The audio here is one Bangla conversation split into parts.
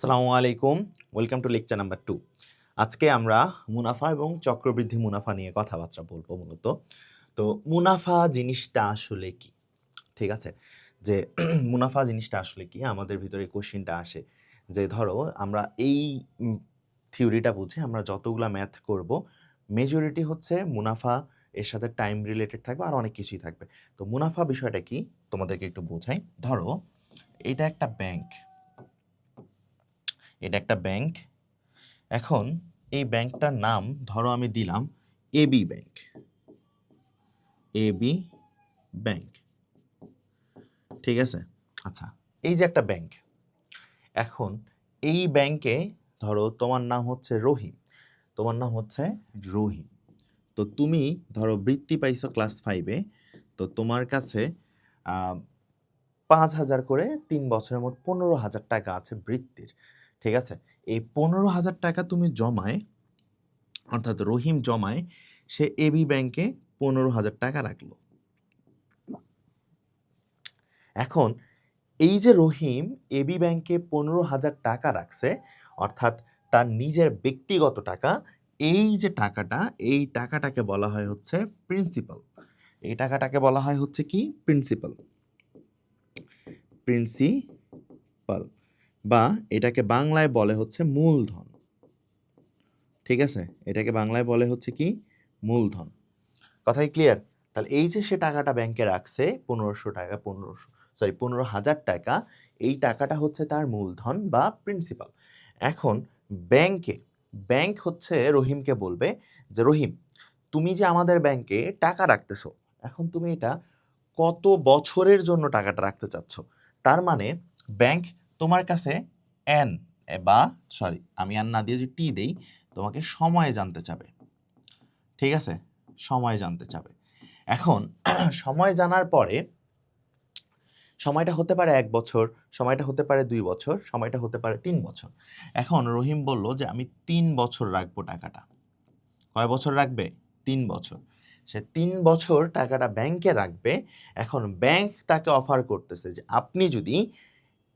আসসালামু আলাইকুম, ওয়েলকাম টু লেকচার নাম্বার 2। আজকে আমরা মুনাফা এবং চক্রবৃদ্ধি মুনাফা নিয়ে কথাবার্তা বলবো মূলত। তো মুনাফা জিনিসটা আসলে কি? ঠিক আছে? যে মুনাফা জিনিসটা আসলে কি? আমাদের ভিতরে কোশ্চেনটা আসে যে ধরো আমরা এই থিওরিটা বুঝে আমরা যতগুলা ম্যাথ করব, মেজরিটি হচ্ছে মুনাফা, এর সাথে টাইম রিলেটেড থাকবে আর অনেক কিছুই থাকবে। তো মুনাফা বিষয়টা কি? তোমাদেরকে একটু বোঝাই। ধরো এটা একটা ব্যাংক। এটা একটা ব্যাংক। এখন এই ব্যাংকটার নাম ধরো আমি দিলাম এবি ব্যাংক। এবি ব্যাংক, ঠিক আছে? আচ্ছা, এই যে একটা ব্যাংক, এখন এই ব্যাংকে ধরো তোমার নাম হচ্ছে রহিম। তোমার নাম হচ্ছে রহিম। তো তুমি ধরো বৃত্তি পাইছো ক্লাস 5-এ। তো তোমার কাছে 5,000 করে 3 বছরের মোট 15,000 টাকা আছে বৃত্তির। ঠিক আছে? এই 15,000 টাকা তুমি জমায়, অর্থাৎ রহিম জমায়, সে এবি ব্যাংকে 15,000 টাকা রাখলো। এখন এই যে রহিম এবি ব্যাংকে 15,000 টাকা রাখছে, অর্থাৎ তার নিজের ব্যক্তিগত টাকা, এই যে টাকাটা, এই টাকাটাকে বলা হয় হচ্ছে প্রিন্সিপাল। এই টাকাটাকে বলা হয় হচ্ছে কি? প্রিন্সিপাল। প্রিন্সিপাল, বা এটাকে বাংলায় বলে হচ্ছে মূলধন। ঠিক আছে? এটাকে বাংলায় বলে হচ্ছে কি? মূলধন। কথাই ক্লিয়ার? তাহলে এই যে সে টাকাটা ব্যাংকে রাখছে 15,000 টাকা, এই টাকাটা হচ্ছে তার মূলধন বা প্রিন্সিপাল। এখন ব্যাংক হচ্ছে রহিমকে বলবে যে রহিম, তুমি যে আমাদের ব্যাংকে টাকা রাখতেছো, এখন তুমি এটা কত বছরের জন্য টাকাটা রাখতে চাচ্ছ? তার মানে ব্যাংক তোমার কাছে এন, বা সরি আমি আর না দিয়ে যদি টি দেই, তোমাকে সময় জানতে চাবে। ঠিক আছে? সময় জানতে চাবে। এখন সময় জানার পরে, সময়টা হতে পারে 1 বছর, সময়টা হতে পারে 2 বছর, সময়টা হতে পারে 3 বছর। এখন রহিম বলল যে আমি 3 বছর রাখবো টাকাটা। কয় বছর রাখবে? 3 বছর। সে 3 বছর টাকাটা ব্যাংকে রাখবে। এখন ব্যাংক তাকে অফার করতেছে যে আপনি যদি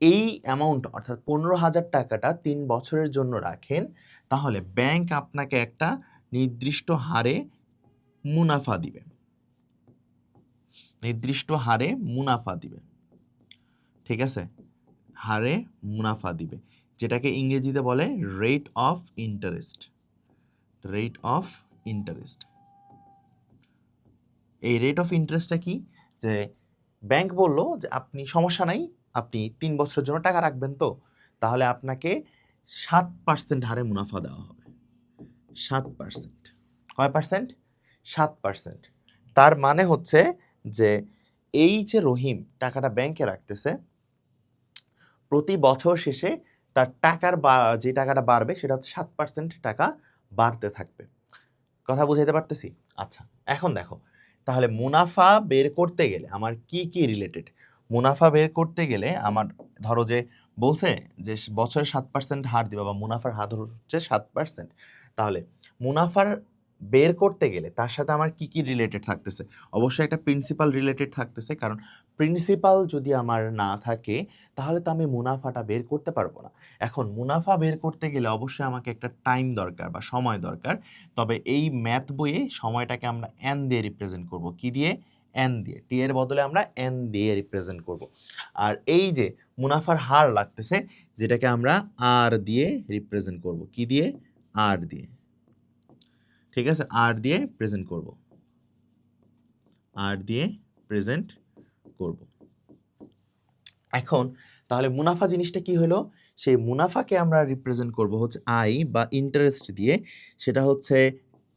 এই অ্যামাউন্ট, অর্থাৎ 15,000 টাকাটা 3 বছরের জন্য রাখেন, তাহলে ব্যাংক আপনাকে একটা নির্দিষ্ট হারে মুনাফা দিবে। নির্দিষ্ট হারে মুনাফা দিবে। ঠিক আছে? হারে মুনাফা দিবে, যেটাকে ইংরেজিতে বলে rate of interest. Rate of interest. এই রেট অফ ইন্টারেস্টটা কি? যে ব্যাংক বলল যে আপনি সমস্যা নাই, আপনি 3 বছরের জন্য টাকা রাখবেন, তো তাহলে আপনাকে 7% হারে মুনাফা দেওয়া হবে। 7%। কয় পার্সেন্ট? 7%। তার মানে হচ্ছে যে এই যে রহিম টাকাটা ব্যাংকে রাখতেছে, প্রতি বছর শেষে তার টাকার যে টাকাটা বাড়বে সেটা হচ্ছে 7% টাকা বাড়তে থাকবে। কথা বুঝাইতে পারতেছি? আচ্ছা, এখন দেখো, তাহলে মুনাফা বের করতে গেলে আমার কি কি রিলেটেড? মুনাফা বের করতে গেলে আমার ধরো যে বলছে যে বছরে 7% হার দিবা, বা মুনাফার হার হচ্ছে 7%। তাহলে মুনাফার বের করতে গেলে তার সাথে আমার কি কি রিলেটেড থাকতেছে? অবশ্যই একটা প্রিন্সিপাল রিলেটেড থাকতেছে, কারণ প্রিন্সিপাল যদি আমার না থাকে তাহলে তো আমি মুনাফাটা বের করতে পারবো না। এখন মুনাফা বের করতে গেলে অবশ্যই আমাকে একটা টাইম দরকার বা সময় দরকার। তবে এই ম্যাথ বইয়ে সময়টাকে আমরা এন দিয়ে রিপ্রেজেন্ট করব। কি দিয়ে? এন দিয়ে। টি এর বদলে আমরা এন দিয়ে রিপ্রেজেন্ট করব। আর এই যে মুনাফার হার লাগতেছে, যেটাকে আমরা আর দিয়ে রিপ্রেজেন্ট করব। কি দিয়ে? আর দিয়ে। ঠিক আছে? আর দিয়ে প্রেজেন্ট করব। আর দিয়ে প্রেজেন্ট করব। এখন তাহলে মুনাফা জিনিসটা কি হলো? সেই মুনাফাকে আমরা রিপ্রেজেন্ট করব হচ্ছে আই বা ইন্টারেস্ট দিয়ে। সেটা হচ্ছে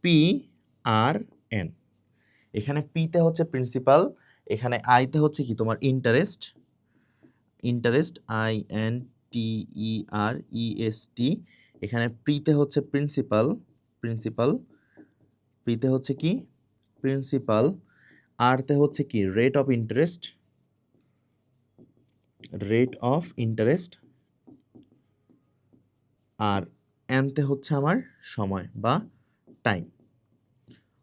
পি আর এন। এখানে পিতে হচ্ছে প্রিন্সিপাল, এখানে আইতে হচ্ছে কি তোমার interest. Interest, I N T E R E S T. এখানে প্রিতে হচ্ছে প্রিন্সিপাল। প্রিন্সিপাল, প্রিতে হচ্ছে কি? প্রিন্সিপাল। আরতে হচ্ছে কি? Rate of interest. Rate of interest. আর এনতে হচ্ছে আমার সময় বা টাইম।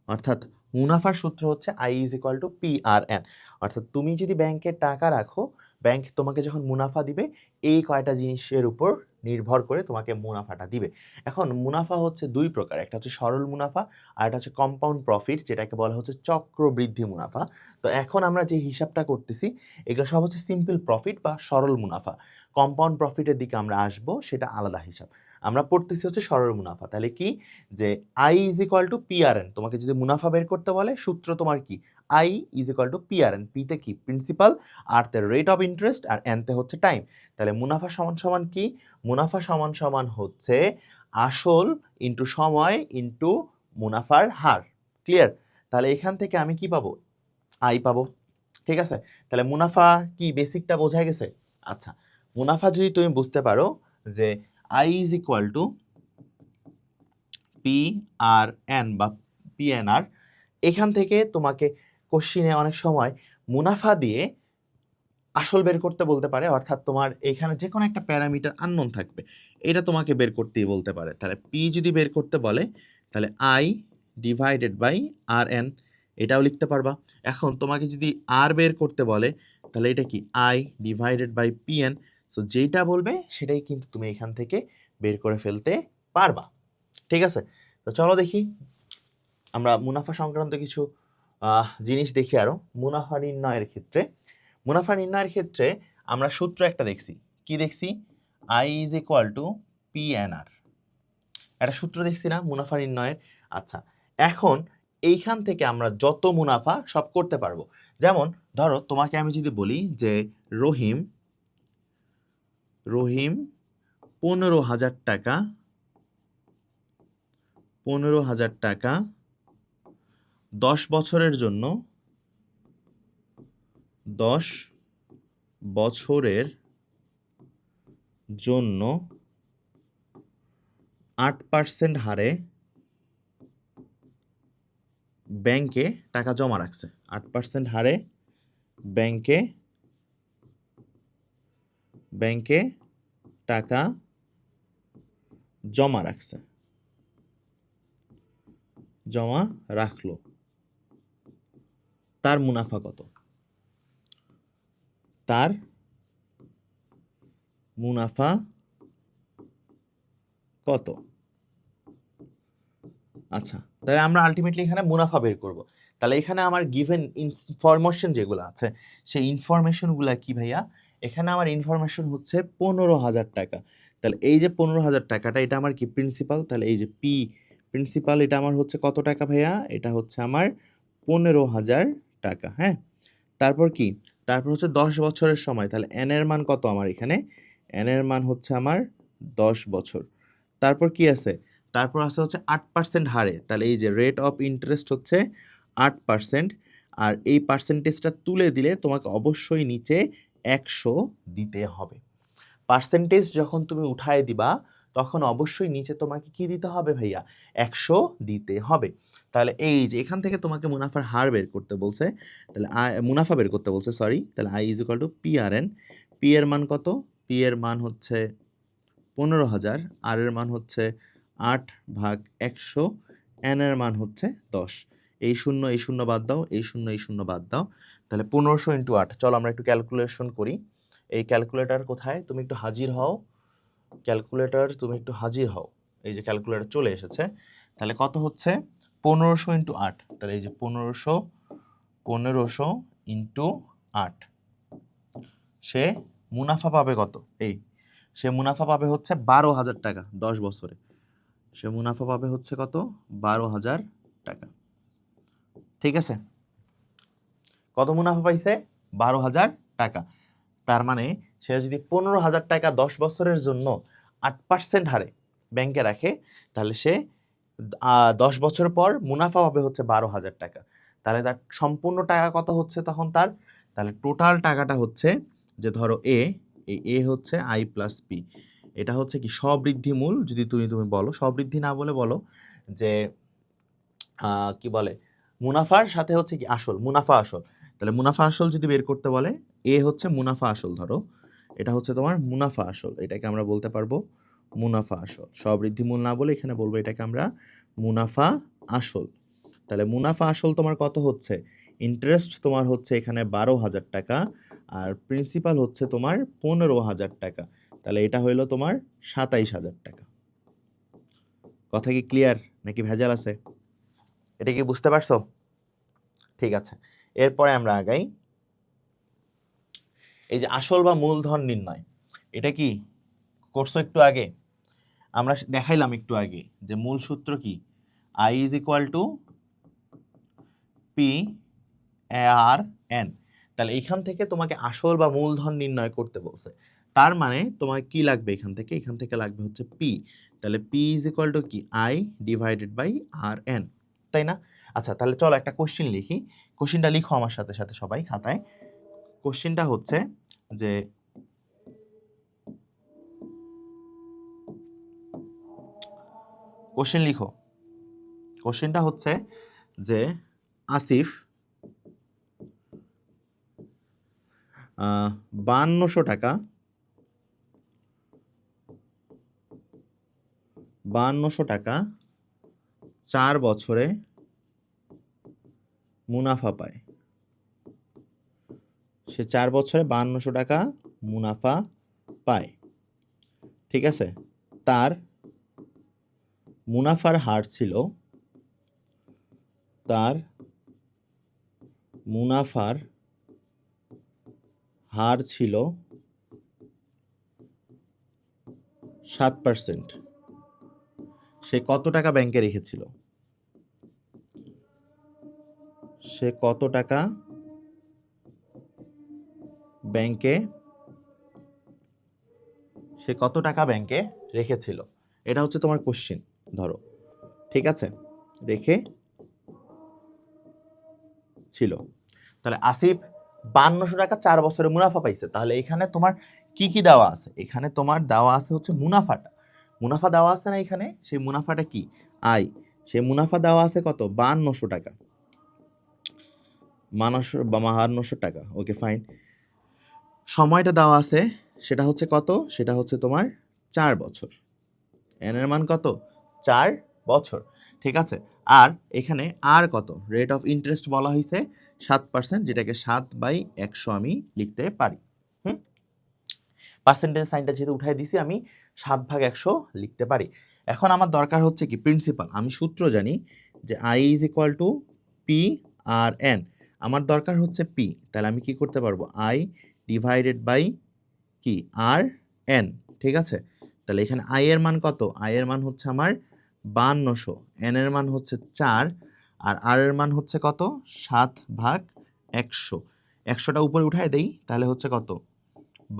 অর্থাৎ মুনাফার সূত্র হচ্ছে I is equal to P R N. অর্থাৎ তুমি যদি ব্যাংকে টাকা রাখো, ব্যাংক তোমাকে যখন মুনাফা দিবে এই কয়টা জিনিসের উপর নির্ভর করে তোমাকে মুনাফাটা দিবে। এখন মুনাফা হচ্ছে দুই প্রকার, একটা হচ্ছে সরল মুনাফা আর একটা হচ্ছে কম্পাউন্ড প্রফিট, যেটাকে বলা হচ্ছে চক্রবৃদ্ধি মুনাফা। তো এখন আমরা যে হিসাবটা করতেছি এগুলো সব হচ্ছে সিম্পল প্রফিট বা সরল মুনাফা। কম্পাউন্ড প্রফিটের দিকে আমরা আসব, সেটা আলাদা হিসাব। আমরা পড়তেছি হচ্ছে সরল মুনাফা। তাহলে কি, যে I is equal to PRN, তোমাকে যদি মুনাফা বের করতে বলে সূত্র তোমার কি, I is equal to PRN, পিতে কি প্রিন্সিপাল, আর তে রেট অফ ইন্টারেস্ট, আর এনতে হচ্ছে টাইম। তাহলে মুনাফা সমান সমান কি, মুনাফা সমান সমান হচ্ছে আসল ইন্টু সময় ইন্টু মুনাফার হার। ক্লিয়ার? তাহলে এখান থেকে আমি কি পাবো, আই পাবো। ঠিক আছে, তাহলে মুনাফা কি বেসিকটা বোঝা গেছে? আচ্ছা, মুনাফা যদি তুমি বুঝতে পারো যে I is equal to P R N বা পিএনআর, এখান থেকে তোমাকে কোশ্চিনে অনেক সময় মুনাফা দিয়ে আসল বের করতে বলতে পারে, অর্থাৎ তোমার এখানে যে কোনো একটা প্যারামিটার আননোন থাকবে, এটা তোমাকে বের করতেই বলতে পারে। তাহলে পি যদি বের করতে বলে তাহলে I divided by R N, এটাও লিখতে পারবা। এখন তোমাকে যদি আর বের করতে বলে তাহলে এটা কি I divided by P N. So যেটা বলবে সেটাই কিন্তু তুমি এখান থেকে বের করে ফেলতে পারবা। ঠিক আছে, তো চলো দেখি আমরা মুনাফা সংক্রান্ত কিছু জিনিস দেখি আরো। মুনাফা নির্ণয়ের ক্ষেত্রে আমরা সূত্র একটা দেখছি। কি দেখছি? I is equal to P N R, একটা সূত্র দেখছি না মুনাফা নির্ণয়ের? আচ্ছা, এখন এইখান থেকে আমরা যত মুনাফা সব করতে পারবো। যেমন ধরো তোমাকে আমি যদি বলি যে রহিম 15,000 টাকা 10 বছরের জন্য 8% হারে ব্যাংকে টাকা জমা রাখছে। 8% হারে ব্যাংকে টাকা জমা রাখলো। তার মুনাফা কত? আচ্ছা, তাহলে আমরা আলটিমেটলি এখানে মুনাফা বের করব। তাহলে এখানে আমার গিভেন ইনফরমেশন যেগুলো আছে সেই ইনফরমেশনগুলো কি ভাইয়া? এখানে আমার ইনফরমেশন হচ্ছে 15,000 টাকা। তাহলে এই যে 15,000 টাকাটা, এটা আমার কি প্রিন্সিপাল। তাহলে এই যে পি প্রিন্সিপাল, এটা আমার হচ্ছে কত টাকা ভাইয়া? এটা হচ্ছে আমার 15,000 টাকা। হ্যাঁ, তারপর কি, তারপর হচ্ছে 10 বছরের সময়। তাহলে এন এর মান কত আমার এখানে? এন এর মান হচ্ছে আমার 10 বছর। তারপর কি আছে? তারপর আছে হচ্ছে 8% হারে। তাহলে এই যে রেট অফ ইন্টারেস্ট হচ্ছে 8%, আর এই পার্সেন্টেজটা তুলে দিলে তোমাকে অবশ্যই নিচে 100 দিতে হবে। পার্সেন্টেজ যখন তুমি উঠায় দিবা তখন অবশ্যই নিচে তোমাকে কি দিতে হবে ভাইয়া? 100 দিতে হবে। তাহলে এই যে এখান থেকে তোমাকে মুনাফার হার বের করতে বলছে, তাহলে মুনাফা বের করতে বলছে, সরি। তাহলে I is equal to P R N. P এর মান কত? পি এর মান হচ্ছে 15,000, আর এর মান হচ্ছে 8/100, এন এর মান হচ্ছে 10। এই শূন্য বাদ দাও, এই শূন্য বাদ দাও। তাহলে 1500 ইন্টু 8। চলো আমরা একটু ক্যালকুলেশন করি। এই ক্যালকুলেটর কোথায়? তুমি একটু হাজির হও। এই যে ক্যালকুলেটর চলে এসেছে। তাহলে কত হচ্ছে? 1500 ইন্টু 8। তাহলে এই যে 1500 ইন্টু 8, সে মুনাফা পাবে কত? সে মুনাফা পাবে হচ্ছে 12,000 টাকা 10 বছরে। সে মুনাফা পাবে হচ্ছে কত? 12,000 টাকা। ঠিক আছে, কত মুনাফা পাইছে? 12,000 টাকা। তার মানে সে যদি 15,000 টাকা 10 বছরের জন্য 8% হারে ব্যাংকে রাখে, তাহলে সে 10 বছর পর মুনাফা পাবে হচ্ছে 12,000 টাকা। তাহলে তার সম্পূর্ণ টাকা কত হচ্ছে তখন তার? তাহলে টোটাল টাকাটা হচ্ছে, যে ধরো এ হচ্ছে আই প্লাস পি, এটা হচ্ছে কি স্ববৃদ্ধি মূল। যদি তুমি বলো, স্ববৃদ্ধি না বলে বলো যে কি বলে, মুনাফার সাথে হচ্ছে কি আসল, মুনাফা আসল। তাহলে মুনাফা আসল যদি বের করতে বলে, এ হচ্ছে মুনাফা আসল, ধরো এটা হচ্ছে তোমার মুনাফা আসল, এটাকে আমরা বলতে পারবো মুনাফা আসল। স্ববৃদ্ধি মূল না বলে এখানে বলবো এটাকে আমরা মুনাফা আসল। তাহলে মুনাফা আসল তোমার কত হচ্ছে? ইন্টারেস্ট তোমার হচ্ছে এখানে 12,000 টাকা, আর প্রিন্সিপাল হচ্ছে তোমার 15,000 টাকা। তাহলে এটা হইলো তোমার 27,000 টাকা। কথা কি ক্লিয়ার নাকি ভেজাল আছে? এটা কি বুঝতে পারছো? ঠিক আছে, এরপরে আমরা আগাই। এই যে আসল বা মূলধন নির্ণয়, এটা কি করছো একটু আগে? আমরা দেখাইলাম একটু আগে যে মূল সূত্র কি, I is equal to P R N. তাহলে এখান থেকে তোমাকে আসল বা মূলধন নির্ণয় করতে বলছে, তার মানে তোমার কি লাগবে এখান থেকে লাগবে হচ্ছে পি। তাহলে পি ইজ ইকুয়াল টু কি, I divided by R N, তাই না? আচ্ছা, তাহলে চলো একটা কোশ্চিন লিখি। কোশ্চিনটা লিখো আমার সাথে সাথে সবাই খাতায়। কোশ্চিনটা হচ্ছে যে কোশ্চিন লিখো। কোশ্চিনটা হচ্ছে যে আসিফ 5200 টাকা 4 বছরে মুনাফা পায়। সে 4 বছরে 5200 টাকা মুনাফা পায়, ঠিক আছে? তার মুনাফার হার ছিল, তার মুনাফার হার ছিল 7%। সে কত টাকা ব্যাংকে রেখেছিল? সে কত টাকা ব্যাংকে রেখেছিল? এটা হচ্ছে তোমার কোশ্চিন, ধরো, ঠিক আছে? রেখে ছিল। তাহলে আসিফ 5200 টাকা 4 বছরে মুনাফা পাইছে। তাহলে এখানে তোমার কি কি দেওয়া আছে? এখানে তোমার দেওয়া আছে হচ্ছে মুনাফাটা। মুনাফা দেওয়া আছে না এখানে? সেই মুনাফাটা কি, আই। সেই মুনাফা দেওয়া আছে কত, 5200 টাকা, 5200 টাকা, ওকে ফাইন। সময়টা দেওয়া আছে, সেটা হচ্ছে কত, সেটা হচ্ছে তোমার 4 বছর। এন এর মান কত, 4 বছর, ঠিক আছে? আর এখানে আর কত, রেট অফ ইন্টারেস্ট বলা হয়েছে 7%, যেটাকে 7/100 আমি লিখতে পারি। পার্সেন্টেজ সাইনটা যেহেতু উঠাই দিছি, আমি 7/100 লিখতে পারি। এখন আমার দরকার হচ্ছে কি, প্রিন্সিপাল। আমি সূত্র জানি যে I is equal to P R N. আমার দরকার হচ্ছে পি, তাহলে আমি কি করতে পারবো, আই ডিভাইডেড বাই কি, আর এন, ঠিক আছে? তাহলে এখানে আই এর মান কত, আই এর মান হচ্ছে আমার 5200, এন এর মান হচ্ছে 4, আর আর এর মান হচ্ছে কত, 7/100। 100টা উপরে উঠাই দেই, তাহলে হচ্ছে কত,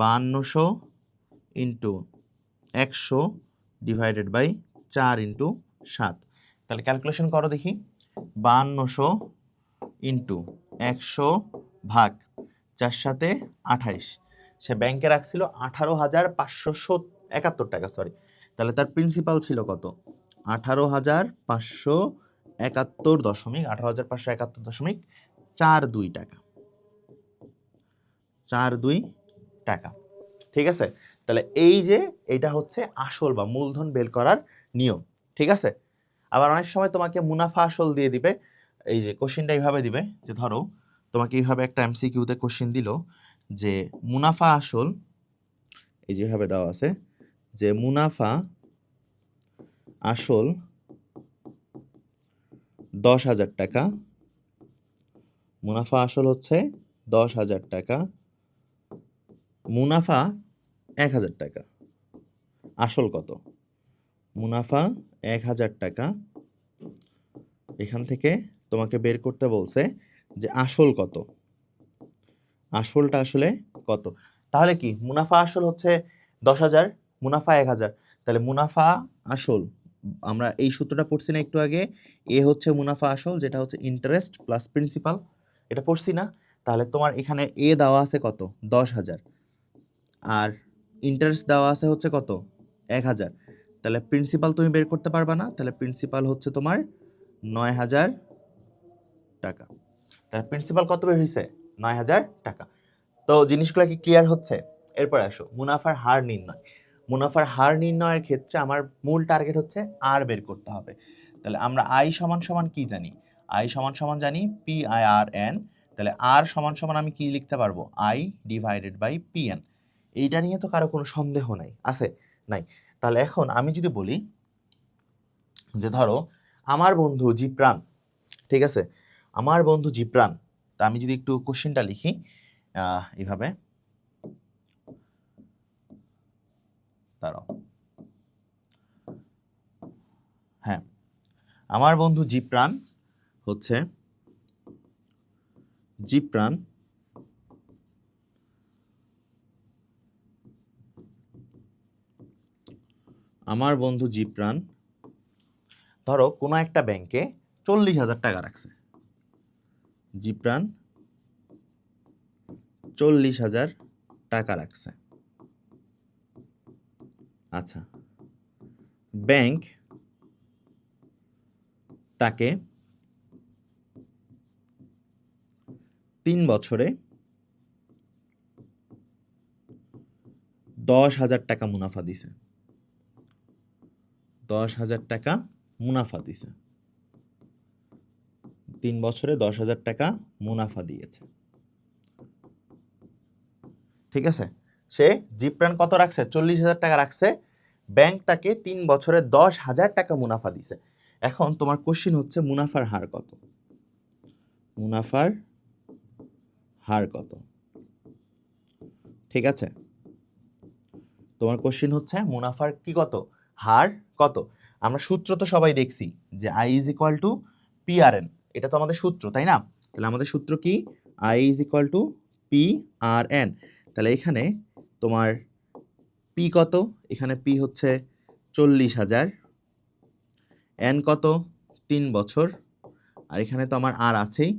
5200 ইন্টু 100 ডিভাইডেড বাই 4 ইন্টু 7। তাহলে ক্যালকুলেশন করো দেখি, 5200 ইন্টু 100 ভাগ 4 সাথে 28। সে ব্যাংকে রাখছিল 18,571 টাকা, সরি। তাহলে তার প্রিন্সিপাল ছিল কত, 18,571.42 টাকা, 42 টাকা, ঠিক আছে? তাহলে এই যে এটা হচ্ছে আসল বা মূলধন বের করার নিয়ম, ঠিক আছে? আবার অনেক সময় তোমাকে মুনাফা আসল দিয়ে দিবে। এই যে কোশ্চেনটা এইভাবে দিবে যে, ধরো তোমাকে এইভাবে একটা এমসিকিউতে কোশ্চেন দিল যে মুনাফা আসল, এই যেভাবে দেওয়া আছে যে মুনাফা আসল 10,000 টাকা, মুনাফা আসল হচ্ছে 10,000 টাকা, মুনাফা 1,000 টাকা। আসল কত, মুনাফা 1,000 টাকা। এখান থেকে তোমাকে বের করতে বলছে যে আসল কত, আসলটা আসলে কত। তাহলে কি, মুনাফা আসল হচ্ছে 10,000, মুনাফা 1,000। তাহলে মুনাফা আসল, আমরা এই সূত্রটা পড়ছি না একটু আগে, এ হচ্ছে মুনাফা আসল, যেটা হচ্ছে ইন্টারেস্ট প্লাস প্রিন্সিপাল, এটা পড়ছি না? তাহলে তোমার এখানে এ দেওয়া আছে কত, 10,000, আর ইন্টারেস্ট দেওয়া আছে হচ্ছে কত, 1,000। তাহলে প্রিন্সিপাল তুমি বের করতে পারবা না, তাহলে প্রিন্সিপাল হচ্ছে তোমার 9,000 টাকা। তাহলে প্রিন্সিপাল কত বের হয়েছে, 9,000 টাকা। তো জিনিসগুলো কি ক্লিয়ার হচ্ছে? এরপর আসো মুনাফার হার নির্ণয়। মুনাফার হার নির্ণয়ের ক্ষেত্রে আমার মূল টার্গেট হচ্ছে আর বের করতে হবে। তাহলে আমরা আই সমান সমান কি জানি, আই সমান সমান জানি পি আই আর এন। তাহলে আর সমান সমান আমি কি লিখতে পারবো, I divided by P N. এইটা নিয়ে তো কারো কোনো সন্দেহ নাই, আছে? নাই। তাহলে এখন আমি যদি বলি যে ধরো আমার বন্ধু জিপ্রান, ঠিক আছে, আমার বন্ধু জিপ্রান, তা আমি যদি একটু কোশ্চেনটা লিখি এইভাবে, দাঁড়াও, হ্যাঁ, আমার বন্ধু জিপ্রান হচ্ছে জিপ্রান আমার বন্ধু জিপ্রান ধরো কোনো একটা ব্যাংকে 40,000 টাকা রাখছে। জিপ্রান 40,000 টাকা রাখছে। আচ্ছা, ব্যাংক তাকে 3 বছরে 10,000 টাকা মুনাফা দিছে। 10,000 টাকা মুনাফা দিছে। 3 বছরে 10,000 টাকা মুনাফা দিয়েছে। ঠিক আছে, সে জিপ্রান কত রাখছে? 40,000 টাকা রাখছে। ব্যাংক তাকে 3 বছরে 10,000 টাকা মুনাফা দিছে। এখন তোমার কোশ্চিন হচ্ছে মুনাফার হার কত? মুনাফার হার কত? ঠিক আছে, তোমার কোশ্চিন হচ্ছে মুনাফার কি কত, হার কত? আমরা সূত্র তো সবাই দেখছি যে I is equal to P R N, এটা তো আমাদের সূত্র, তাই না? তাহলে আমাদের সূত্র কি? I is equal to P R N. তাহলে এখানে তোমার পি কত? এখানে পি হচ্ছে 40,000, এন কত? 3 বছর, আর এখানে তো আমার আর আছেই,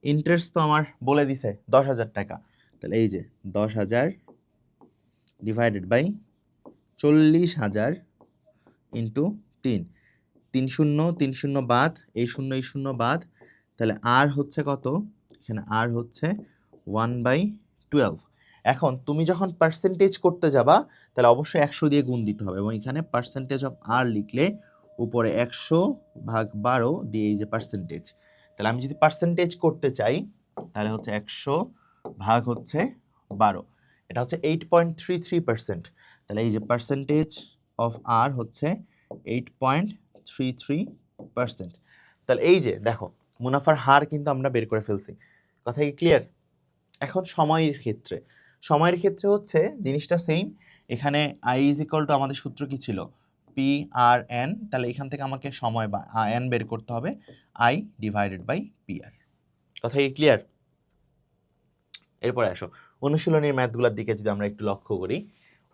ইন্টারেস্ট তো আমার বলে দিছে 10,000 টাকা। তাহলে এই যে 10,000 ডিভাইডেড বাই 40,000 ইন্টু 3, 3 শূন্য 3 শূন্য বাদ, এই শূন্য বাদ, তাহলে আর হচ্ছে কত? এখানে আর হচ্ছে 1/12। এখন তুমি যখন পার্সেন্টেজ করতে যাবা তাহলে অবশ্যই 100 দিয়ে গুণ দিতে হবে, এবং এখানে পার্সেন্টেজ অফ আর লিখলে উপরে 100/12 দিয়ে এই যে পার্সেন্টেজ। তাহলে আমি যদি পার্সেন্টেজ করতে চাই তাহলে হচ্ছে 100/12, এটা হচ্ছে 8.33%। তাহলে এই যে পার্সেন্টেজ অফ আর হচ্ছে 8.33%। তাহলে এই যে দেখো মুনাফার হার কিন্তু আমরা বের করে ফেলছি। কথা কি ক্লিয়ার? এখন সময়ের ক্ষেত্রে, সময়ের ক্ষেত্রে হচ্ছে জিনিসটা সেম। এখানে আই ইজ ইকুয়াল টু আমাদের সূত্র কি ছিল? P R N. তাহলে এখান থেকে আমাকে সময় বা এন বের করতে হবে, I divided by P R. কথা কি ক্লিয়ার? এরপরে আসো অনুশীলনীর ম্যাথগুলোর দিকে যদি আমরা একটু লক্ষ্য করি।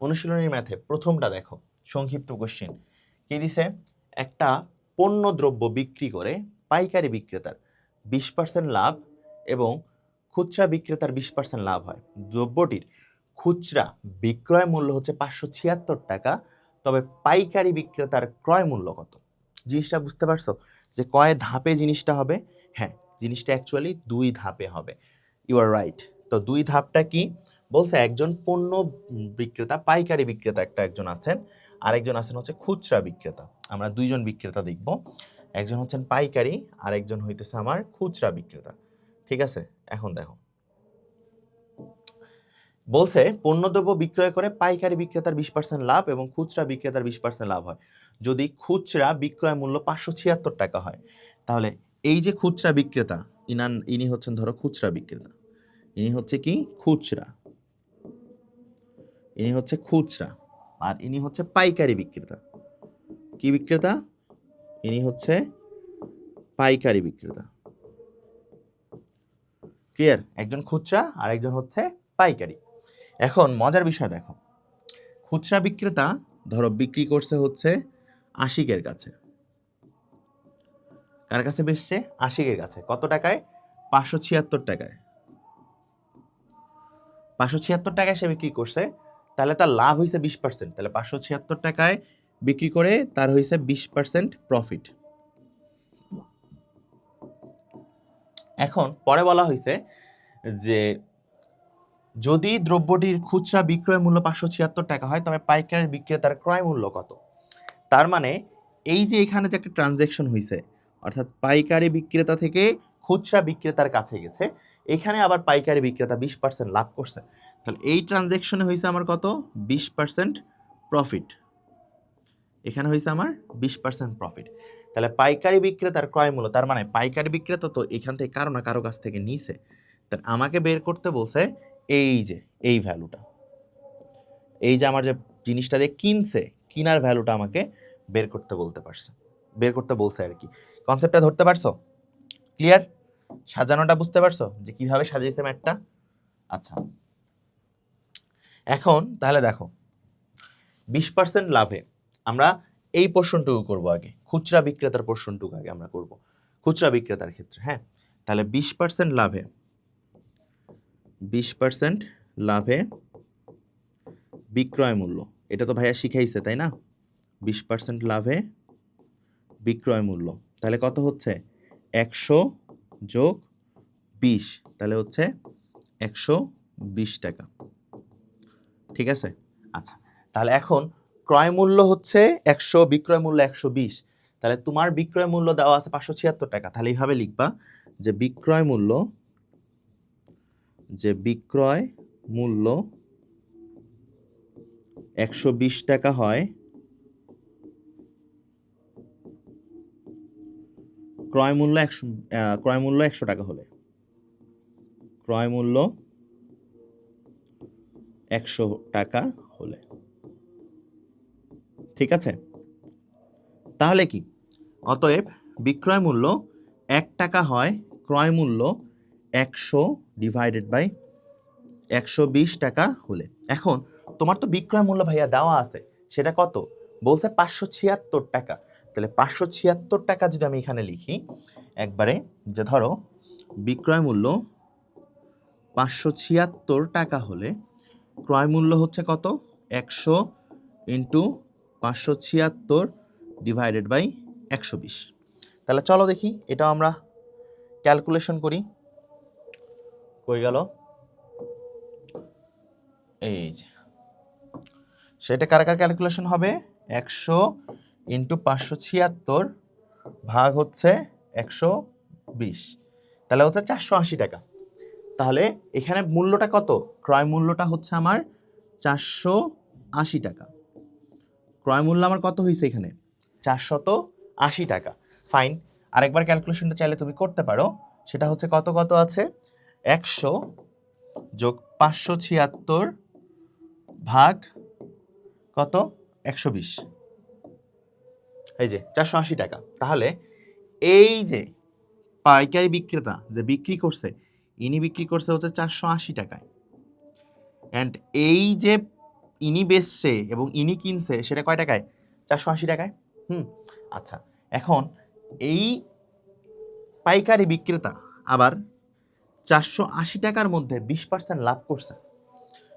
অনুশীলনীর ম্যাথে প্রথমটা দেখো, সংক্ষিপ্ত কোশ্চেন কি দিছে? একটা পণ্য দ্রব্য বিক্রি করে পাইকারি বিক্রেতার 20% লাভ এবং খুচরা বিক্রেতার 20% লাভ হয়। দ্রব্যটির খুচরা বিক্রয় মূল্য হচ্ছে 576 টাকা, তবে পাইকারি বিক্রেতার ক্রয় মূল্য কত? জিনিসটা বুঝতে পারছো যে কয় ধাপে জিনিসটা হবে? হ্যাঁ, জিনিসটা অ্যাকচুয়ালি 2 ধাপে হবে। You are right. তো 2 ধাপটা কি বলছে? একজন পণ্য বিক্রেতা, পাইকারি বিক্রেতা একজন আছেন, আরেকজন আছেন হচ্ছে খুচরা বিক্রেতা। আমরা 2 জন বিক্রেতা দেখব, একজন হচ্ছেন পাইকারি আর একজন হইতেছে আমার খুচরা বিক্রেতা। ঠিক আছে, এখন দেখো বলছে পণ্যদ্রব্য বিক্রয় করে পাইকারি বিক্রেতার 20% লাভ এবং খুচরা বিক্রেতার 20% লাভ হয় যদি খুচরা বিক্রয় মূল্য 576 টাকা হয়। তাহলে এই যে খুচরা বিক্রেতা, ইনি হচ্ছেন ধরো খুচরা বিক্রেতা, ইনি হচ্ছে কি খুচরা, ইনি হচ্ছে খুচরা, আর ইনি হচ্ছে পাইকারি বিক্রেতা। কি বিক্রেতা? ইনি হচ্ছে পাইকারি বিক্রেতা। ক্লিয়ার? একজন খুচরা আর একজন হচ্ছে পাইকারি। এখন মজার বিষয় দেখো, খুচরা বিক্রেতা ধরো বিক্রি করছে হচ্ছে আশিকের কাছে। কার কাছে বেচছে? আশিকের কাছে। কত টাকায়? 576 টাকায়। 576 টাকায় সে বিক্রি করছে, তাহলে তার লাভ হয়েছে 20%। তাহলে 576 টাকায় বিক্রি করে তার হয়েছে 20% প্রফিট। এখন পরে বলা হয়েছে যে যদি দ্রব্যটির খুচরা বিক্রয় মূল্য 576 টাকা হয় তবে পাইকারি বিক্রেতার ক্রয় মূল্য কত? তার মানে এই যে এখানে যে একটা ট্রানজ্যাকশন হয়েছে, অর্থাৎ পাইকারি বিক্রেতা থেকে খুচরা বিক্রেতার কাছে গেছে, এখানে আবার পাইকারি বিক্রেতা 20% লাভ করছে। তাহলে এই ট্রানজ্যাকশনে হয়েছে আমার কত 20% প্রফিট, এখানে হয়েছে আমার 20% প্রফিট। তাহলে পাইকারি বিক্রেতার ক্রয় মূল্য, তার মানে পাইকারি বিক্রেতা তো এখান থেকে কারো না কারো কাছ থেকে নিছে, তাহলে আমাকে বের করতে বলছে এই যে এই ভ্যালুটা, এই যে আমার যে জিনিসটা দিয়ে কিনছে, কিনার ভ্যালুটা আমাকে বের করতে বলছে আর কি। কনসেপ্টটা ধরতে পারছো? ক্লিয়ার? সাজানোটা বুঝতে পারছো যে কিভাবে সাজিয়েছে ম্যাটটা? আচ্ছা, এখন তাহলে দেখো 20% লাভে আমরা এই পোর্শনটুকু করবো আগে, খুচরা বিক্রেতার পোর্শনটুকু আগে আমরা করব খুচরা বিক্রেতার ক্ষেত্রে। হ্যাঁ, তাহলে 20% লাভে 20% লাভে বিক্রয় মূল্য, এটা তো ভাইয়া শিখাইছে তাই না? 20% লাভে বিক্রয় মূল্য, তাহলে কত হচ্ছে 100 যোগ 20, তাহলে হচ্ছে 120 টাকা। ঠিক আছে? আচ্ছা, তাহলে এখন ক্রয় মূল্য হচ্ছে 100, বিক্রয় মূল্য 120, তাহলে তোমার বিক্রয় মূল্য দেওয়া আছে 576 টাকা, তাহলে এইভাবে লিখবা যে বিক্রয় মূল্য 120 টাকা হয় ক্রয় মূল্য 100 টাকা হলে, ক্রয় মূল্য 100 টাকা হলে। ঠিক আছে? তাহলে কি, অতএব বিক্রয় মূল্য 1 টাকা হয় ক্রয় মূল্য 100 ডিভাইডেড বাই 120 টাকা হলে। এখন তোমার তো বিক্রয় মূল্য ভাইয়া দেওয়া আছে, সেটা কত বলছে 576 টাকা, তাহলে 576 টাকা যদি আমি এখানে লিখি একবারে, যে ধরো বিক্রয় মূল্য 576 টাকা হলে ক্রয় মূল্য হচ্ছে কত 100 ইন্টু 576 ডিভাইডেড বাই 120। তাহলে চলো দেখি এটাও আমরা ক্যালকুলেশন করি। কই গেল? এই যে সেটা কার কার ক্যালকুলেশন হবে, 100 ইন্টু 576 ভাগ হচ্ছে 120, তাহলে হচ্ছে 480 টাকা। তাহলে এখানে মূল্যটা কত, ক্রয় মূল্যটা হচ্ছে আমার 480 টাকা। ক্রয় মূল্য আমার কত হয়েছে এখানে 480 টাকা। ফাইন, আরেকবার ক্যালকুলেশনটা চাইলে তুমি করতে পারো, সেটা হচ্ছে কত কত আছে 100 যোগ 576 ভাগ কত 120, এই যে 480 টাকা। তাহলে এই যে পাইকারি বিক্রেতা যে বিক্রি করছে, ইনি বিক্রি করছে হচ্ছে 480 টাকায়, অ্যান্ড এই যে ইনি বেচছে এবং ইনি কিনছে সেটা কয় টাকায় 480 টাকায়। আচ্ছা, এখন এই পাইকারি বিক্রেতা আবার 480 টাকার মধ্যে 20% লাভ করছে।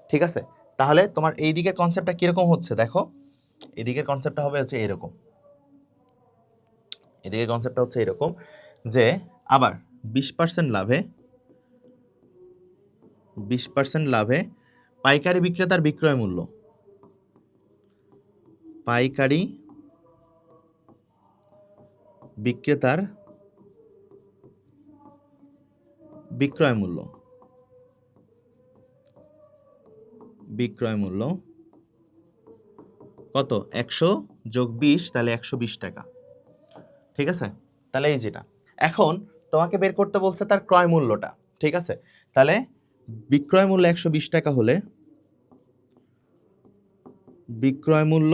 ঠিক আছে? তাহলে তোমার এই দিকের কনসেপ্টটা কিরকম হচ্ছে দেখো, এদিকের কনসেপ্টটা হবে হচ্ছে এরকম, এদিকের কনসেপ্টটা হচ্ছে এরকম যে আবার 20% লাভে পাইকারি বিক্রেতার বিক্রয় মূল্য, পাইকারি বিক্রেতার বিক্রয় মূল্য কত 100 যোগ 20, তাহলে 120 টাকা। ঠিক আছে? তাহলে এই যেটা এখন তোমাকে বের করতে বলছে তার ক্রয় মূল্যটা। ঠিক আছে? তাহলে বিক্রয় মূল্য 120 টাকা হলে বিক্রয় মূল্য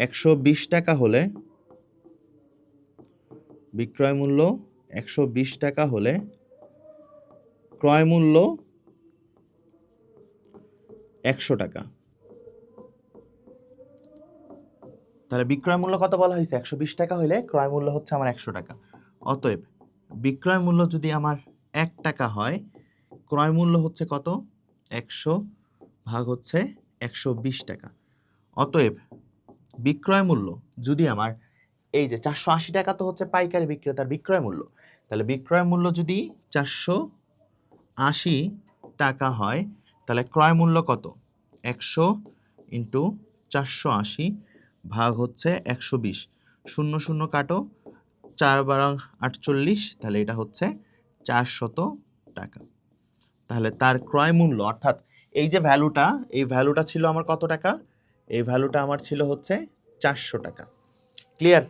120 টাকা হলে বিক্রয় মূল্য 120 টাকা হলে ক্রয় মূল্য 100 টাকা। তাহলে বিক্রয় মূল্য কত বলা হয়েছে 120 টাকা হলে ক্রয় মূল্য হচ্ছে আমার 100 টাকা। অতএব বিক্রয় মূল্য যদি আমার 1 টাকা হয়, ক্রয় মূল্য হচ্ছে কত 100 ভাগ হচ্ছে 120 টাকা। অতএব বিক্রয় মূল্য যদি আমার এই যে 480 টাকা তো হচ্ছে পাইকারি বিক্রেতার বিক্রয় মূল্য, তাহলে বিক্রয় মূল্য যদি 480 টাকা হয়, তাহলে ক্রয় মূল্য কত 100 ইন্টু 480 ভাগ হচ্ছে 120, 0 0 কাটো, 4 12 48, তাহলে এটা হচ্ছে 400 টাকা। তাহলে তার ক্রয় মূল্য অর্থাৎ এই যে ভ্যালুটা, এই ভ্যালুটা ছিল আমার কত টাকা? এই ভ্যালুটা আমার ছিল হচ্ছে 400 টাকা। ক্লিয়ার?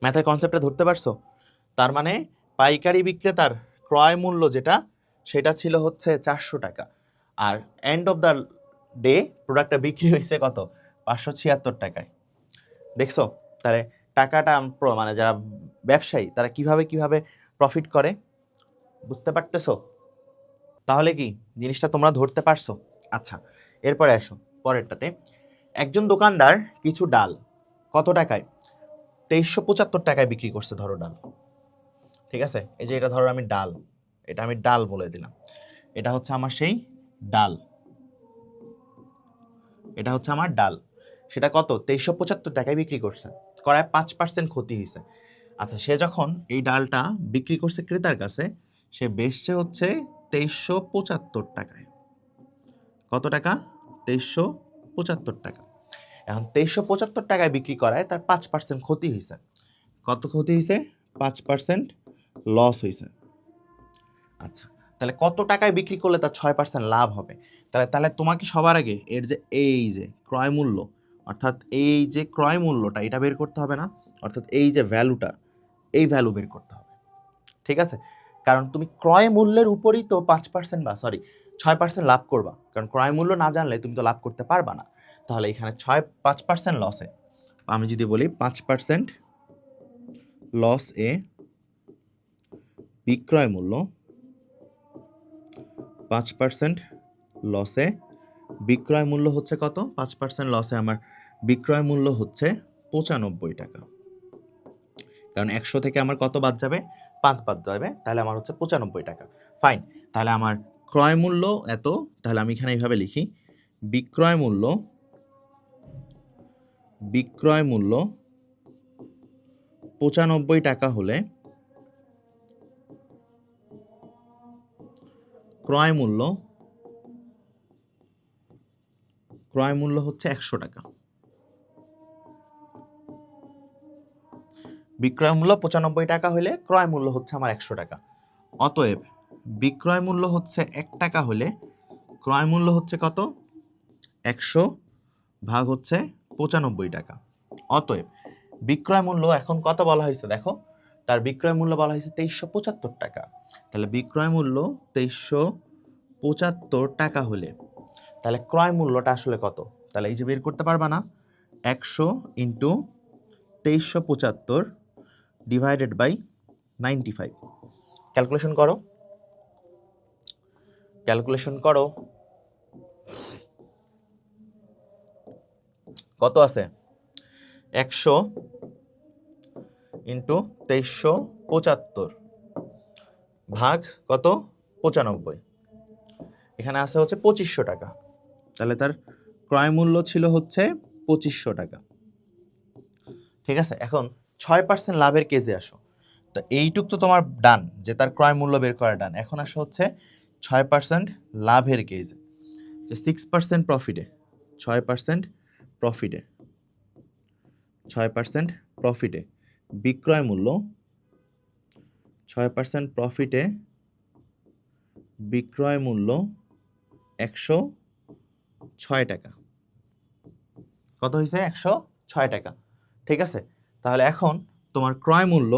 ম্যাথের কনসেপ্টটা ধরতে পারছো? তার মানে পাইকারি বিক্রেতার ক্রয় মূল্য যেটা, সেটা ছিল হচ্ছে 400 টাকা, আর এন্ড অফ দ্য ডে প্রোডাক্টটা বিক্রি হয়েছে কত? 576 টাকায়। দেখছো? তাহলে টাকাটা মানে যারা ব্যবসায়ী তারা কিভাবে প্রফিট করে, বুঝতে পারতেছো? তাহলে কি জিনিসটা তোমরা ধরতে পারছো? আচ্ছা, এরপরে আসো পরেরটাতে। একজন দোকানদার কিছু ডাল কত টাকায়? 2375 টাকায় বিক্রি করছে ধরো ডাল। ঠিক আছে, এই যে এটা ধরো আমি ডাল, এটা আমি ডাল বলে দিলাম, এটা হচ্ছে আমার সেই ডাল, এটা হচ্ছে আমার ডাল। সেটা কত? 2375 টাকায় বিক্রি করছে, করায় 5% ক্ষতি হয়েছে। আচ্ছা, সে যখন এই ডালটা বিক্রি করছে ক্রেতার কাছে, সে বেচছে হচ্ছে 2375 টাকায়। কত টাকা? 2375 টাকা। এখন 2375 টাকায় বিক্রি করায় তার 5% ক্ষতি হয়েছে। কত ক্ষতি হয়েছে? 5% লস হয়েছে। আচ্ছা, তাহলে কত টাকায় বিক্রি করলে তার 6% লাভ হবে? তাহলে তোমাকে সবার আগে এর যে এই যে ক্রয় মূল্য, অর্থাৎ এই যে ক্রয় মূল্যটা, এটা বের করতে হবে না? অর্থাৎ এই যে ভ্যালুটা, এই ভ্যালু বের করতে হবে। ঠিক আছে? কারণ তুমি ক্রয় মূল্যের উপরই তো 5% বা 6% লাভ করবা, কারণ ক্রয় মূল্য না জানলে তুমি তো লাভ করতে পারবা না। তাহলে এখানে 5% লসে, আমি যদি বলি 5% লস এ বিক্রয় মূল্য, 5% লসে বিক্রয় মূল্য হচ্ছে কত? 5% লসে আমার বিক্রয় মূল্য হচ্ছে 95 টাকা। কারণ 100 থেকে আমার কত বাদ যাবে? 5 বাদ যাবে, তাহলে আমার হচ্ছে 95 টাকা। ফাইন, তাহলে আমার ক্রয় মূল্য এত, তাহলে আমি এখানে এইভাবে লিখি, বিক্রয় মূল্য 95 টাকা হলে ক্রয় মূল্য হচ্ছে 100 টাকা। বিক্রয় মূল্য 95 টাকা হলে ক্রয় মূল্য হচ্ছে আমার 100 টাকা। অতএব বিক্রয় মূল্য হচ্ছে 1 টাকা হলে ক্রয় মূল্য হচ্ছে কত? 100 ভাগ হচ্ছে 95 টাকা। অতএব বিক্রয় মূল্য এখন কত বলা হয়েছে দেখো, তার বিক্রয় মূল্য বলা হয়েছে 2375 টাকা। তাহলে বিক্রয় মূল্য 2375 টাকা হলে তাহলে ক্রয় মূল্যটা আসলে কত? তাহলে এই যে বের করতে পারবা না, 100 ইন্টু 2375 ডিভাইডেড বাই 95। ক্যালকুলেশন করো, কত আছে? 100 ইন্টু 2375 ভাগ কত? 95। এখানে আছে হচ্ছে 2500 টাকা। তাহলে তার ক্রয় মূল্য ছিল হচ্ছে 2500 টাকা। ঠিক আছে, এখন 6% লাভের কেজে আসো। তো এইটুক তো তোমার ডান, যে তার ক্রয় মূল্য বের করা ডান। এখন আসো হচ্ছে 6% লাভের কেজে, যে 6% প্রফিটে, 6% প্রফিটে, 6% প্রফিটে বিক্রয় মূল্য, 6% প্রফিটে বিক্রয় মূল্য 106 টাকা। কত হয়েছে? 106 টাকা। ঠিক আছে, তাহলে এখন তোমার ক্রয় মূল্য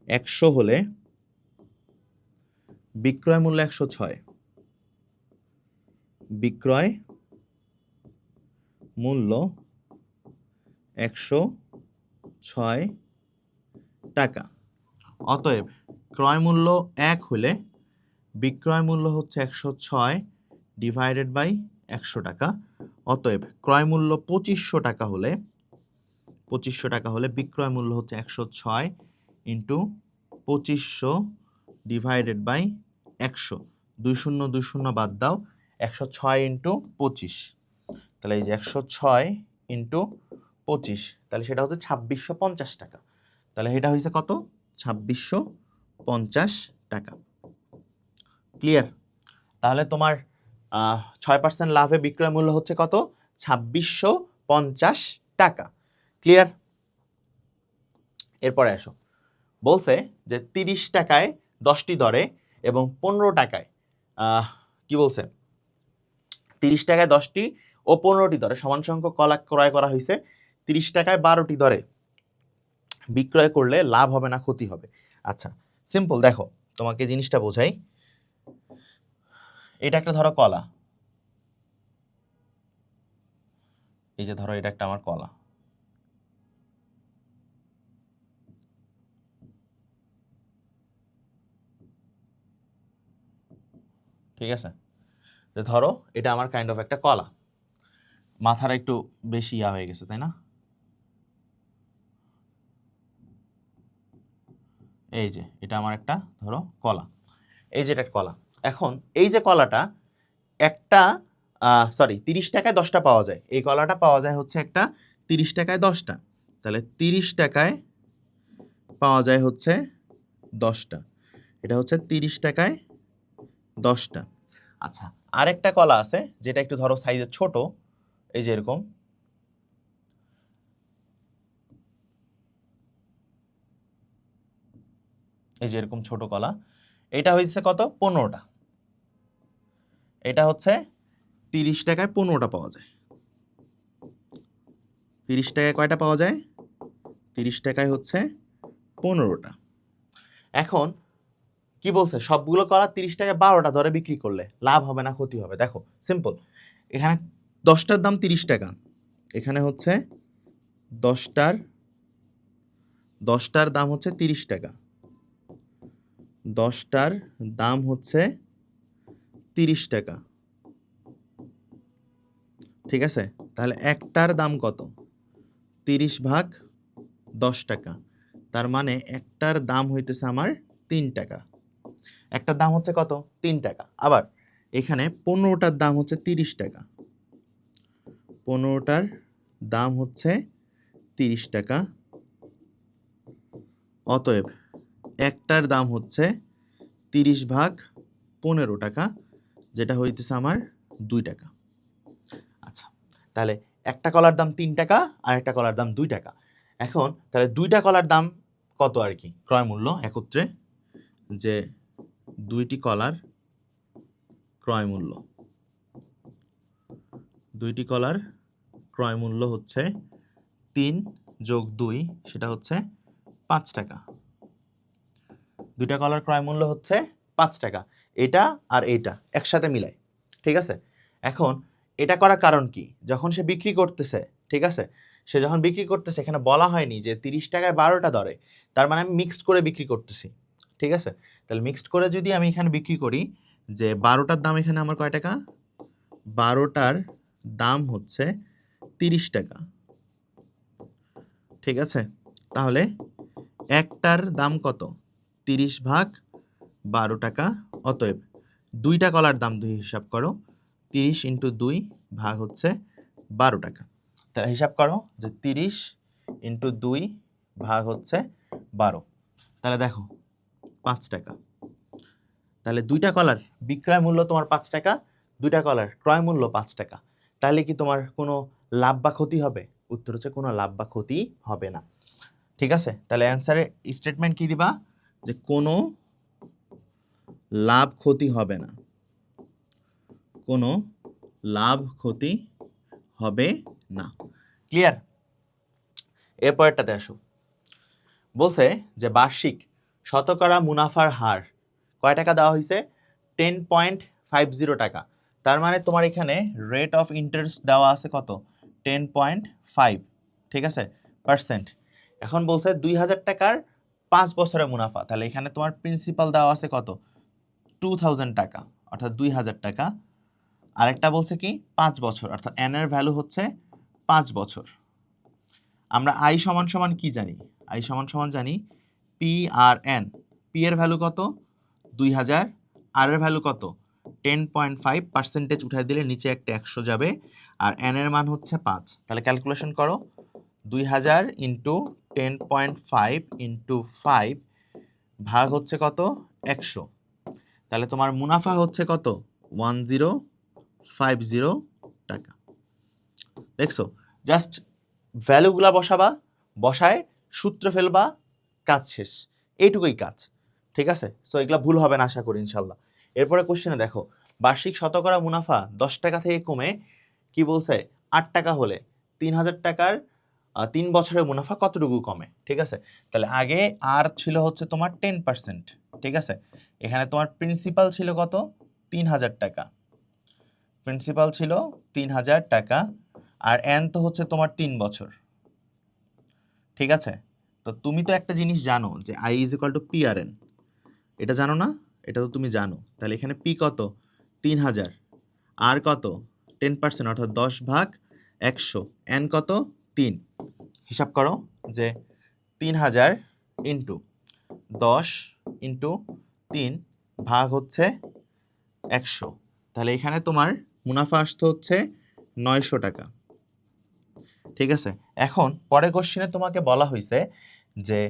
100 হলে বিক্রয় মূল্য 106, বিক্রয় মূল্য 106 টাকা। অতএব ক্রয় মূল্য 1 হলে বিক্রয় মূল্য হচ্ছে 106 ডিভাইডেড বাই 100 টাকা। অতএব ক্রয় মূল্য 2500 টাকা হলে, 2500 টাকা হলে বিক্রয় মূল্য হচ্ছে 106 ইন্টু 2500 ডিভাইডেড বাই 100। 20 বাদ দাও, 106 ইন্টু 25, তাহলে এই যে 106 ইন্টু 25, তাহলে সেটা হচ্ছে 2650 টাকা। তাহলে এটা হয়েছে কত? 2650 টাকা। ক্লিয়ার? তাহলে তোমার 6% লাভে বিক্রয় মূল্য হচ্ছে কত? 2650 টাকা। ক্লিয়ার? এরপরে আসো, বলছে যে 30 টাকায় 10টি দরে এবং 15 টাকায় কি বলছে 30 টাকায় 10টি ও 15টি দরে সমান সংখ্যক কলা ক্রয় করা হয়েছে, 30 টাকায় 12টি দরে বিক্রয় করলে লাভ হবে না ক্ষতি হবে। আচ্ছা সিম্পল, দেখো তোমাকে জিনিসটা বোঝাই। এটা একটা ধরো কলা, এই যে ধরো এটা একটা আমার কলা, ঠিক আছে? ধরো এটা আমার কাইন্ড অফ একটা কলা, মাথাটা একটু বেশি ইয়া হয়ে গেছে তাই না? এই যে এটা আমার একটা ধরো কলা, এই যে এটা কলা। এখন এই যে কলাটা একটা 30 টাকায় 10টা পাওয়া যায়, এই কলাটা পাওয়া যায় হচ্ছে একটা 30 টাকায় 10টা, তাহলে 30 টাকায় পাওয়া যায় হচ্ছে 10টা, এটা হচ্ছে 30 টাকায় 10টা। আচ্ছা আরেকটা কলা আছে যেটা একটু ধরো সাইজে ছোট, এই যে এরকম, এই যে এরকম ছোট কলা, এটা হয়েছে কত 15টা, এটা হচ্ছে 30 টাকায় 15টা পাওয়া যায়। 30 টাকায় কয়টা পাওয়া যায়? 30 টাকায় হচ্ছে 15টা। এখন কি বলছে সবগুলো কলা 30 টাকায় 12টা ধরে বিক্রি করলে লাভ হবে না ক্ষতি হবে? দেখো সিম্পল, এখানে 10টার দাম 30 টাকা, এখানে হচ্ছে 10টার দাম হচ্ছে 30 টাকা, 10টার দাম হচ্ছে 30 টাকা, ঠিক আছে? তাহলে একটার দাম কত? 30 ভাগ 10 টাকা, তার মানে একটার দাম হইতেছে আমার 3 টাকা। একটার দাম হচ্ছে কত? 3 টাকা। আবার এখানে 15টার দাম হচ্ছে 30 টাকা, 15টার দাম হচ্ছে 30 টাকা, অতএব একটার দাম হচ্ছে 30 ভাগ 15 টাকা, যেটা হইতেছে আমার 2 টাকা। আচ্ছা তাহলে একটা কলার দাম 3 টাকা আর একটা কলার দাম 2 টাকা। এখন তাহলে 2টা কলার দাম কত আর কি ক্রয় মূল্য একত্রে, যে 2টি কলার ক্রয় মূল্য, 2টি কলার ক্রয় মূল্য হচ্ছে 3 যোগ 2, সেটা হচ্ছে 5 টাকা। 2টা কলার ক্রয় মূল্য হচ্ছে 5 টাকা, এটা আর এটা একসাথে মিলাই, ঠিক আছে? এখন এটা করার কারণ কি? যখন সে বিক্রি করতেছে, ঠিক আছে, সে যখন বিক্রি করতেছে এখানে বলা হয়নি যে 30 টাকায় 12টা দরে, তার মানে আমি মিক্সড করে বিক্রি করতেছি, ঠিক আছে? তাহলে মিক্সড করে যদি আমি এখানে বিক্রি করি, যে 12টার দাম এখানে আমার কয় টাকা? 12টার দাম হচ্ছে 30 টাকা, ঠিক আছে? তাহলে একটার দাম কত? 30 ভাগ 12 টাকা, অতএব 2টা কলার দাম 2 হিসাব করো, 30 ইন্টু 2 ভাগ হচ্ছে 12 টাকা। তাহলে হিসাব করো যে 30 ইন্টু 2 ভাগ হচ্ছে 12, তাহলে দেখো 5 টাকা। তাহলে 2টা কলার বিক্রয় মূল্য তোমার 5 টাকা, 2টা কলার ক্রয় মূল্য 5 টাকা, তাহলে কি তোমার কোনো লাভ বা ক্ষতি হবে? উত্তর হচ্ছে কোনো লাভ বা ক্ষতি হবে না, ঠিক আছে? তাহলে অ্যান্সারে স্টেটমেন্ট কি দিবা? যে কোনো লাভ ক্ষতি হবে না, কোনো লাভ ক্ষতি হবে না। ক্লিয়ার? এরপরেরটাতে আসো। বলছে যে বার্ষিক শতকরা মুনাফার হার কয় টাকা দেওয়া হয়েছে? 10.50 টাকা। তার মানে তোমার এখানে রেট অফ ইন্টারেস্ট দেওয়া আছে কত? 10.5, ঠিক আছে, পার্সেন্ট। এখন বলছে 2000 টাকার 5 বছরের মুনাফা, তাহলে এখানে তোমার প্রিন্সিপাল দেওয়া আছে কত? 2000 টাকা, অর্থাৎ 2000 টাকা। আরেকটা বলছে কি 5 বছর, অর্থাৎ এন এর ভ্যালু হচ্ছে 5 বছর। আমরা আই সমান সমান কি জানি? আই সমান সমান জানি পি আর এন। পি এর ভ্যালু কত? 2000, আর এর ভ্যালু কত? 10.5, পার্সেন্টেজ উঠাই দিলে নিচে একটা 100 যাবে, আর এন এর মান হচ্ছে 5। তাহলে ক্যালকুলেশন করো, 2000 ইন্টু 10.5 ইন্টু 5 ভাগ হচ্ছে কত? 100। তাহলে তোমার মুনাফা হচ্ছে কত? 1050 টাকা। দেখছো, জাস্ট ভ্যালুগুলা বসাবা, বসায় সূত্র ফেলবা, কাজ শেষ। এইটুকুই কাজ, ঠিক আছে? সো এগুলা ভুল হবে না আশা করি ইনশাল্লাহ। এরপরে কোশ্চেনে দেখো, বার্ষিক শতকরা মুনাফা 10 টাকা থেকে কমে কি বলছে 8 টাকা হলে 3000 টাকার 3 বছরের মুনাফা কতটুকু কমে, ঠিক আছে? তাহলে আগে আর ছিল হচ্ছে তোমার 10%, ঠিক আছে? এখানে তোমার প্রিন্সিপাল ছিল কত 3000 টাকা, প্রিন্সিপাল ছিল 3000 টাকা, আর এন তো হচ্ছে তোমার 3 বছর, ঠিক আছে? তো তুমি তো একটা জিনিস জানো যে I is equal to P R N, এটা জানো না? এটা তো তুমি জানো। তাহলে এখানে পি কত 3000, আর কত 10% অর্থাৎ 10/100, এন কত 3। হিসাব করো যে 3000 ইন্টু 10 ইন্টু 3 ভাগ হচ্ছে 100, তাহলে এখানে তোমার মুনাফা আসতো হচ্ছে 900 টাকা, ঠিক আছে? এখন পরে কোশ্চেনে তোমাকে বলা হয়েছে যে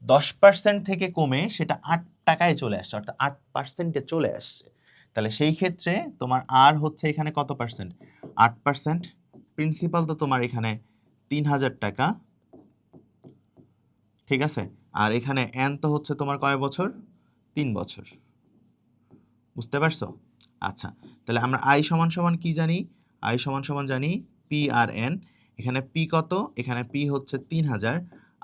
10% থেকে কমে সেটা 8 টাকায় চলে আসছে, অর্থাৎ 8%-এ চলে আসছে। তাহলে সেই ক্ষেত্রে তোমার আর হচ্ছে এখানে কত পার্সেন্ট 8%, প্রিন্সিপাল তো তোমার এখানে 3000 টাকা, ঠিক আছে? আর এখানে এন তো হচ্ছে তোমার কয় বছর 3 বছর, বুঝতে পারছো? আচ্ছা, তাহলে আমরা আই সমান সমান কি জানি? আই সমান সমান জানি পি আর এন। এখানে পি কত, এখানে পি হচ্ছে 3000,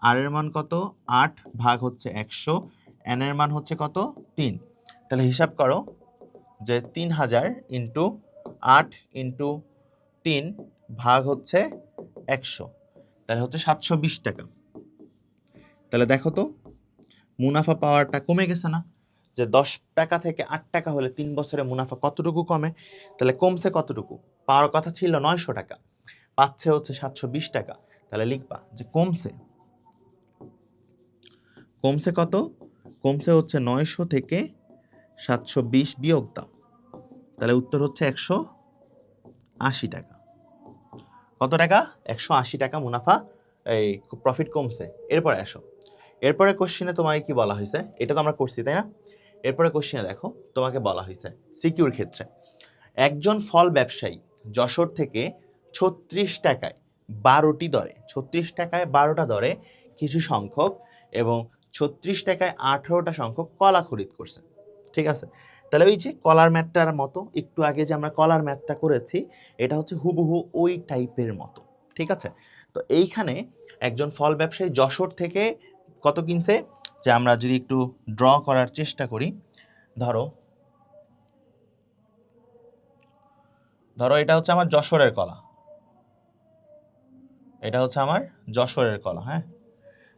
আর এর মান কত 8 ভাগ হচ্ছে 100, এন এর মান হচ্ছে কত 3। তাহলে হিসাব করো যে 3000 ইন্টু 8 ইন্টু 3 ভাগ হচ্ছে 100, তাহলে হচ্ছে 720 টাকা। তাহলে দেখো তো মুনাফা পাওয়ারটা কমে গেছে না? যে 10 টাকা থেকে 8 টাকা হলে 3 বছরে মুনাফা কতটুকু কমে? তাহলে কমছে কতটুকু? পাওয়ার কথা ছিল 900 টাকা, পাচ্ছে হচ্ছে 720 টাকা। তাহলে লিখবা যে কমছে, কমছে কত? কমছে হচ্ছে 900 থেকে 720 বিয়োগ দাও, তাহলে উত্তর হচ্ছে 180 টাকা। কত টাকা? 180 টাকা মুনাফা, এই প্রফিট কমছে। এরপরে আসো, এরপরে কোশ্চেনে তোমাকে কি বলা হয়েছে? এটা তো আমরা করছি তাই না? এরপরে কোশ্চেনে দেখো তোমাকে বলা হয়েছে সিকিউর ক্ষেত্রে একজন ফল ব্যবসায়ী যশোর থেকে 36 টাকায় 12টি দরে, 36 টাকায় 12টা দরে কিছু সংখ্যক এবং 36 টাকায় 18টা সংখ্যক কলা খরিদ করছে, ঠিক আছে? তাহলে ওই যে কলার ম্যাথটার মতো একটু আগে যে আমরা কলার ম্যাথটা করেছি, এটা হচ্ছে হুবহু ওই টাইপের মতো, ঠিক আছে? তো এইখানে একজন ফল ব্যবসায়ী যশোর থেকে কত কিনছে, যে আমরা যদি একটু ড্র করার চেষ্টা করি, ধরো ধরো এটা হচ্ছে আমার যশোরের কলা, এটা হচ্ছে আমার যশোরের কলা, হ্যাঁ?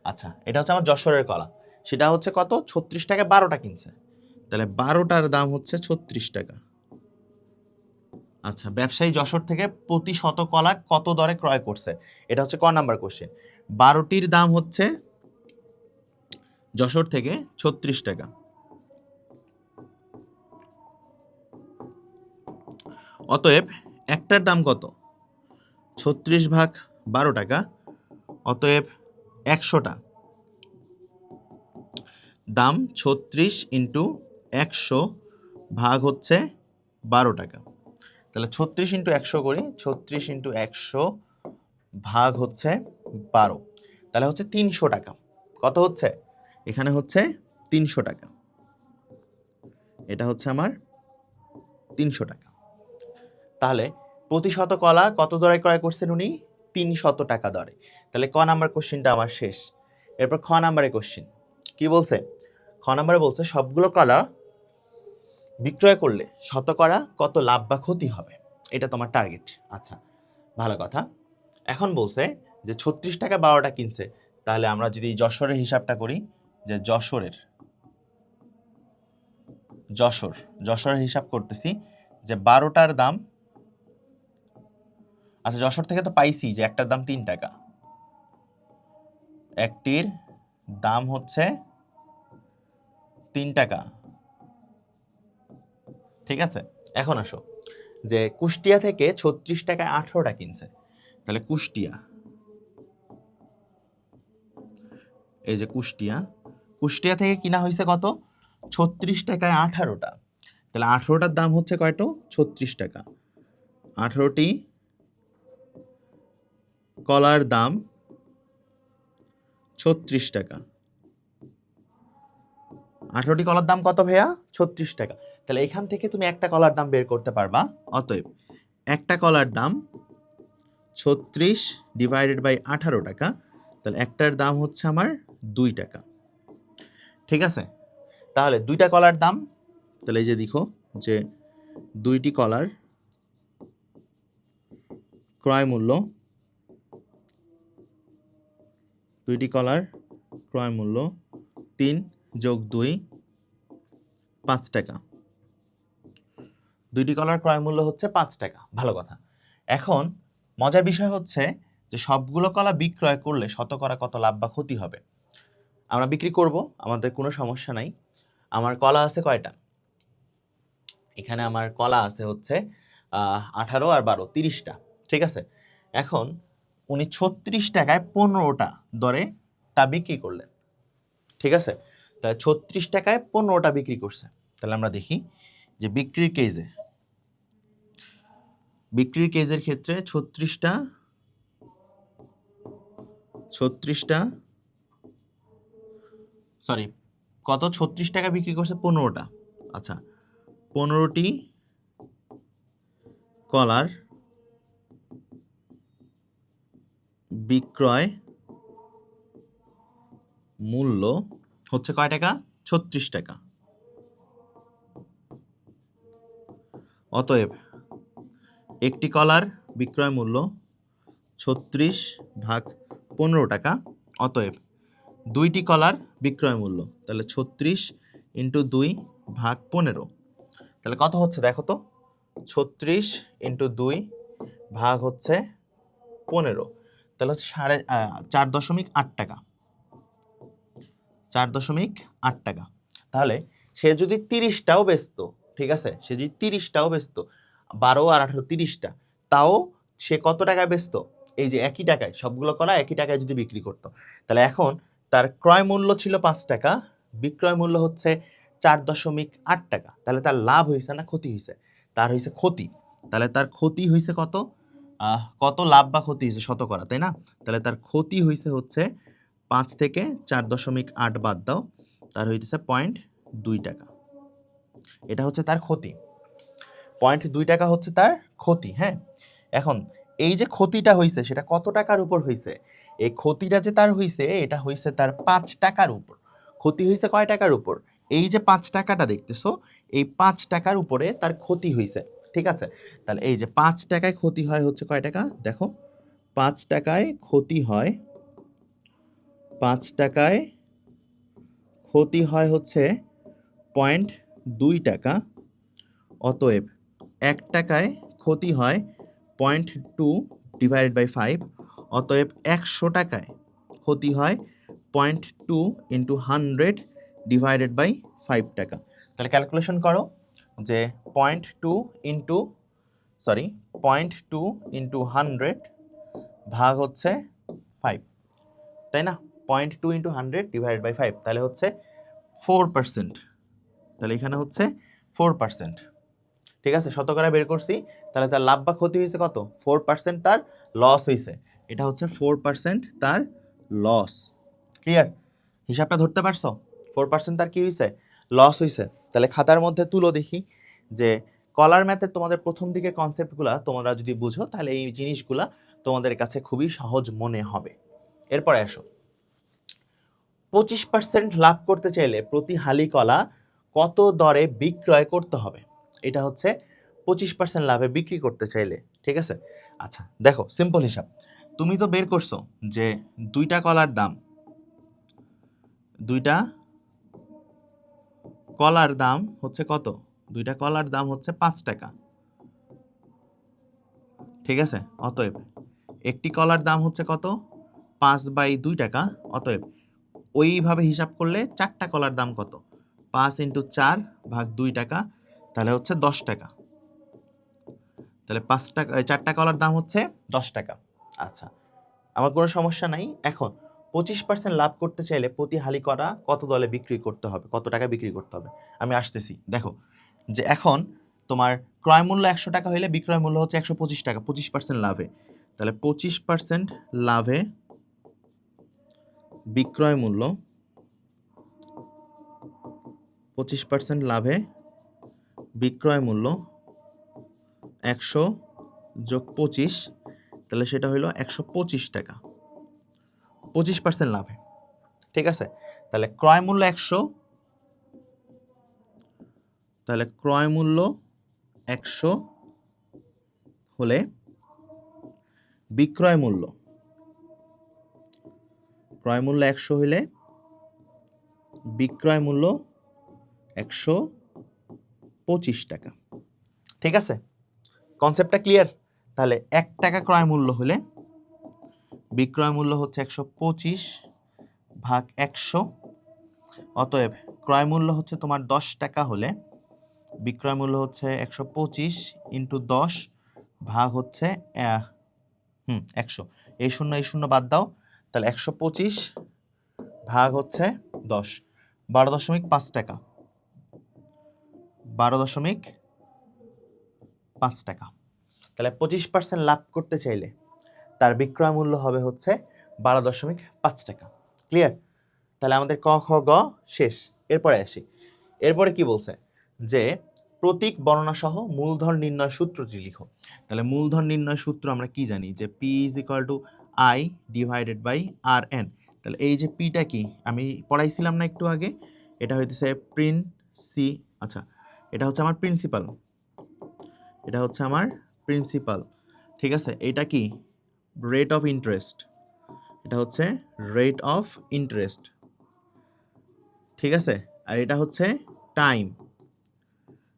আচ্ছা, এটা হচ্ছে আমার যশোরের কলা, সেটা হচ্ছে কত 36 টাকায় 12টা কিনছে, তাহলে 12টার দাম হচ্ছে 36 টাকা। আচ্ছা, ব্যবসায়ী যশোর থেকে প্রতি শত কলা কত দরে ক্রয় করছে? এটা হচ্ছে ক নাম্বার কোশ্চেন। 12টির দাম হচ্ছে যশোর থেকে 36 টাকা, অতএব একটার দাম কত 36/12 টাকা, অতএব 100টা দাম 36 ইন্টু 100 ভাগ হচ্ছে 12 টাকা। তাহলে 36 ইন্টু 100 করি, 36 ইন্টু 100 ভাগ হচ্ছে 12, তাহলে হচ্ছে 300 টাকা। কত হচ্ছে? এখানে হচ্ছে 300 টাকা, এটা হচ্ছে আমার 300 টাকা। তাহলে প্রতি শত কলা কত দরে ক্রয় করছেন উনি? 300 টাকা দরে। তাহলে ক নাম্বার কোশ্চেনটা আমার শেষ। এরপর খ নাম্বারে কোশ্চেন কি বলছে? খ নাম্বারে বলছে সবগুলো কলা বিক্রয় করলে শতকরা কত লাভ বা ক্ষতি হবে, এটা তোমার টার্গেট। আচ্ছা, ভালো কথা। এখন বলছে যে 36 টাকা 12টা কিনছে, তাহলে আমরা যদি যশোরের হিসাবটা করি, যে যশোরের হিসাব করতেছি যে 12টার দাম, আচ্ছা যশোর থেকে তো পাইছি যে একটার দাম 3 টাকা, একটির দাম হচ্ছে 3 টাকা, ঠিক আছে? এখন আসো যে কুষ্টিয়া থেকে 36 টাকায় 18টা কিনছে, তাহলে এই যে কুষ্টিয়া থেকে কিনা হয়েছে কত 36 টাকায় 18টা, তাহলে 18টার দাম হচ্ছে কয়টো 36 টাকা, 18টি কলার দাম 36 টাকা, 18টি কলার দাম কত ভাইয়া? 36 টাকা। তাহলে এখান থেকে তুমি একটা কলার দাম বের করতে পারবা। অতএব একটা কলার দাম 36 ডিভাইডেড বাই 18 টাকা। তাহলে একটার দাম হচ্ছে আমার 2 টাকা। ঠিক আছে, তাহলে দুইটা কলার দাম, তাহলে এই যে দেখো যে দুইটি কলার ক্রয় মূল্য, দুইটি কলার ক্রয় মূল্য 3 যোগ 2 5 টাকা। দুইটি কলার ক্রয় মূল্য হচ্ছে 5 টাকা। ভালো কথা। এখন মজার বিষয় হচ্ছে যে সবগুলো কলা বিক্রয় করলে শতকরা কত লাভ বা ক্ষতি হবে। আমরা বিক্রি করব, আমাদের কোনো সমস্যা নাই। আমার কলা আছে কয়টা? এখানে আমার কলা আছে হচ্ছে 18 আর 12 30টা। ঠিক আছে, এখন উনি 36 টাকায় 15টা দরে তা বিক্রি করলেন। ঠিক আছে, তাহলে 36 টাকায় 15টা বিক্রি করছে। তাহলে আমরা দেখি যে বিক্রির কেজের ক্ষেত্রে 36টা সরি কত, 36 টাকা বিক্রি করছে 15টা। আচ্ছা, 15টি কলার বিক্রয় মূল্য হচ্ছে কয় টাকা? 36 টাকা। অতএব একটি কলার বিক্রয় মূল্য 36 ভাগ 15 টাকা। অতএব দুইটি কলার বিক্রয় মূল্য, তাহলে 36 ইন্টু 2 ভাগ 15, তাহলে কত হচ্ছে দেখো তো? 36 ইন্টু 2 ভাগ হচ্ছে 15, তাহলে হচ্ছে 4.8 টাকা। 4.8 টাকা। তাহলে সে যদি 30টাও বেচতো, ঠিক আছে, সে যদি 30টাও বেচতো, 12 আর 18 30টা, তাও সে কত টাকায় বেচতো? এই যে একই টাকায় সবগুলো কলা একই টাকায় যদি বিক্রি করতো, তাহলে এখন তার ক্রয় মূল্য ছিল 5 টাকা, বিক্রয় মূল্য হচ্ছে 4.8 টাকা। তাহলে তার লাভ হয়েছে না ক্ষতি হয়েছে? তার হয়েছে ক্ষতি। তাহলে তার ক্ষতি হয়েছে কত? কত লাভ বা ক্ষতি হয়েছে শতকরা, তাই না? তাহলে তার ক্ষতি হয়েছে হচ্ছে 5 থেকে 4.8 বাদ দাও, তার হইতেছে 0.2 টাকা। এটা হচ্ছে তার ক্ষতি। 0.2 টাকা হচ্ছে তার ক্ষতি। হ্যাঁ, এখন এই যে ক্ষতিটা হয়েছে সেটা কত টাকার উপর হয়েছে? এই ক্ষতিটা যে তার হয়েছে, এটা হয়েছে তার 5 টাকার উপর। ক্ষতি হয়েছে কয় টাকার উপর? এই যে 5 টাকাটা দেখতেছো, এই 5 টাকার উপরে তার ক্ষতি হয়েছে। ঠিক আছে, তাহলে এই যে 5 টাকায় ক্ষতি হয় হচ্ছে কয় টাকা দেখো? 5 টাকায় ক্ষতি হয়, 5 টাকায় ক্ষতি হয় হচ্ছে 0.2 টাকা। অতএব 1 টাকায় ক্ষতি হয় 0.2 ডিভাইডেড বাই 5। অতএব 100 টাকায় ক্ষতি হয় 0.2 ইন্টু 100 ডিভাইডেড বাই 5 টাকা। তাহলে ক্যালকুলেশন করো যে 0.2 ইন্টু 100 ভাগ হচ্ছে 5, তাই না? 0.2 ইন্টু 100 ডিভাইডেড বাই 5, তাহলে হচ্ছে 4%। তাহলে এখানে হচ্ছে 4%। ঠিক আছে, শতকরা বের করছি। তাহলে তার লাভ বা ক্ষতি হয়েছে কত? 4% তার লস হয়েছে। এটা হচ্ছে 4% তার লস। ক্লিয়ার? হিসাবটা ধরতে পারছো? 4% তার কি হয়েছে? লস হয়েছে। তাহলে খাতার মধ্যে তুলো দেখি যে কলার ম্যাথের তোমাদের প্রথম দিকের কনসেপ্টগুলা তোমরা যদি বুঝো, তাহলে এই জিনিসগুলা তোমাদের কাছে খুবই সহজ মনে হবে। এরপরে আসো, 25% লাভ করতে চাইলে প্রতি হালি কলা কত দরে বিক্রয় করতে হবে? এটা হচ্ছে 25% লাভে বিক্রি করতে চাইলে। ঠিক আছে, আচ্ছা দেখো সিম্পল হিসাব। তুমি তো বের করছো যে দুইটা কলার দাম হচ্ছে কত? দুইটা কলার দাম হচ্ছে 5 টাকা। ঠিক আছে, অতএব একটি কলার দাম হচ্ছে কত? 5/2 টাকা। অতএব ওইভাবে হিসাব করলে 4টা কলার দাম কত? 5 ইন্টু 4 ভাগ 2 টাকা, তাহলে হচ্ছে 10 টাকা। তাহলে 5 টাকা, 4টা কলার দাম হচ্ছে 10 টাকা। আচ্ছা, আমার কোনো সমস্যা নাই। এখন 25% লাভ করতে চাইলে প্রতি হালি কলা কত দরে বিক্রি করতে হবে, কত টাকা বিক্রি করতে হবে? আমি আসতেছি। দেখো যে এখন তোমার ক্রয় মূল্য 100 টাকা হইলে বিক্রয় মূল্য হচ্ছে 125 টাকা, 25% লাভে। তাহলে 25% লাভে বিক্রয় মূল্য 25% লাভে বিক্রয় মূল্য 100 যোগ 25, তাহলে সেটা হইল 125 টাকা, 25% লাভে। ঠিক আছে, তাহলে ক্রয় মূল্য 100, তাহলে ক্রয় মূল্য 100 হলে বিক্রয় মূল্য 100 হলে বিক্রয় মূল্য 125 টাকা। ঠিক আছে, কনসেপ্টটা ক্লিয়ার? তাহলে 1 টাকা ক্রয় মূল্য হলে বিক্রয় মূল্য হচ্ছে 125 ভাগ 100, অতএব ক্রয় মূল্য হচ্ছে তোমার 10 টাকা হলে বিক্রয় মূল্য হচ্ছে 125 ইন্টু 10 ভাগ হচ্ছে 100। এই শূন্য বাদ দাও, তাহলে 125 ভাগ হচ্ছে 10, 12.5 টাকা, 12.5 টাকা। তাহলে 25% লাভ করতে চাইলে তার বিক্রয় মূল্য হবে হচ্ছে 12.5 টাকা। ক্লিয়ার? তাহলে আমাদের ক খ গ শেষ। এরপরে আসি, এরপরে কি বলছে যে প্রতীক বর্ণনা সহ মূলধন নির্ণয় সূত্রটি লিখো। তাহলে মূলধন নির্ণয় সূত্র আমরা কি জানি যে P = I divided by RN। তাহলে এই যে পিটা কি আমি পড়াইছিলাম না একটু আগে, এটা হইতেছে এটা হচ্ছে আমার প্রিন্সিপাল, এটা হচ্ছে আমার প্রিন্সিপাল। ঠিক আছে, এটা কি রেট অফ ইন্টারেস্ট, এটা হচ্ছে রেট অফ ইন্টারেস্ট। ঠিক আছে, আর এটা হচ্ছে টাইম,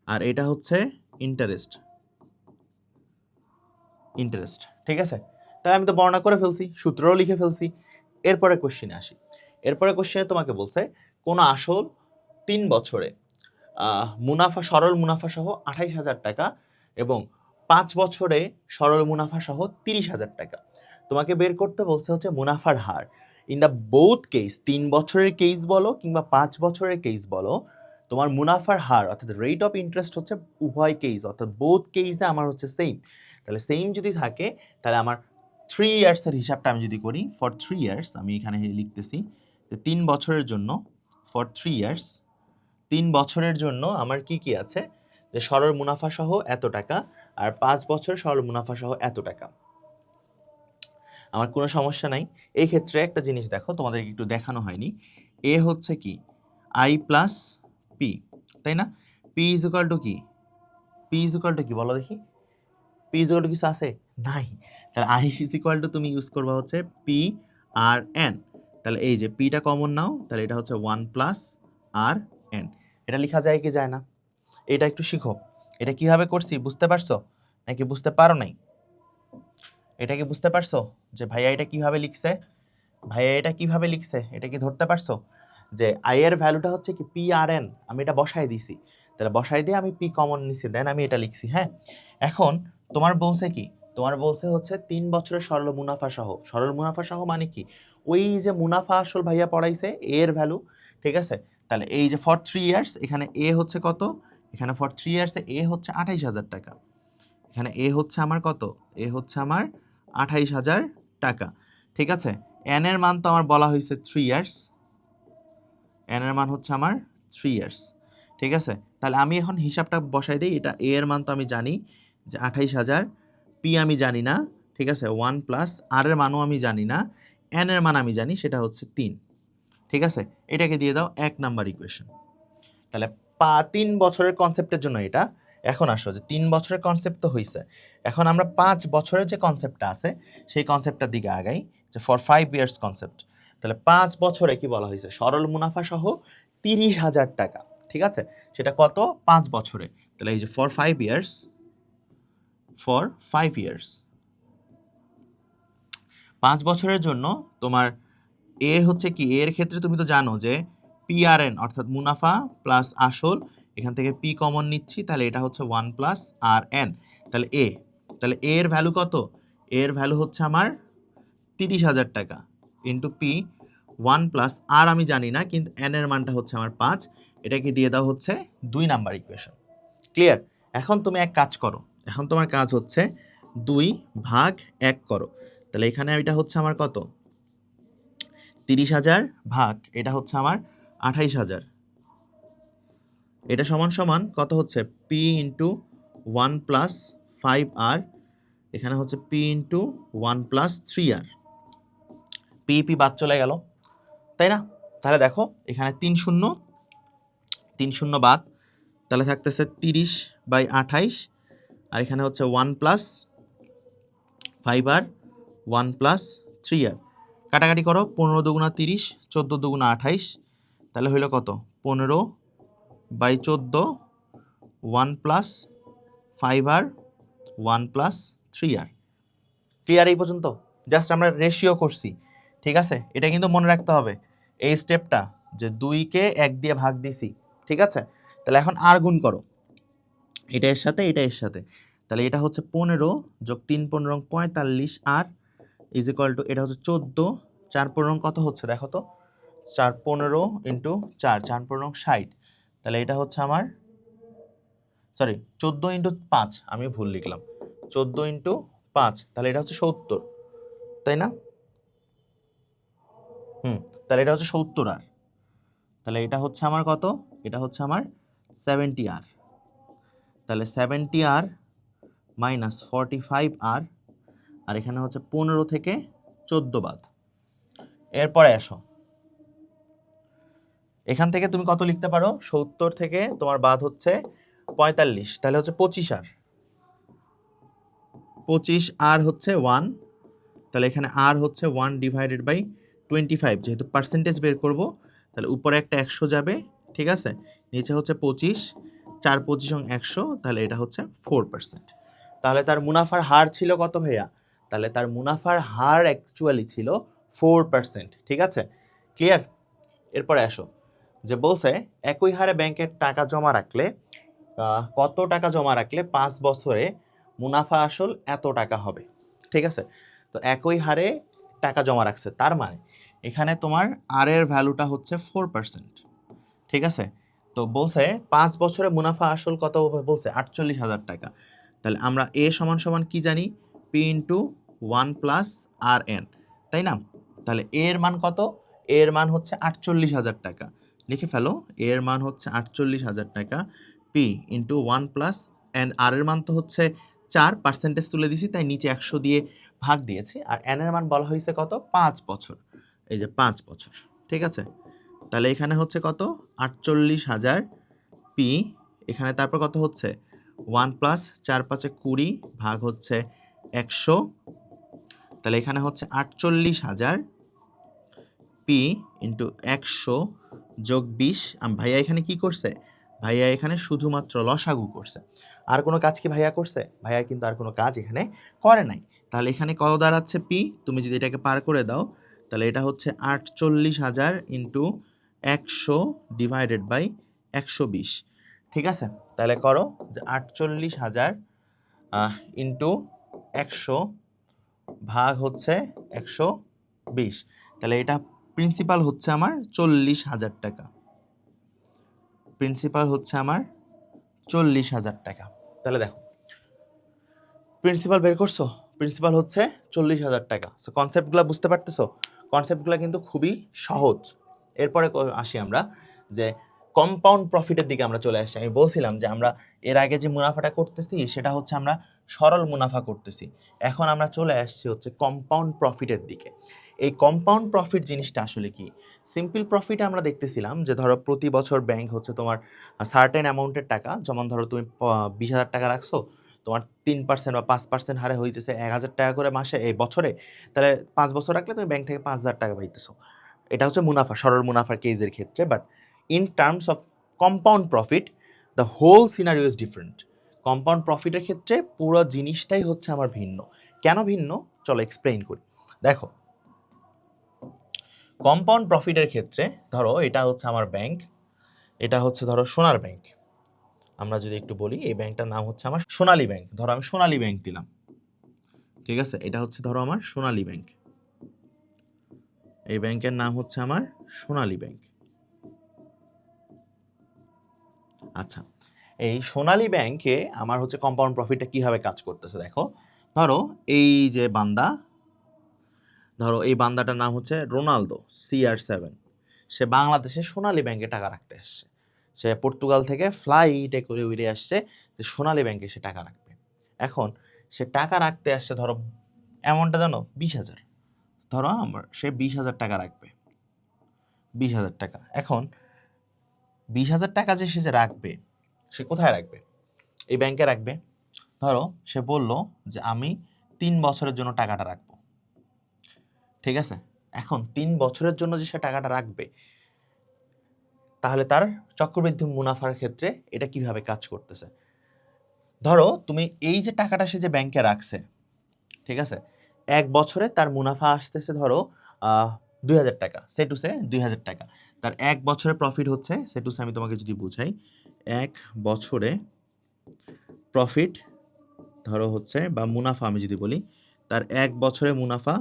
আর এটা হচ্ছে ইন্টারেস্ট। ঠিক আছে, তাহলে আমি তো বর্ণনা করে ফেলছি, সূত্রও লিখে ফেলছি। এরপরে কোশ্চেনে আসি। এরপরে কোশ্চেনে তোমাকে বলছে কোন আসল 3 বছরে মুনাফা, সরল মুনাফা সহ 28,000 টাকা এবং 5 বছরে সরল মুনাফা সহ 30,000 টাকা। তোমাকে বের করতে বলছে হচ্ছে মুনাফার her in the both case, 3 বছরের কেস বলো কিংবা 5 বছরের কেস বলো, তোমার মুনাফার হার অর্থাৎ রেট অফ ইন্টারেস্ট হচ্ছে উভয় কেস, অর্থাৎ বোথ কেসে আমার হচ্ছে সেম। তাহলে সেম যদি থাকে তাহলে আমার 3 ইয়ার্সের হিসাবটা আমি যদি করি, ফর 3 ইয়ার্স আমি এখানে লিখতেছি যে 3 বছরের জন্য, ফর 3 ইয়ার্স 3 বছরের জন্য আমার কি কি আছে, যে সরল মুনাফা সহ এত টাকা আর 5 বছর সরল মুনাফা সহ এত টাকা। আমার কোনো সমস্যা নাই। এই ক্ষেত্রে একটা জিনিস দেখো, তোমাদেরকে একটু দেখানো হয়নি, এ হচ্ছে কি I প্লাস পি, তাই না? পি ইজ ইকুয়াল টু কি, কি বলো দেখি, পি ইজ ইকুয়াল টু কিছু আছে? নাই। তাহলে আই ইজ ইকুয়াল টু তুমি ইউজ করবা হচ্ছে পি আর এন। তাহলে এই যে পিটা কমন নাও, তাহলে এটা হচ্ছে 1 প্লাস আর এন। এটা লেখা যায় কি যায় না? এটা একটু শিখো। এটা কিভাবে করছি বুঝতে পারছো নাকি বুঝতে পারো নাই? এটা কি বুঝতে পারছো যে ভাইয়া এটা কিভাবে লিখছে? এটা কি ধরতে পারছো যে আই এর ভ্যালুটা হচ্ছে কি পি আর এন, আমি এটা বসাই দিছি, তাহলে বসাই দিয়ে আমি পি কমন নিছি, দেন আমি এটা লিখছি। হ্যাঁ, এখন তোমার বলছে কি, তোমার বলছে হচ্ছে 3 বছরের সরল মুনাফা সহ মানে কি, ওই যে মুনাফা আসল ভাইয়া পড়াইছে এর ভ্যালু। ঠিক আছে, তাহলে এই যে ফর 3 ইয়ার্স, এখানে এ হচ্ছে কত, এখানে ফর 3 ইয়ার্সে এ হচ্ছে 28,000 টাকা, এখানে এ হচ্ছে আমার কত, এ হচ্ছে আমার 28,000 টাকা। ঠিক আছে, এন এর মান তো আমার বলা হয়েছে 3 ইয়ার্স, এন এর মান হচ্ছে আমার 3 ইয়ার্স। ঠিক আছে, তাহলে আমি এখন হিসাবটা বসাই দিই। এটা এ এর মান তো আমি জানি যে 28,000, পি আমি জানি না। ঠিক আছে, 1 প্লাস আর এর মানও আমি জানি না, এন এর মান আমি জানি সেটা হচ্ছে 3। ঠিক আছে, এটাকে দিয়ে দাও 1 নাম্বার ইকুয়েশন। তাহলে 3 বছরের কনসেপ্টের জন্য এটা। এখন আসো যে 3 বছরের কনসেপ্ট তো হয়েছে, এখন আমরা 5 বছরের যে কনসেপ্টটা আছে সেই কনসেপ্টটার দিকে আগাই, যে ফর 5 ইয়ার্স কনসেপ্ট। তাহলে 5 বছরে কি বলা হয়েছে, সরল মুনাফা সহ 30,000 টাকা। ঠিক আছে, সেটা কত, 5 বছরে। তাহলে এই যে ফর 5 ইয়ার্স, 5 বছরের জন্য তোমার এ হচ্ছে কি, এর ক্ষেত্রে তুমি তো জানো যে পিআরএন অর্থাৎ মুনাফা প্লাস আসল, এখান থেকে পি কমন নিচ্ছি, তাহলে এটা হচ্ছে 1 প্লাস আর এন। তাহলে এর ভ্যালু কত, এর ভ্যালু হচ্ছে আমার 30,000 টাকা ইন্টু পি 1 প্লাস আর আমি জানি না, কিন্তু এন এর মানটা হচ্ছে আমার 5। এটাকে দিয়ে দাও হচ্ছে 2 নাম্বার ইকুয়েশন। ক্লিয়ার? এখন তুমি এক কাজ করো, এখন তোমার কাজ হচ্ছে 2 ভাগ 1 করো। তাহলে এখানে এটা হচ্ছে আমার কত, 30,000 ভাগ এটা হচ্ছে আমার 28,000, এটা সমান সমান কত হচ্ছে পি ইন্টু 1+5r, এখানে হচ্ছে P into 1+3r, P P বাদ চলে গেল, তাই না? তাহলে দেখো এখানে 3 শূন্য বাদ, তাহলে থাকতেছে 30/28, আর এখানে হচ্ছে 1+5r 1+3r, কাটাকাটি করো, 15 দুগুণা 30, 14 দুগুণা 28, তাহলে হইলো কত 15/14, 1+5r 1+3r। ক্লিয়ার এই পর্যন্ত? জাস্ট আমরা রেশিও করছি, ঠিক আছে? এটা কিন্তু মনে রাখতে হবে এই স্টেপটা, যে 2কে 1 দিয়ে ভাগ দিছি, ঠিক আছে? তাহলে এখন আর গুণ করো, এটা এর সাথে এটা এর সাথে, তাহলে এটা হচ্ছে 15 যোগ 3 15 45 আর ইজ ইকুয়াল টু, এটা হচ্ছে 14, 4 15 কত হচ্ছে দেখো তো, 4 15 ইন্টু 4, 4 15 60, তাহলে এটা হচ্ছে আমার, সরি 14 ইন্টু 5, আমি ভুল লিখলাম, 14 ইন্টু 5, তাহলে এটা হচ্ছে 70, তাই না? তাহলে এটা হচ্ছে 70 আর, তাহলে এটা হচ্ছে আমার কত, এটা হচ্ছে আমার 70 আর, তাহলে 70 আর মাইনাস 45 আর, আর এখানে হচ্ছে 15 থেকে 14 বাদ। এরপরে আসো, এখান থেকে তুমি কত লিখতে পারো, 70 থেকে তোমার বাদ হচ্ছে 45, তাহলে হচ্ছে 25 আর, 25 আর হচ্ছে 1, তাহলে এখানে আর হচ্ছে 1/25, যেহেতু পার্সেন্টেজ বের করব, তাহলে উপরে একটা 100 যাবে, ঠিক আছে? নিচে হচ্ছে 25, 4 25 100, তাহলে এটা হচ্ছে 4%। তাহলে তার মুনাফার হার ছিল কত ভাইয়া? তাহলে তার মুনাফার হার অ্যাকচুয়ালি ছিল 4%, ঠিক আছে? ক্লিয়ার? এরপরে আসো, যে বলছে একই হারে ব্যাংকের টাকা জমা রাখলে কত টাকা জমা রাখলে 5 বছরে মুনাফা আসল এত টাকা হবে, ঠিক আছে? তো একই হারে টাকা জমা রাখছে, তার মানে এখানে তোমার আর এর ভ্যালুটা হচ্ছে 4%, ঠিক আছে? তো বলছে 5 বছরে মুনাফা আসল কত বলছে 48,000 টাকা, তাহলে আমরা এ সমান সমান কি জানি, পি ইন্টু 1+RN, তাই না? তাহলে এর মান কত, এর মান হচ্ছে 48,000 টাকা, লিখে ফেলো, এর মান হচ্ছে 48,000 টাকা, পি ইন্টু 1+N, আর এর মান তো হচ্ছে 4, পার্সেন্টেজ তুলে দিছি তাই নিচে 100 দিয়ে ভাগ দিয়েছি, আর এন এর মান বলা হয়েছে কত 5 বছর, এই যে 5 বছর, ঠিক আছে? তাহলে এখানে হচ্ছে কত 48,000 পি, এখানে তারপর কত হচ্ছে 1+4 5 20 ভাগ হচ্ছে 100, তাহলে এখানে হচ্ছে 48,000 পি ইন্টু 100 যোগ 20, ভাইয়া এখানে কি করছে, ভাইয়া এখানে শুধুমাত্র লসাগু করছে, আর কোনো কাজ কি ভাইয়া করছে? ভাইয়া কিন্তু আর কোনো কাজ এখানে করে নাই। তাহলে এখানে কত দাঁড়াচ্ছে পি, তুমি যদি এটাকে পার করে দাও, তাহলে এটা হচ্ছে 48,000 ইন্টু 100 ডিভাইডেড বাই 120, ঠিক আছে? তাহলে করো যে 48,000 ইন্টু 100 ভাগ হচ্ছে 120, তাহলে এটা প্রিন্সিপাল হচ্ছে আমার 40,000 টাকা, প্রিন্সিপাল হচ্ছে আমার 40,000 টাকা। তাহলে দেখো প্রিন্সিপাল বের করছো, প্রিন্সিপাল হচ্ছে 40,000 টাকা। সো কনসেপ্টগুলো বুঝতে পারতেছো? কনসেপ্টগুলো কিন্তু খুবই সহজ। এরপরে আসি আমরা যে কম্পাউন্ড প্রফিটের দিকে আমরা চলে আসছি। আমি বলছিলাম যে আমরা এর আগে যে মুনাফাটা করতেছি সেটা হচ্ছে আমরা সরল মুনাফা করতেছি, এখন আমরা চলে আসছি হচ্ছে কম্পাউন্ড প্রফিটের দিকে। এই কম্পাউন্ড প্রফিট জিনিসটা আসলে কি? সিম্পল প্রফিটে আমরা দেখতেছিলাম যে ধরো প্রতি বছর ব্যাংক হচ্ছে তোমার সার্টেন অ্যামাউন্টের টাকা, যেমন ধরো তুমি 20,000 টাকা রাখছো, তোমার 3% বা 5% হারে হইতেছে 1,000 টাকা করে মাসে এই বছরে, তাহলে 5 বছর রাখলে তুমি ব্যাংক থেকে 5,000 টাকা পাইতেছো। এটা হচ্ছে মুনাফা, সরল মুনাফার কেসের ক্ষেত্রে। But in terms of compound profit the whole scenario is different. Compound প্রফিটের ক্ষেত্রে পুরো জিনিসটাই হচ্ছে আমার ভিন্ন। কেন ভিন্ন? চলো এক্সপ্লেইন করি। দেখো কম্পাউন্ড প্রফিটের ক্ষেত্রে ধরো এটা হচ্ছে আমার ব্যাংক, এটা হচ্ছে ধরো সোনার ব্যাংক। আমরা যদি একটু বলি এই ব্যাংকটার নাম হচ্ছে আমার সোনালী ব্যাংক, ধরো আমি সোনালী ব্যাংক দিলাম, ঠিক আছে? এটা হচ্ছে ধরো আমার সোনালী ব্যাংক, এই ব্যাংকের নাম হচ্ছে আমার সোনালী ব্যাংক। আচ্ছা, এই সোনালী ব্যাংকে আমার হচ্ছে কম্পাউন্ড প্রফিটটা কিভাবে কাজ করতেছে দেখো। ধরো এই যে বান্দা, ধরো এই বান্দাটার নাম হচ্ছে রোনালদো CR7, সে বাংলাদেশে সোনালী ব্যাংকে টাকা রাখতে আসছে। সে পর্তুগাল থেকে ফ্লাইটে করে উড়ে আসছে যে সোনালী ব্যাংকে সে টাকা রাখবে। এখন সে টাকা রাখতে আসছে, ধরো অ্যামাউন্টটা জানো 20,000, ধরো সে 20,000 টাকা রাখবে, 20,000 টাকা। এখন 20,000 টাকা যে সে যে রাখবে, সে কোথায় রাখবে? এই ব্যাংকে রাখবে। ধরো সে বলল যে আমি 3 বছরের জন্য টাকাটা রাখবো, ঠিক আছে? এখন 3 বছরের জন্য যে সে টাকাটা রাখবে, তাহলে তার চক্রবৃদ্ধি মুনাফার ক্ষেত্রে এটা কিভাবে কাজ করতেছে? ধরো তুমি এই যে টাকাটা সে যে ব্যাংকে রাখছে, ঠিক আছে, 1 বছরে তার মুনাফা আসতেছে ধরো 2,000 টাকা, সে টু সে 2,000 টাকা। তার 1 বছরে প্রফিট হচ্ছে, সে টু সে আমি তোমাকে যদি বুঝাই, 1 বছরে প্রফিট ধরো হচ্ছে, বা মুনাফা আমি যদি বলি, তার 1 বছরে মুনাফা,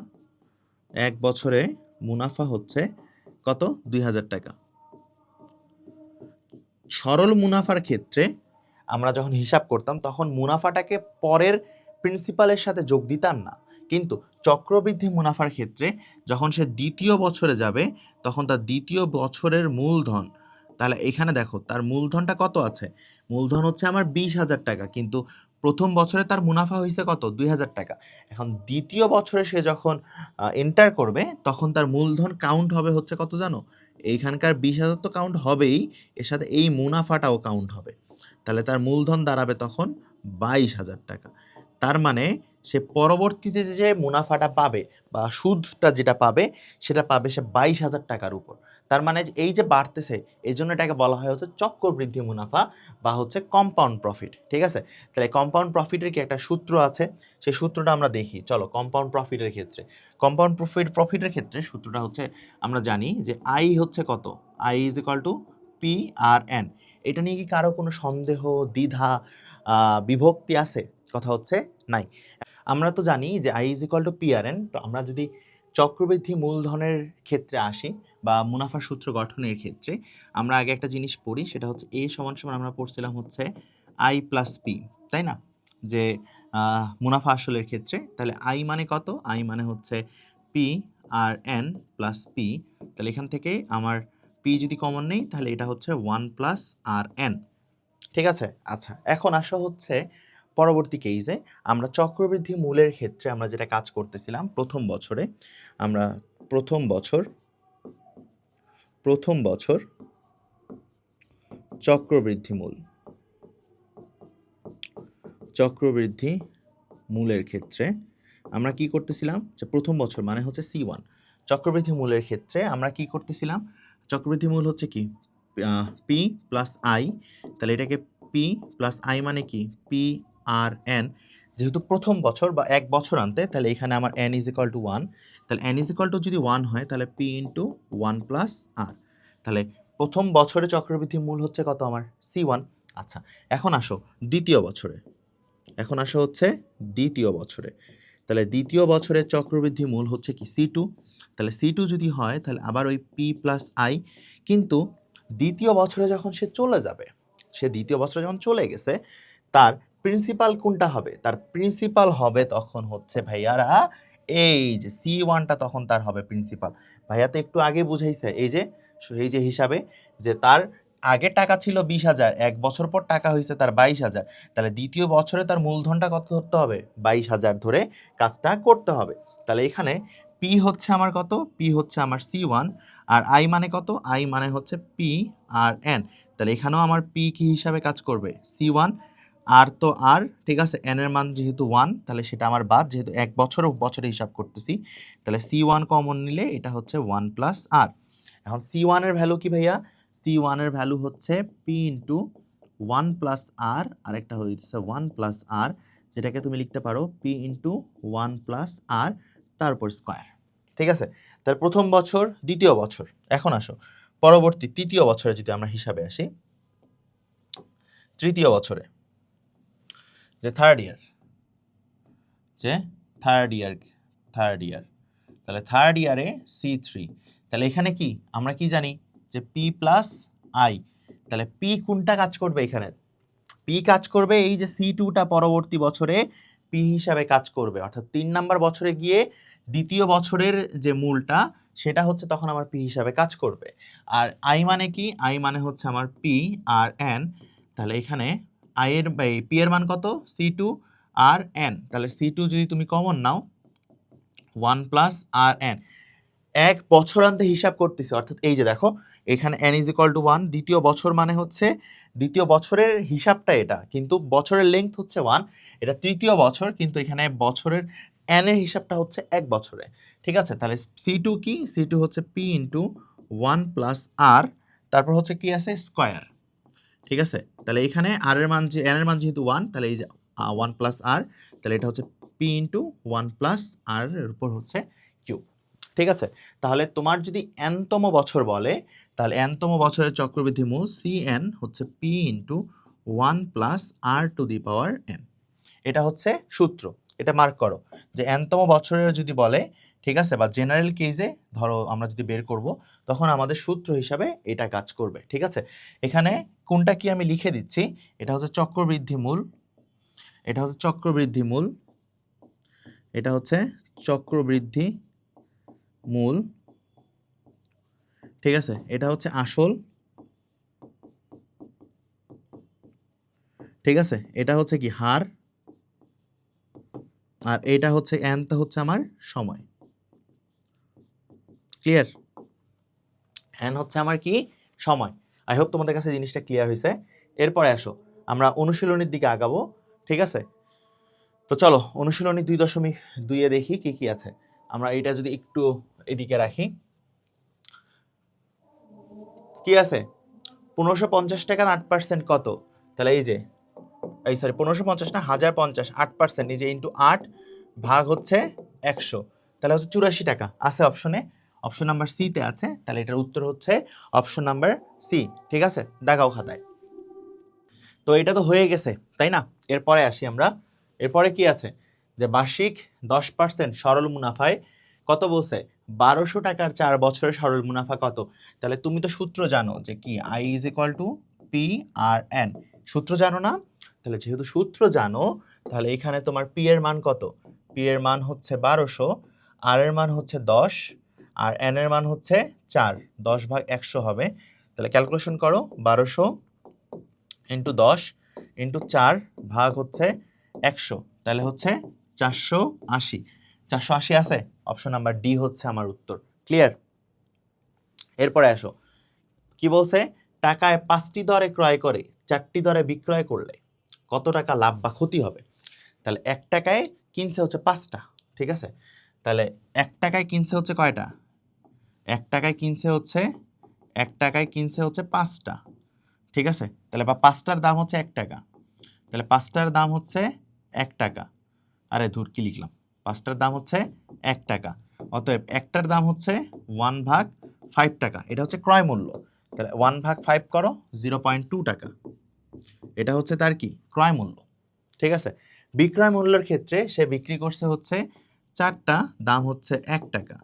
1 বছরে মুনাফা হচ্ছে কত? 2,000 টাকা। সরল মুনাফার ক্ষেত্রে আমরা যখন হিসাব করতাম তখন মুনাফাটাকে পরের প্রিন্সিপালের সাথে যোগ দিতাম না, কিন্তু চক্রবৃদ্ধি মুনাফার ক্ষেত্রে যখন সে দ্বিতীয় বছরে যাবে তখন তার দ্বিতীয় বছরের মূলধন, তাহলে এখানে দেখো তার মূলধনটা কত আছে? মূলধন হচ্ছে আমার 20,000 টাকা, কিন্তু প্রথম বছরে তার মুনাফা হয়েছে কত? 2,000 টাকা। এখন দ্বিতীয় বছরে সে যখন এন্টার করবে তখন তার মূলধন কাউন্ট হবে হচ্ছে কত জানো? এইখানকার 20,000 তো কাউন্ট হবেই, এর সাথে এই মুনাফাটাও কাউন্ট হবে। তাহলে তার মূলধন দাঁড়াবে তখন 22,000 টাকা। তার মানে সে পরবর্তীতে যে মুনাফাটা পাবে বা সুদটা যেটা পাবে সেটা পাবে সে 22,000 টাকার উপর। তার মানে এই যে বাড়তেছে, এই জন্য এটাকে বলা হয় হচ্ছে চক্রবৃদ্ধি মুনাফা বা হচ্ছে কম্পাউন্ড প্রফিট, ঠিক আছে? তাহলে কম্পাউন্ড প্রফিটের কি একটা সূত্র আছে, সেই সূত্রটা আমরা দেখি। চলো, কম্পাউন্ড প্রফিটের ক্ষেত্রে, কম্পাউন্ড প্রফিটের ক্ষেত্রে সূত্রটা হচ্ছে, আমরা জানি যে আই হচ্ছে কত? I is equal to P R N. এটা নিয়ে কি কারো কোনো সন্দেহ, দ্বিধা, বিভক্তি আছে? কথা হচ্ছে নাই। আমরা তো জানি যে I is equal to P R N. তো আমরা যদি চক্রবৃদ্ধি মূলধনের ক্ষেত্রে আসি বা মুনাফা সূত্র গঠনের ক্ষেত্রে, আমরা আগে একটা জিনিস পড়ি, সেটা হচ্ছে এ সমান সমান আমরা পড়ছিলাম হচ্ছে আই প্লাস পি, তাই না? যে মুনাফা আসলের ক্ষেত্রে, তাহলে আই মানে কত? আই মানে হচ্ছে P R N plus P. তাহলে এখান থেকে আমার পি যদি কমন নেই তাহলে এটা হচ্ছে 1 প্লাস আর এন, ঠিক আছে? আচ্ছা, এখন আসা হচ্ছে পরবর্তী কেসে, আমরা চক্রবৃদ্ধি মূলের ক্ষেত্রে আমরা যেটা কাজ করতেছিলাম প্রথম বছরে, আমরা প্রথম বছর চক্রবৃদ্ধি মূলের ক্ষেত্রে আমরা কি করতেছিলাম, যে প্রথম বছর মানে হচ্ছে C1, চক্রবৃদ্ধি মূলের ক্ষেত্রে আমরা কি করতেছিলাম, চক্রবৃদ্ধি মূল হচ্ছে কি পি প্লাস আই, তাহলে এটাকে পি প্লাস আই মানে কি পি আর এন। যেহেতু প্রথম বছর বা 1 বছর আনতে, তাহলে এখানে আমার এন ইজ ইকুয়াল টু 1, তাহলে এন ইজ ইকুয়াল টু যদি 1 হয় তাহলে পি ইন্টু 1 প্লাস আর। তাহলে প্রথম বছরে চক্রবৃদ্ধি মূল হচ্ছে কত? আমার C1। আচ্ছা, এখন আসো দ্বিতীয় বছরে, দ্বিতীয় বছরে, তাহলে দ্বিতীয় বছরের চক্রবৃদ্ধি মূল হচ্ছে কি C2। তাহলে C2 যদি হয় তাহলে আবার ওই P প্লাস I, কিন্তু দ্বিতীয় বছরে যখন সে চলে যাবে, সে দ্বিতীয় বছরে যখন চলে গেছে, তার প্রিন্সিপাল কোনটা হবে? তার প্রিন্সিপাল হবে তখন হচ্ছে ভাইয়ারা এই যে C1টা, তখন তার হবে প্রিন্সিপাল। ভাইয়া তো একটু আগে বুঝাইছে এই যে হিসাবে, যে তার আগে টাকা ছিল 20,000, 1 বছর পর টাকা হয়েছে তার 22,000, তাহলে দ্বিতীয় বছরে তার মূলধনটা কত ধরতে হবে? 22,000 ধরে কাজটা করতে হবে। তাহলে এখানে পি হচ্ছে আমার কত? পি হচ্ছে আমার C1, আর আই মানে কত? আই মানে হচ্ছে পি আর এন। তাহলে এখানেও আমার পি কি হিসাবে কাজ করবে? C1, আর তো আর, ঠিক আছে, এন এর মান যেহেতু 1, তাহলে সেটা আমার বাদ, যেহেতু 1 বছরে হিসাব করতেছি, তাহলে C1 কমন নিলে এটা হচ্ছে 1 প্লাস আর। এখন C1 এর ভ্যালু কি ভাইয়া? C1 এর ভ্যালু হচ্ছে পি ইন্টু 1 প্লাস আর, আরেকটা হচ্ছে 1 প্লাস আর, যেটাকে তুমি লিখতে পারো পি ইন্টু 1 প্লাস আর তারপর স্কোয়ার, ঠিক আছে? তার প্রথম বছর, দ্বিতীয় বছর। এখন আসো পরবর্তী তৃতীয় বছরে যদি আমরা হিসাবে আসি, তৃতীয় বছরে যে থার্ড ইয়ার, তাহলে থার্ড ইয়ারে C3, তাহলে এখানে কি আমরা কি জানি যে P প্লাস I, তাহলে P কোনটা কাজ করবে? এখানে P কাজ করবে এই যে C2টা পরবর্তী বছরে P হিসাবে কাজ করবে, অর্থাৎ 3 নাম্বার বছরে গিয়ে দ্বিতীয় বছরের যে মূলটা সেটা হচ্ছে তখন আমার পি হিসাবে কাজ করবে। আর আই মানে কি? আই মানে হচ্ছে আমার পি আর এন। তাহলে এখানে আই এর পি এর মান কত? C2 আর এন। তাহলে C2 যদি তুমি কমন নাও 1 প্লাস আর এন, এক বছরান্তে হিসাব করতেছি, অর্থাৎ এই যে দেখো এখানে n ইজ ইকুয়াল টু 1, দ্বিতীয় বছর মানে হচ্ছে দ্বিতীয় বছরের হিসাবটা এটা, কিন্তু বছরের লেংথ হচ্ছে 1, এটা তৃতীয় বছর, কিন্তু এখানে বছরের n এর হিসাবটা হচ্ছে এক বছরে। ঠিক আছে, তাহলে C2 কি? C2 হচ্ছে P ইন্টু 1 প্লাস আর, তারপর হচ্ছে কি আছে? স্কোয়ার। ঠিক আছে, তাহলে এখানে আর এর মান, যে n এর মান যেহেতু 1, তাহলে এই যে 1 প্লাস আর, তাহলে এটা হচ্ছে P ইন্টু 1 প্লাস আর এর উপর হচ্ছে কিউব। ঠিক আছে, তাহলে তোমার যদি n-তম বছর বলে, তাহলে n-তম বছরের চক্রবৃদ্ধি মূল Cn হচ্ছে P into 1 plus R to the power n। এটা হচ্ছে সূত্র, এটা মার্ক করো যে n-তম বছরের যদি বলে, ঠিক আছে, বা জেনারেল কেসে ধরো আমরা যদি বের করব, তখন আমাদের সূত্র হিসাবে এটা কাজ করবে। ঠিক আছে, এখানে কোনটা কি আমি লিখে দিচ্ছি, এটা হচ্ছে চক্রবৃদ্ধি মূল, এটা হচ্ছে চক্রবৃদ্ধি মূল, এটা হচ্ছে চক্রবৃদ্ধি মূল, ঠিক আছে, এটা হচ্ছে আসল, ঠিক আছে, এটা হচ্ছে কি হার, আর এটা হচ্ছে এনটা হচ্ছে আমার সময়। ক্লিয়ার? এন হচ্ছে আমার কি? সময়। আই হোপ তোমাদের কাছে জিনিসটা ক্লিয়ার হয়েছে। এরপরে আসো আমরা অনুশীলনীর দিকে আগাবো। ঠিক আছে, তো চলো অনুশীলনী 2.2 এ দেখি কি কি আছে। আমরা এটা যদি একটু এদিকে রাখি, কি আছে? 1550 টাকার 8% কত? তাহলে এই যে, এই সরি 1550 না, 1050, 8%, এই যে ইন্টু 8 ভাগ হচ্ছে 100, তাহলে হচ্ছে 84 টাকা আছে অপশনে, অপশন নাম্বার সি তে আছে। তাহলে এটার উত্তর হচ্ছে অপশন নাম্বার সি। ঠিক আছে, দেখাও খাতায়। তো এটা তো হয়ে গেছে, তাই না? এরপরে আসি আমরা, এরপরে কি আছে? যে বার্ষিক 10% সরল মুনাফায় কত বলছে? 1200 টাকার 4 বছরের সরল মুনাফা কত? তাহলে তুমি তো সূত্র জানো যে কি, I is equal to P R N, সূত্র জানো না? তাহলে যেহেতু সূত্র জানো, তাহলে এখানে তোমার পি এর মান কত? পি এর মান হচ্ছে 1200, আর এর মান হচ্ছে 10, আর এন এর মান হচ্ছে 4, 10 ভাগ 100 হবে। তাহলে ক্যালকুলেশন করো, 1200 ইন্টু 10 ইন্টু 4 ভাগ হচ্ছে 100, তাহলে হচ্ছে 480। 480 আছে, অপশন নাম্বার ডি হচ্ছে আমার উত্তর। ক্লিয়ার? এরপরে আসো, কি বলছে? টাকায় 5টি দরে ক্রয় করে 4টি দরে বিক্রয় করলে কত টাকা লাভ বা ক্ষতি হবে? তাহলে 1 টাকায় কিনছে হচ্ছে 5টা, ঠিক আছে, তাহলে 1 টাকায় কিনছে হচ্ছে কয়টা? 1 টাকায় কিনছে হচ্ছে, 1 টাকায় কিনছে হচ্ছে 5টা, ঠিক আছে, তাহলে বা 5টার দাম হচ্ছে 1 টাকা, তাহলে 5টার দাম হচ্ছে 1 টাকা। আরে ধুর, কি লিখলাম? 5টার দাম হচ্ছে 1 টাকা, অতএব একটার দাম হচ্ছে 1 ভাগ 5 টাকা, এটা হচ্ছে ক্রয় মূল্য। তাহলে 1 ভাগ 5 করো, 0.2 টাকা, এটা হচ্ছে তার কি? ক্রয় মূল্য। ঠিক আছে, বিক্রয় মূল্যের ক্ষেত্রে সে বিক্রি করছে হচ্ছে 4টা, দাম হচ্ছে 1 টাকা,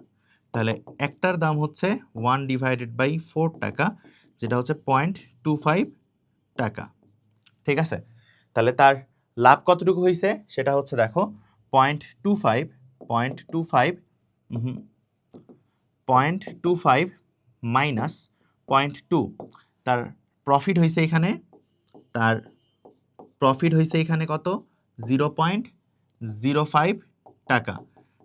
তাহলে একটার দাম হচ্ছে 1/4 টাকা, যেটা হচ্ছে 0.25 টাকা। ঠিক আছে, তাহলে তার লাভ কতটুকু হয়েছে সেটা হচ্ছে দেখো 0.25, 0.25 মাইনাস 0.2, তার প্রফিট হয়েছে এখানে, তার প্রফিট হয়েছে এখানে কত? 0.05 টাকা।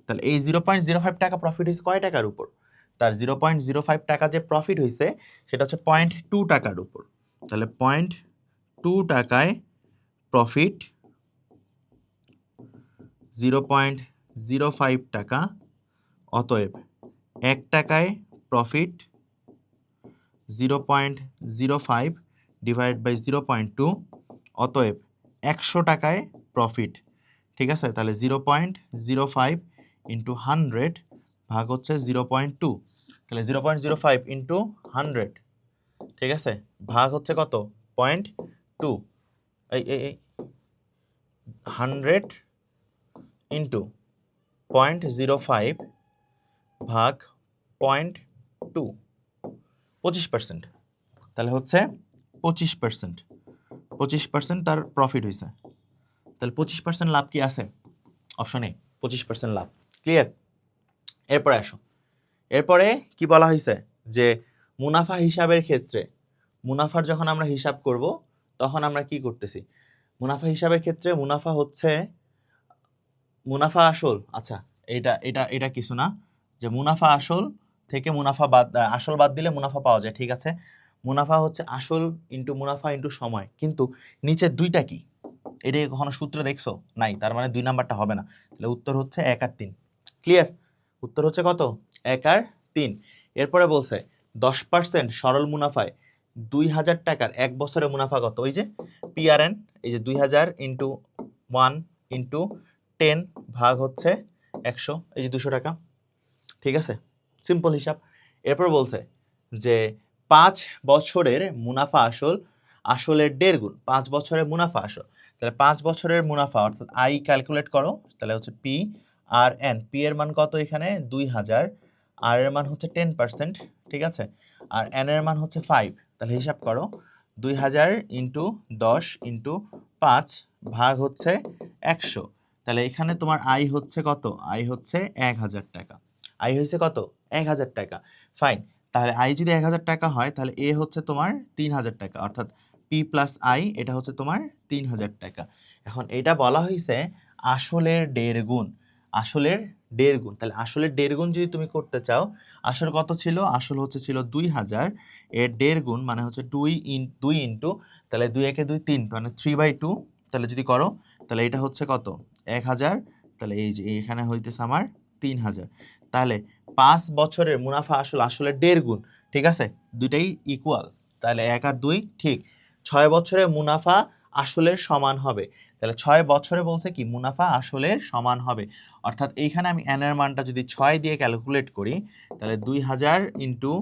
তাহলে এই 0.05 টাকা প্রফিট হয়েছে কয় টাকার উপর? তার 0.05 টাকা যে প্রফিট হয়েছে সেটা হচ্ছে 0.2 টাকার উপর। তাহলে 0.2 টাকায় প্রফিট, 0.05 টাকা, অতএব 1 টাকায় প্রফিট 0.05 ডিভাইড বাই 0.2, অতএব 100 টাকায় প্রফিট। ঠিক আছে, তাহলে 0.05 ইন্টু 100 ভাগ হচ্ছে 0.2, তাহলে 0.05 ইন্টু 100, ঠিক আছে, ভাগ হচ্ছে কত? 0.2, এই 100 ইন্টু 0.05 ভাগ 0.2, 25%, তাহলে হচ্ছে 25%, 25% তার প্রফিট হয়েছে। তাহলে 25% লাভ কি আছে? অপশনে 25% লাভ। ক্লিয়ার? এরপরে আসো, এরপরে কি বলা হয়েছে যে মুনাফা হিসাবের ক্ষেত্রে মুনাফার যখন আমরা হিসাব করব তখন আমরা কি করতেছি, মুনাফা হিসাবের ক্ষেত্রে মুনাফা হচ্ছে মুনাফা আসল, আচ্ছা এটা এটা এটা কিছু না, যে মুনাফা আসল থেকে মুনাফা বাদ, আসল বাদ দিলে মুনাফা পাওয়া যায়, ঠিক আছে। মুনাফা হচ্ছে আসল ইন্টু মুনাফা ইন্টু সময়, কিন্তু নিচে দুইটা কি, এটা কখনো সূত্র দেখছো? নাই, তার মানে 2 নাম্বারটা হবে না। তাহলে উত্তর হচ্ছে 1 আর 3। ক্লিয়ার? উত্তর হচ্ছে কত? 1 আর 3। এরপরে বলছে 10% সরল মুনাফায় 2000 টাকার 1 বছরের মুনাফা কত? ওই যে পিআরএন, এই যে 2000 ইন্টু 1 ইন্টু 10 ভাগ হচ্ছে 100, এই যে 200 টাকা, ঠিক আছে, সিম্পল হিসাব। এরপর বলছে যে 5 বছরের মুনাফা আসল আসলের 1.5 গুণ, 5 বছরের মুনাফা আসল, তাহলে 5 বছরের মুনাফা অর্থাৎ আই ক্যালকুলেট করো, তাহলে হচ্ছে পি আর এন, পি এর মান কত এখানে 2000, আর এর মান হচ্ছে 10%, ঠিক আছে, আর এন এর মান হচ্ছে 5, তাহলে হিসাব করো 2000 ইন্টু 10 ইন্টু 5 ভাগ হচ্ছে 100, তাহলে এখানে তোমার আই হচ্ছে কত? আই হচ্ছে 1000 টাকা। আই হয়েছে কত? 1000 টাকা। ফাইন, তাহলে আই যদি 1000 টাকা হয় তাহলে এ হচ্ছে তোমার 3000 টাকা, অর্থাৎ পি প্লাস আই এটা হচ্ছে তোমার 3000 টাকা। এখন এটা বলা হয়েছে আসলের 1.5 গুণ, আসলের 1.5 গুণ, তাহলে আসলের 1.5 গুণ যদি তুমি করতে চাও, আসল কত ছিল? আসল হচ্ছে ছিল 2000, এর 1.5 গুণ মানে হচ্ছে 2 ইন্টু, তাহলে 2 একে 2 3, মানে 3/2, তাহলে যদি করো তাহলে এটা হচ্ছে কত? 1000, তাহলে এই যে এখানে হইতেছে আমার 3000, তাহলে 5 বছরের মুনাফা আসল আসলে 1.5 গুণ, ঠিক আছে, দুইটাই ইকুয়াল, তাহলে 1 আর 2 ঠিক। 6 বছরের মুনাফা আসলের সমান হবে, তাহলে 6 বছরে বলছে কি মুনাফা আসলের সমান হবে, অর্থাৎ এইখানে আমি এন এর মানটা যদি 6 দিয়ে ক্যালকুলেট করি, তাহলে 2000 ইন্টু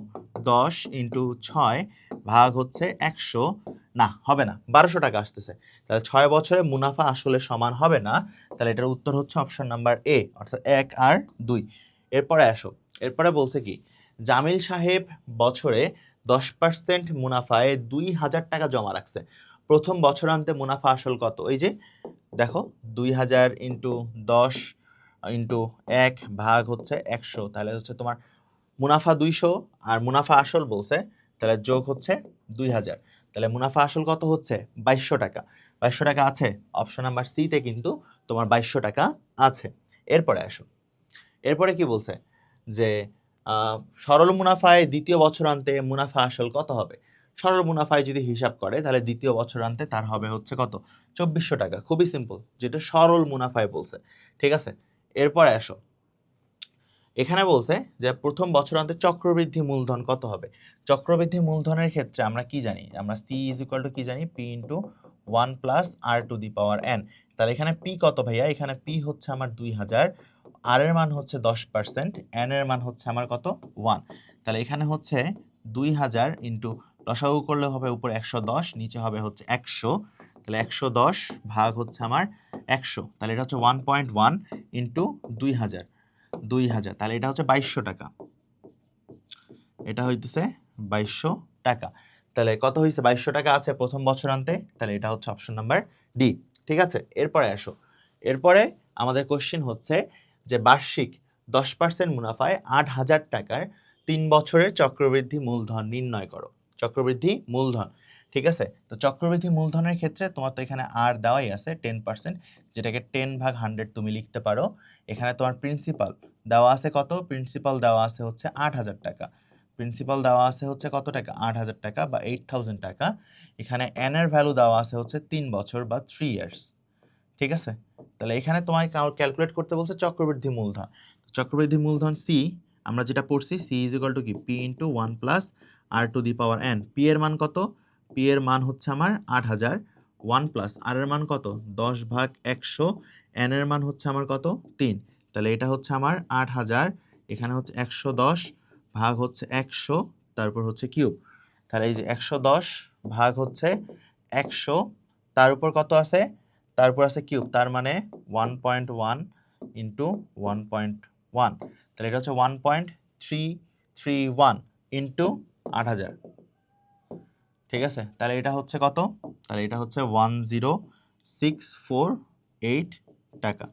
10 ইন্টু 6 ভাগ হচ্ছে 100, না হবে না, 1200 টাকা আসতেছে, তাহলে 6 বছরে মুনাফা আসলে সমান হবে না, তাহলে এটার উত্তর হচ্ছে অপশন নাম্বার এ, অর্থাৎ 1 আর 2। এরপরে আসো, এরপরে বলছে কি জামিল সাহেব বছরে 10% মুনাফায় 2000 টাকা জমা রাখছে, প্রথম বছরান্তে মুনাফা আসল কত? ওই যে দেখো 2000 ইন্টু 10 ইন্টু 1 ভাগ হচ্ছে 100, তাহলে হচ্ছে তোমার মুনাফা 200 আর মুনাফা আসল বলছে, তাহলে যোগ হচ্ছে 2000, তাহলে মুনাফা আসল কত হচ্ছে? 2200 টাকা। 2200 টাকা আছে, অপশন নাম্বার সি তে কিন্তু তোমার 2200 টাকা আছে। এরপরে আসো, এরপরে কি বলছে যে সরল মুনাফায় দ্বিতীয় বছরান্তে মুনাফা আসল কত হবে? সরল মুনাফায় যদি হিসাব করে তাহলে দ্বিতীয় বছরান্তে তার হবে হচ্ছে কত? 2400 টাকা। খুবই সিম্পল, যেটা সরল মুনাফায় বলছে, ঠিক আছে। এরপরে আসো, এখানে বলছে যে প্রথম বছরান্তে চক্রবৃদ্ধি মূলধন কত হবে? চক্রবৃদ্ধি মূলধনের ক্ষেত্রে আমরা কি জানি? আমরা সি ইজ ইকুয়াল টু কি জানি? P into 1 plus R to the power N. তাহলে এখানে পি কত ভাইয়া? এখানে পি হচ্ছে আমার 2000, আর এর মান হচ্ছে 10%, এন এর মান হচ্ছে আমার কত? 1। তাহলে এখানে হচ্ছে 2000 ইন্টু লসাগু করলে হবে উপরে 110, নিচে হবে হচ্ছে 100, তাহলে 110 ভাগ হচ্ছে আমার 100, তাহলে এটা হচ্ছে 1.1 ইন্টু 2000, 2000, তাহলে এটা হচ্ছে 2200 টাকা, এটা হইতেছে 2200 টাকা। তাহলে কত হয়েছে? 2200 টাকা আছে প্রথম বছরান্তে, তাহলে এটা হচ্ছে অপশন নাম্বার ডি, ঠিক আছে। এরপরে আসো, এরপরে আমাদের কোশ্চেন হচ্ছে যে বার্ষিক 10% মুনাফায় 8000 টাকার 3 বছরের চক্রবৃদ্ধি মূলধন নির্ণয় করো। চক্রবৃদ্ধি মূলধন, ঠিক আছে। তো চক্রবৃদ্ধি মূলধনের ক্ষেত্রে তোমার তো এখানে আর দেওয়াই আছে 10%, যেটাকে 10 ভাগ 100 তুমি লিখতে পারো। এখানে তোমার প্রিন্সিপাল দেওয়া আছে কত? প্রিন্সিপাল দেওয়া আছে হচ্ছে 8000 টাকা। প্রিন্সিপাল দেওয়া আছে হচ্ছে কত টাকা? 8000 টাকা বা 8000 টাকা। এখানে এন এর ভ্যালু দেওয়া আছে হচ্ছে 3 বছর বা 3 ইয়ার্স, ঠিক আছে। তাহলে এখানে তোমায় ক্যালকুলেট করতে বলছে চক্রবৃদ্ধি মূলধন। চক্রবৃদ্ধি মূলধন সি, আমরা যেটা পড়ছি সি ইজ ইকুয়াল টু কি? P into 1 plus R to the power N. P এর মান কত? পি এর মান হচ্ছে আমার 8000, 1 প্লাস আর এর মান কত? 10 ভাগ 100, এন এর মান হচ্ছে আমার কত? 3। তাহলে এটা হচ্ছে আমার 8000, এখানে হচ্ছে 110 ভাগ হচ্ছে 100, তারপর হচ্ছে কিউব। তাহলে এই যে 110 ভাগ হচ্ছে 100, তার উপর কত আছে? তারপর আছে কিউব, তার মানে 1.1 ইন্টু 1.1, তাহলে এটা হচ্ছে 1.331 ইন্টু 8000, ঠিক আছে। তাহলে এটা হচ্ছে কত? তাহলে এটা হচ্ছে 10648 টাকা,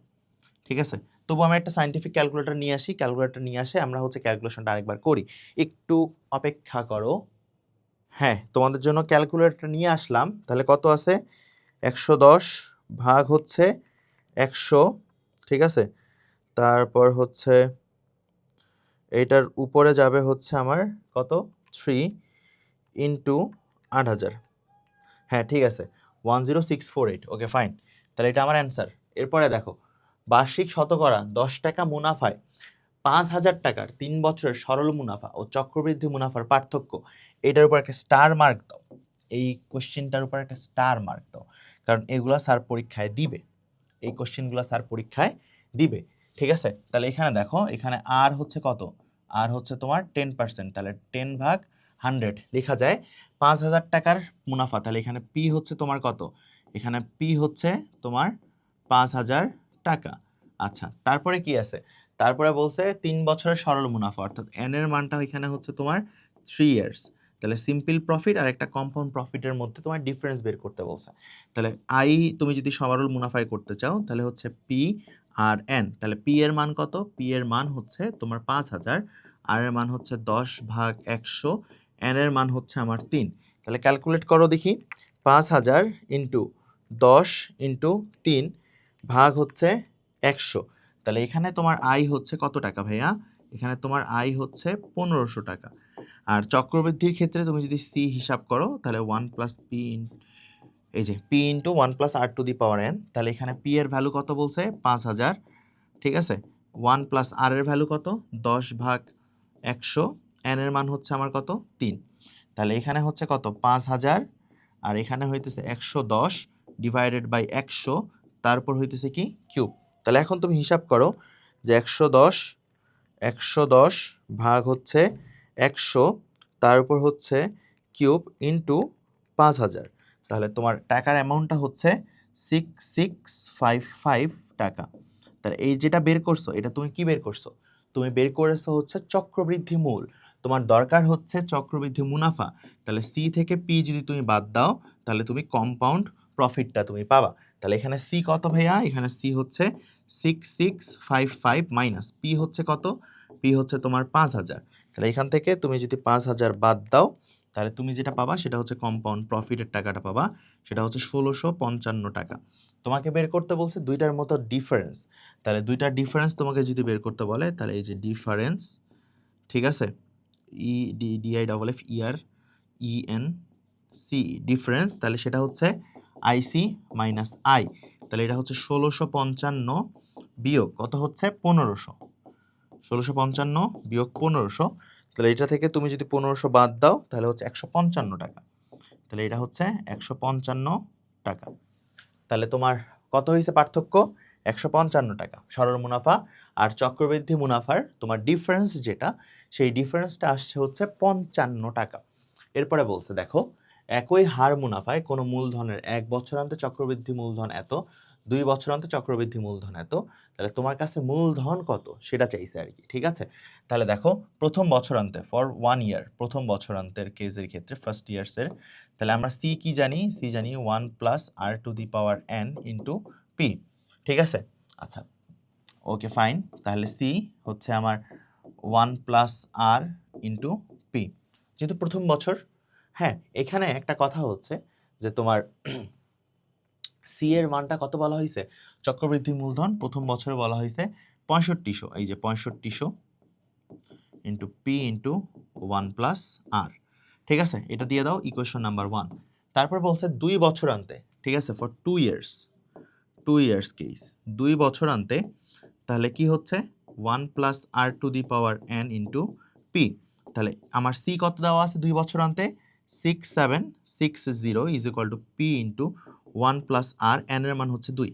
ঠিক আছে। তবু আমি একটা সায়েন্টিফিক ক্যালকুলেটর নিয়ে আসি, ক্যালকুলেটর নিয়ে আসে আমরা হচ্ছে ক্যালকুলেশনটা আরেকবার করি। একটু অপেক্ষা করো। হ্যাঁ, তোমাদের জন্য ক্যালকুলেটর নিয়ে আসলাম। তাহলে কত আছে? 110 ভাগ হচ্ছে 100, ঠিক আছে? তারপর হচ্ছে এইটার উপরে যাবে হচ্ছে আমার কত? 3 ইন্টু 8000। হ্যাঁ ঠিক আছে, 10648। ওকে ফাইন, তাহলে এটা আমার অ্যান্সার। এরপরে দেখো, বার্ষিক শতকরা 10 টাকা মুনাফায় 5000 টাকার 3 বছরের সরল মুনাফা ও চক্রবৃদ্ধি মুনাফার পার্থক্য, এটার উপর একটা স্টার মার্ক দাও। এই কোশ্চেনটার উপর একটা স্টার মার্ক দাও, কারণ এগুলা স্যার পরীক্ষায় দিবে, এই কোশ্চেনগুলো স্যার পরীক্ষায় দিবে। ঠিক আছে, তাহলে এখানে দেখো, এখানে আর হচ্ছে কত? আর হচ্ছে তোমার 10%, তাহলে 10 ভাগ 100 লেখা যায় 5000 টাকার মুনাফা। তাহলে এখানে পি হচ্ছে তোমার কত? এখানে পি হচ্ছে তোমার 5000 টাকা। আচ্ছা, তারপরে কি আছে? তারপরে বলছে 3 বছরের সরল মুনাফা, অর্থাৎ এন এর মানটা এখানে হচ্ছে তোমার 3 ইয়ার্স। তাহলে সিম্পল প্রফিট আর একটা কম্পাউন্ড প্রফিটের মধ্যে তোমার ডিফারেন্স বের করতে বলছে। তাহলে আই তুমি যদি সরল মুনাফায় করতে চাও তাহলে হচ্ছে পি আর এন। তাহলে পি এর মান কত? পি এর মান হচ্ছে তোমার 5000, আর এর মান হচ্ছে 10 ভাগ 100, এন এর মান হচ্ছে আমার 3। তাহলে ক্যালকুলেট করো দেখি, 5000 ইন্টু 10 ইন্টু 3 ভাগ হচ্ছে 100। তাহলে এখানে তোমার আই হচ্ছে কত টাকা ভাইয়া? এখানে তোমার আই হচ্ছে 1500 টাকা। আর চক্রবৃদ্ধির ক্ষেত্রে তুমি যদি সি হিসাব করো তাহলে 1 প্লাস পি, এই যে P into 1 plus R to the power N. তাহলে এখানে পি এর ভ্যালু কত বলছে? 5000, ঠিক আছে? 1 প্লাস আর এর ভ্যালু কত? 10 ভাগ 100, এন এর মান হচ্ছে আমার কত? 3। তাহলে এখানে হচ্ছে কত? 5000, আর এখানে হইতেছে 110 ডিভাইডেড বাই 100, তারপর হইতেছে কি? কিউব। তাহলে এখন তুমি হিসাব করো যে 110 ভাগ হচ্ছে 100, তার উপর হচ্ছে কিউব ইন্টু 5000। তাহলে তোমার টাকার অ্যামাউন্টটা হচ্ছে 6655 টাকা। তাহলে এই যেটা বের করছো, এটা তুমি কি বের করছো? তুমি বের করেছো হচ্ছে চক্রবৃদ্ধি মূল। তোমার দরকার হচ্ছে চক্রবৃদ্ধি মুনাফা। তাহলে সি থেকে পি যদি তুমি বাদ দাও তাহলে তুমি কম্পাউন্ড প্রফিটটা তুমি পাবা। তাহলে এখানে সি কত ভাইয়া? এখানে সি হচ্ছে 6655 মাইনাস পি হচ্ছে কত? পি হচ্ছে তোমার 5000। তাহলে এখান থেকে তুমি যদি 5000 বাদ দাও তাহলে তুমি যেটা পাবা সেটা হচ্ছে কম্পাউন্ড প্রফিটের টাকাটা পাবা, সেটা হচ্ছে 1655 টাকা। তোমাকে বের করতে বলছে দুইটার মতো ডিফারেন্স। তাহলে দুইটার ডিফারেন্স তোমাকে যদি বের করতে বলে তাহলে এই যে ডিফারেন্স, ঠিক আছে? E D DI double F ER EN C, difference. তাহলে সেটা হচ্ছে আইসি মাইনাস আই। তাহলে এটা হচ্ছে 1655 বিয়োগ কত হচ্ছে? 1500। 1655 বিয়োগ 1500, তাহলে এটা থেকে তুমি যদি 1500 বাদ দাও তাহলে হচ্ছে 155 টাকা। তাহলে এটা হচ্ছে 155 টাকা। তাহলে তোমার কত হয়েছে পার্থক্য? 155 টাকা সরল মুনাফা আর চক্রবৃদ্ধি মুনাফার তোমার ডিফারেন্স যেটা, সেই ডিফারেন্সটা আসছে হচ্ছে 55 টাকা। এরপরে বলছে দেখো, একই হার মুনাফায় কোনো মূলধনের 1 বছরান্তে চক্রবৃদ্ধি মূলধন এত, 2 বছরান্তে চক্রবৃদ্ধি মূলধন এত। তাহলে তোমার কাছে মূলধন কত সেটা চাইছে আর কি, ঠিক আছে? তাহলে দেখো, প্রথম বছরান্তে ফর 1 ইয়ার, প্রথম বছরান্তের কেসের ক্ষেত্রে ফার্স্ট ইয়ার্সের, তাহলে আমরা সি কি জানি? সি জানি 1 plus R to the power N into P, ঠিক আছে? আচ্ছা, ওকে ফাইন। তাহলে সি হচ্ছে আমার 1 প্লাস আর ইন্টু পি, যেহেতু প্রথম বছর। হ্যাঁ, এখানে একটা কথা হচ্ছে যে তোমার সি এর মানটা কত বলা হয়েছে? চক্রবৃদ্ধি মূলধন প্রথম বছরে বলা হয়েছে 6500, এই যে 6500 ইন্টু পি ইন্টু 1 প্লাস আর, ঠিক আছে? এটা দিয়ে দাও ইকুয়েশন নাম্বার 1। তারপর বলছে 2 বছরান্তে, ঠিক আছে? ফর 2 ইয়ার্স, 2 ইয়ার্স কেস, 2 বছরান্তে। তাহলে কি হচ্ছে? 1 plus R to the power N into P. তাহলে আমার সি কত দেওয়া আছে 2 বছরান্তে? 6760 is equal to P into 1 plus R, N এর মান হচ্ছে 2,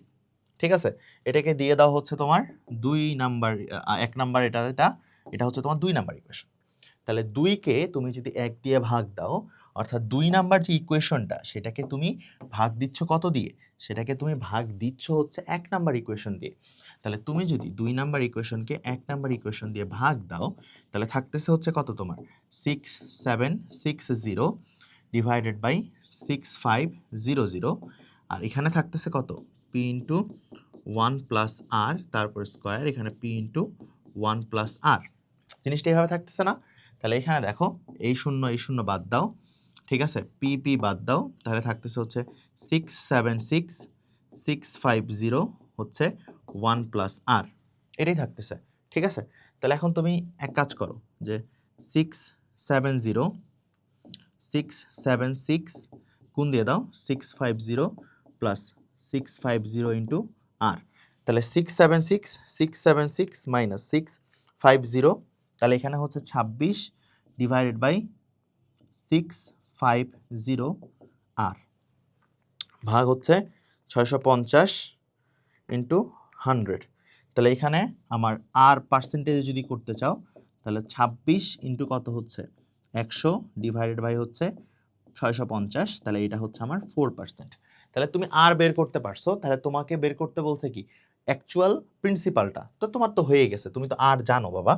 ঠিক আছে? এটাকে দিয়ে দাও হচ্ছে তোমার 2 নাম্বার, 1 নাম্বার, এটা এটা এটা হচ্ছে তোমার 2 নাম্বার ইকুয়েশন। তাহলে 2কে তুমি যদি 1 দিয়ে ভাগ দাও, অর্থাৎ 2 নাম্বার যে ইকুয়েশনটা সেটাকে তুমি ভাগ দিচ্ছ কত দিয়ে? সেটাকে তুমি ভাগ দিচ্ছ হচ্ছে 1 নাম্বার ইকুয়েশন দিয়ে। তাহলে তুমি যদি 2 নাম্বার ইকুয়েশনকে 1 নাম্বার ইকুয়েশন দিয়ে ভাগ দাও তাহলে থাকতেছে হচ্ছে কত তোমার? 6760 ডিভাইডেড বাই 6500, আর এখানে থাকতেছে কত? পি ইন্টু ওয়ান প্লাস আর তারপর স্কোয়ার, এখানে পি ইন্টু ওয়ান প্লাস আর। জিনিসটা এইভাবে থাকতেছে না? তাহলে এখানে দেখো এই শূন্য বাদ দাও, ঠিক আছে, পি পি বাদ দাও, তাহলে থাকতেছে হচ্ছে 676,650 হচ্ছে ওয়ান প্লাস আর, এটাই থাকতেছে, ঠিক আছে। তাহলে এখন তুমি এক কাজ করো যে 676 গুণ দিয়ে দাও 650 প্লাস 650 ইন্টু আর। তাহলে 676 মাইনাস 650, তাহলে এখানে হচ্ছে 26 ডিভাইডেড বাই 650 আর ভাগ হচ্ছে 650 ইন্টু 100। তাহলে এখানে আমার আর পার্সেন্টেজ যদি করতে চাও তাহলে 26 ইন্টু কত হচ্ছে 100 ডিভাইডেড বাই হচ্ছে 650, তাহলে এটা হচ্ছে আমার 4%। তাহলে তুমি আর বের করতে পারছো, তাহলে তোমাকে বের করতে বলছে কি অ্যাকচুয়াল প্রিন্সিপালটা, তো তোমার তো হয়ে গেছে, তুমি তো আর জানো বাবা।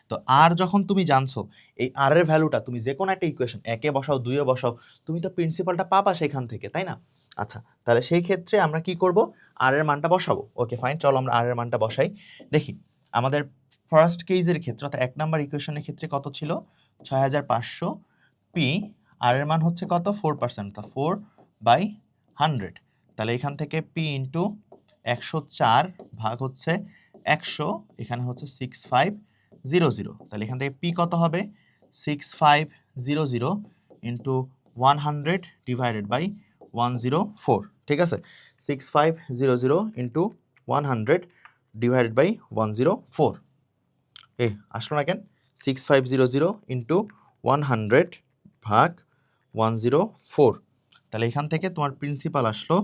তো আর যখন তুমি জানছো, এই আর এর ভ্যালুটা তুমি যে কোনো একটা ইকুয়েশন একে বসাও দুইয়ে বসাও, তুমি তো প্রিন্সিপালটা পাবা সেখান থেকে, তাই না? আচ্ছা, তাহলে সেই ক্ষেত্রে আমরা কি করব, আর এর মানটা বসাবো। ওকে ফাইন, চলো আমরা আর এর মানটা বসাই। দেখি আমাদের ফার্স্ট কেসের ক্ষেত্রে অর্থাৎ 1 নাম্বার ইকুয়েশনের ক্ষেত্রে কত ছিল 6500 পি, আর এর মান হচ্ছে কত 4%, তা 4/100। তাহলে এখান থেকে পি ইন্টু 104 ভাগ হচ্ছে 100, এখানে হচ্ছে 6500, তাহলে এখান থেকে পি কত হবে 6500 ইন্টু 100 ডিভাইডেড বাই 104, ঠিক আছে, 6500 ইন্টু 100 ডিভাইডেড বাই 104। আসলো না কেন, 6500 ইন্টু 100 ভাগ 104, তাহলে এখান থেকে তোমার প্রিন্সিপাল আসলো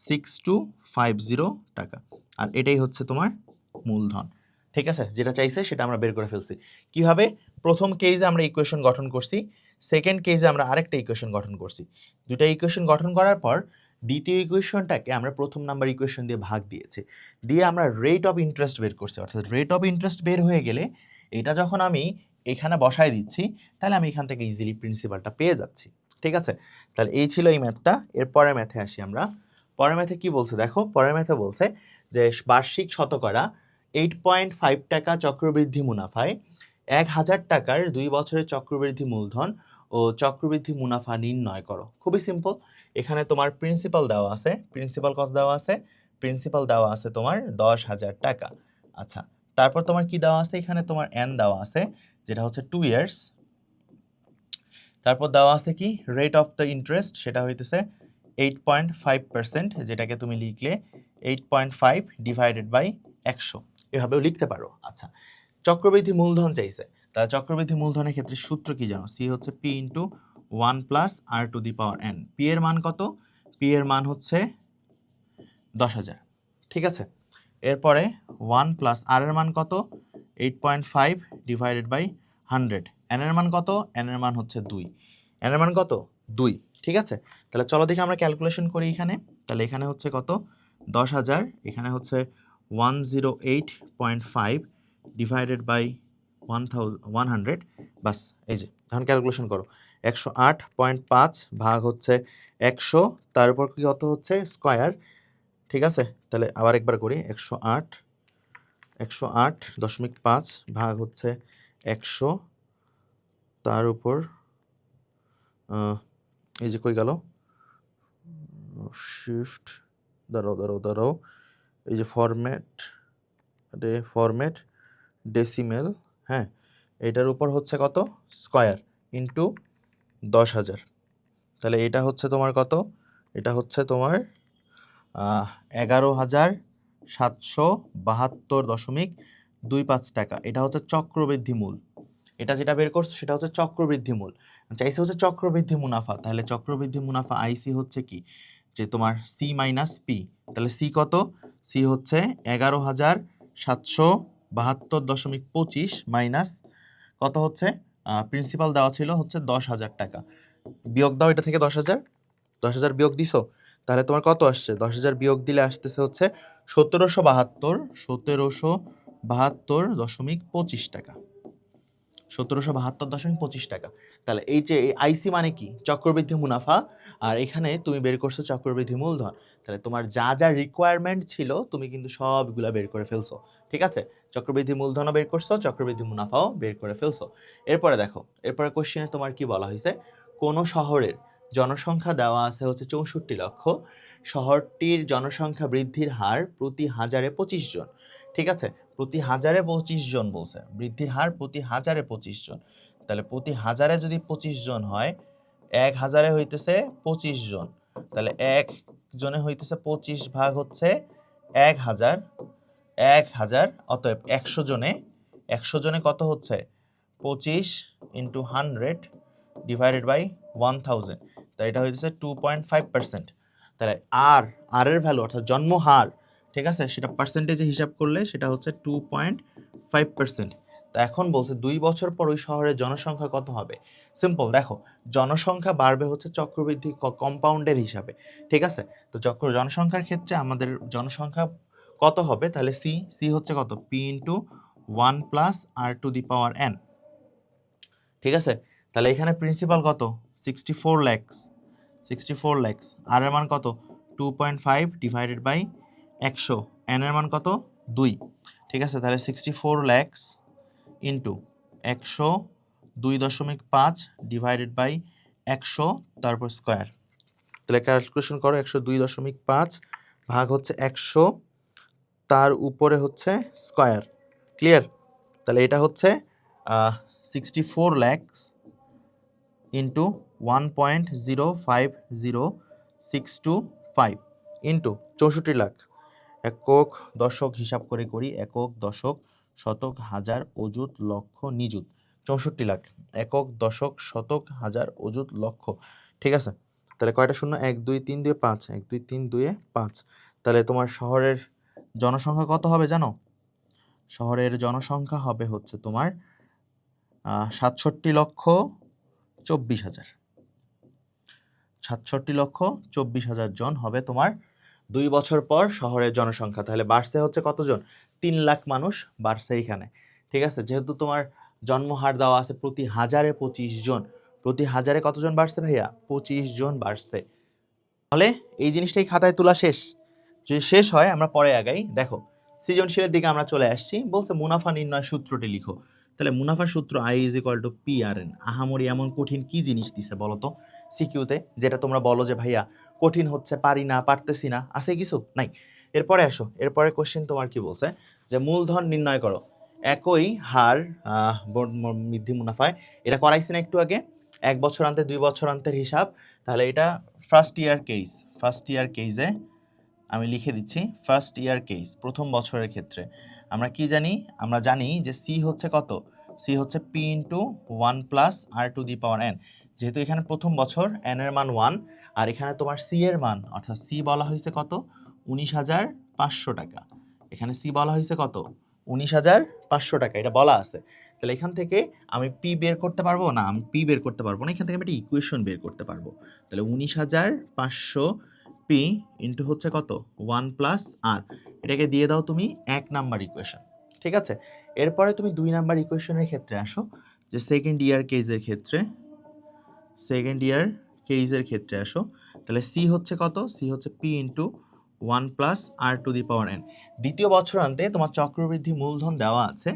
6250 টাকা, আর এটাই হচ্ছে তোমার মূলধন, ঠিক আছে। যেটা চাইছে সেটা আমরা বের করে ফেলছি। কিভাবে? প্রথম কেসে আমরা ইকুয়েশন গঠন করছি, সেকেন্ড কেসে আমরা আরেকটা ইকুয়েশন গঠন করছি। দুটা ইকুয়েশন গঠন করার পর দ্বিতীয় ইকুয়েশনটাকে আমরা প্রথম নাম্বার ইকুয়েশন দিয়ে ভাগ দিয়েছি, দিয়ে আমরা রেট অফ ইন্টারেস্ট বের করছি। অর্থাৎ রেট অফ ইন্টারেস্ট বের হয়ে গেলে এটা যখন আমি এখানে বসায় দিচ্ছি, তাহলে আমি এখান থেকে ইজিলি প্রিন্সিপালটা পেয়ে যাচ্ছি, ঠিক আছে। তাহলে এই ছিল এই ম্যাথটা। এর পরের ম্যাথে আসি আমরা। পরের ম্যাথে কি বলছে দেখো, পরের ম্যাথে বলছে যে বার্ষিক শতকরা 8.5 টাকা চক্রবৃদ্ধি মুনাফায় 1000 টাকার 2 বছরের চক্রবৃদ্ধি মূলধন ও চক্রবৃদ্ধি মুনাফা নির্ণয় করো। খুবই সিম্পল, এখানে তোমার প্রিন্সিপাল দেওয়া আছে। প্রিন্সিপাল কত দেওয়া আছে? প্রিন্সিপাল দেওয়া আছে তোমার 10,000 টাকা। আচ্ছা, তারপর তোমার কি দেওয়া আছে? এখানে তোমার এন দেওয়া আছে, যেটা হচ্ছে 2 ইয়ার্স। তারপর দেওয়া আছে কি রেট অফ দ্য ইন্টারেস্ট, সেটা হইতেছে 8.5%, যেটাকে তুমি লিখলে 8.5 ডিভাইডেড বাই 100, এভাবেও লিখতে পারো। আচ্ছা, চক্রবৃদ্ধি মূলধন চাইছে, তাহলে চক্রবৃদ্ধি মূলধনের ক্ষেত্রে সূত্র কি জানো? সি হচ্ছে P into 1 plus R to the power N. P এর মান কত? পি এর মান হচ্ছে 10,000, ঠিক আছে। এরপরে 1 প্লাস আর এর মান কত? 8.5 ডিভাইডেড বাই 100। এন এর মান কত? এন এর মান হচ্ছে 2। এন এর মান কত? 2, ঠিক আছে। তাহলে চলো দেখি আমরা ক্যালকুলেশন করি এখানে। তাহলে এখানে হচ্ছে কত 10,000, এখানে হচ্ছে 108.5 ডিভাইডেড বাই 100, বাস। এই যে এখন ক্যালকুলেশন করো, 108.5 ভাগ হচ্ছে 100, তার উপর কি কত হচ্ছে স্কোয়ার, ঠিক আছে। তাহলে আবার একবার করি, 108.5 ভাগ হচ্ছে 100, তার উপর এই যে কই গেল শিফট, দাঁড়াও, এই যে ফরম্যাট ডেসিমেল, হ্যাঁ, এটার উপর হচ্ছে কত স্কয়ার ইন্টু 10,000। তাহলে এটা হচ্ছে তোমার কত? এটা হচ্ছে তোমার 11,772.25 টাকা। এটা হচ্ছে চক্রবৃদ্ধি মূল। এটা যেটা বের করছো সেটা হচ্ছে চক্রবৃদ্ধি মূল, চাইছে হচ্ছে চক্রবৃদ্ধি মুনাফা। তাহলে চক্রবৃদ্ধি মুনাফা আইসি হচ্ছে কি যে তোমার সি মাইনাস পি। তাহলে সি কত? সি হচ্ছে 11,772.25 মাইনাস কত হচ্ছে প্রিন্সিপাল দেওয়া ছিল হচ্ছে 10,000 টাকা। বিয়োগ দাও এটা থেকে 10,000, 10,000 বিয়োগ দিছো, তাহলে তোমার কত আসছে? 10,000 বিয়োগ দিলে আসতেছে হচ্ছে 1772.25 টাকা। 1772.25 টাকা। তাহলে এই যে আইসি মানে কি, চক্রবৃদ্ধি মুনাফা, আর এখানে তুমি বের করছো চক্রবৃদ্ধি মূলধন। তাহলে তোমার যা যা রিকোয়ারমেন্ট ছিল তুমি কিন্তু সবগুলা বের করে ফেলছো, ঠিক আছে? চক্রবৃদ্ধি মূলধনও বের করছো, চক্রবৃদ্ধি মুনাফাও বের করে ফেলছো। এরপরে দেখো, এরপরে কোশ্চেনে তোমার কি বলা হয়েছে, কোন শহরের জনসংখ্যা দেওয়া আছে হচ্ছে 64 লক্ষ, শহরটির জনসংখ্যা বৃদ্ধির হার প্রতি হাজারে 25 জন, ঠিক আছে? প্রতি হাজারে 25 জন বলছে, বৃদ্ধির হার প্রতি হাজারে 25 জন। তাহলে প্রতি হাজারে যদি 25 জন হয়, 1000-এ হইতেছে 25 জন, তাহলে 1 জনে হইতেছে 25 ভাগ হচ্ছে 1000, 1000, অতএব 100 জনে কত হচ্ছে, 25 ইন্টু 100 ডিভাইডেড বাই 1000, তাই এটা হইতেছে 2.5%। তাহলে আর এর ভ্যালু অর্থাৎ জন্মহার, ঠিক আছে, সেটা পার্সেন্টেজে হিসাব করলে সেটা হচ্ছে 2.5%। তা এখন বলছে 2 বছর পর ওই শহরের জনসংখ্যা কত হবে। সিম্পল, দেখো জনসংখ্যা বাড়বে হচ্ছে চক্রবৃদ্ধি কম্পাউন্ডের হিসাবে, ঠিক আছে? তো জনসংখ্যার ক্ষেত্রে আমাদের জনসংখ্যা কত হবে, তাহলে সি হচ্ছে কত, P into 1 plus R to the power N, ঠিক আছে? তাহলে এখানে প্রিন্সিপাল কত, 64 lakhs, 64 lakhs, আর এর মান কত, 2.5 ডিভাইডেড বাই 100, এন এর মান কত, 2, ঠিক আছে? তাহলে 64 lakhs ইন্টু 100, 2.5 ডিভাইডেড বাই 100, তারপর স্কোয়ার। তাহলে ক্যালকুলেশন করো, 102.5 ভাগ হচ্ছে 100, তার উপরে হচ্ছে স্কোয়ার, ক্লিয়ার? তাহলে এটা হচ্ছে 64 lakhs ইন্টু 1.050625 ইন্টু 64 লাখ, একক দশক হিসাব করে করি, একক দশক শতক হাজার অযুত লক্ষ নিযুত, 64 লাখ, একক দশক শতক হাজার অযুত লক্ষ, ঠিক আছে? তাহলে কয়টা শূন্য, 1 2 3 2 5, 1 2 3 2 5। তাহলে তোমার শহরের জনসংখ্যা কত হবে জানো? শহরের জনসংখ্যা হবে হচ্ছে তোমার 67,24,000, 67,24,000 জন হবে তোমার 2 বছর পর শহরের জনসংখ্যা। তাহলে বাড়ছে হচ্ছে কতজন, 3 লাখ মানুষ বাড়ছে এখানে, ঠিক আছে? যেহেতু তোমার জন্মহার দেওয়া আছে প্রতি হাজারে 25 জন, প্রতি হাজারে কতজন বাড়ছে ভাইয়া, 25 জন বাড়ছে। তাহলে এই জিনিসটাই খাতায় তোলা শেষ। যদি শেষ হয় আমরা পরে আগাই। দেখো সৃজনশীলের দিকে আমরা চলে আসছি, বলছে মুনাফা নির্ণয় সূত্রটি লিখো। তাহলে মুনাফার সূত্র I is equal to P R N. আহামরি এমন কঠিন কি জিনিস দিছে বলো তো সিকিউতে, যেটা তোমরা বলো যে ভাইয়া কঠিন হচ্ছে, পারি না, পারতেছি না, আছে কিছু নাই? এরপরে আসো, এরপরে কোশ্চেন তোমার কি বলছে, যে মূলধন নির্ণয় করো একই হার বৃদ্ধি মুনাফায়। এটা করাইছি না একটু আগে, 1 বছর অন্তে 2 বছর অন্তের হিসাব। তাহলে এটা ফার্স্ট ইয়ার কেসে আমি লিখে দিচ্ছি, ফার্স্ট ইয়ার কেস, প্রথম বছরের ক্ষেত্রে আমরা কি জানি, আমরা জানি যে সি হচ্ছে কত, সি হচ্ছে P into 1 plus R to the power N. যেহেতু এখানে প্রথম বছর এন এর মান 1, আর এখানে তোমার সি এর মান, অর্থাৎ সি বলা হয়েছে কত, 19,500 টাকা। এখানে সি বলা হয়েছে কত, 19,500 টাকা, এটা বলা আছে। তাহলে এখান থেকে আমি পি বের করতে পারবো না, আমি পি বের করতে পারবো না, এখান থেকে আমি একটা ইকুয়েশন বের করতে পারবো। তাহলে 19,500 পি ইন্টু হচ্ছে কত, 1 প্লাস আর, এটাকে দিয়ে দাও তুমি 1 নাম্বার ইকুয়েশন, ঠিক আছে? এরপরে তুমি 2 নাম্বার ইকুয়েশনের ক্ষেত্রে আসো, যে সেকেন্ড ইয়ার কেসের ক্ষেত্রে আসো। তাহলে সি হচ্ছে কত, সি হচ্ছে P into 1 plus R to the power N. দ্বিতীয় বছরান্তে তোমার চক্রবৃদ্ধি মূলধন দেওয়া আছে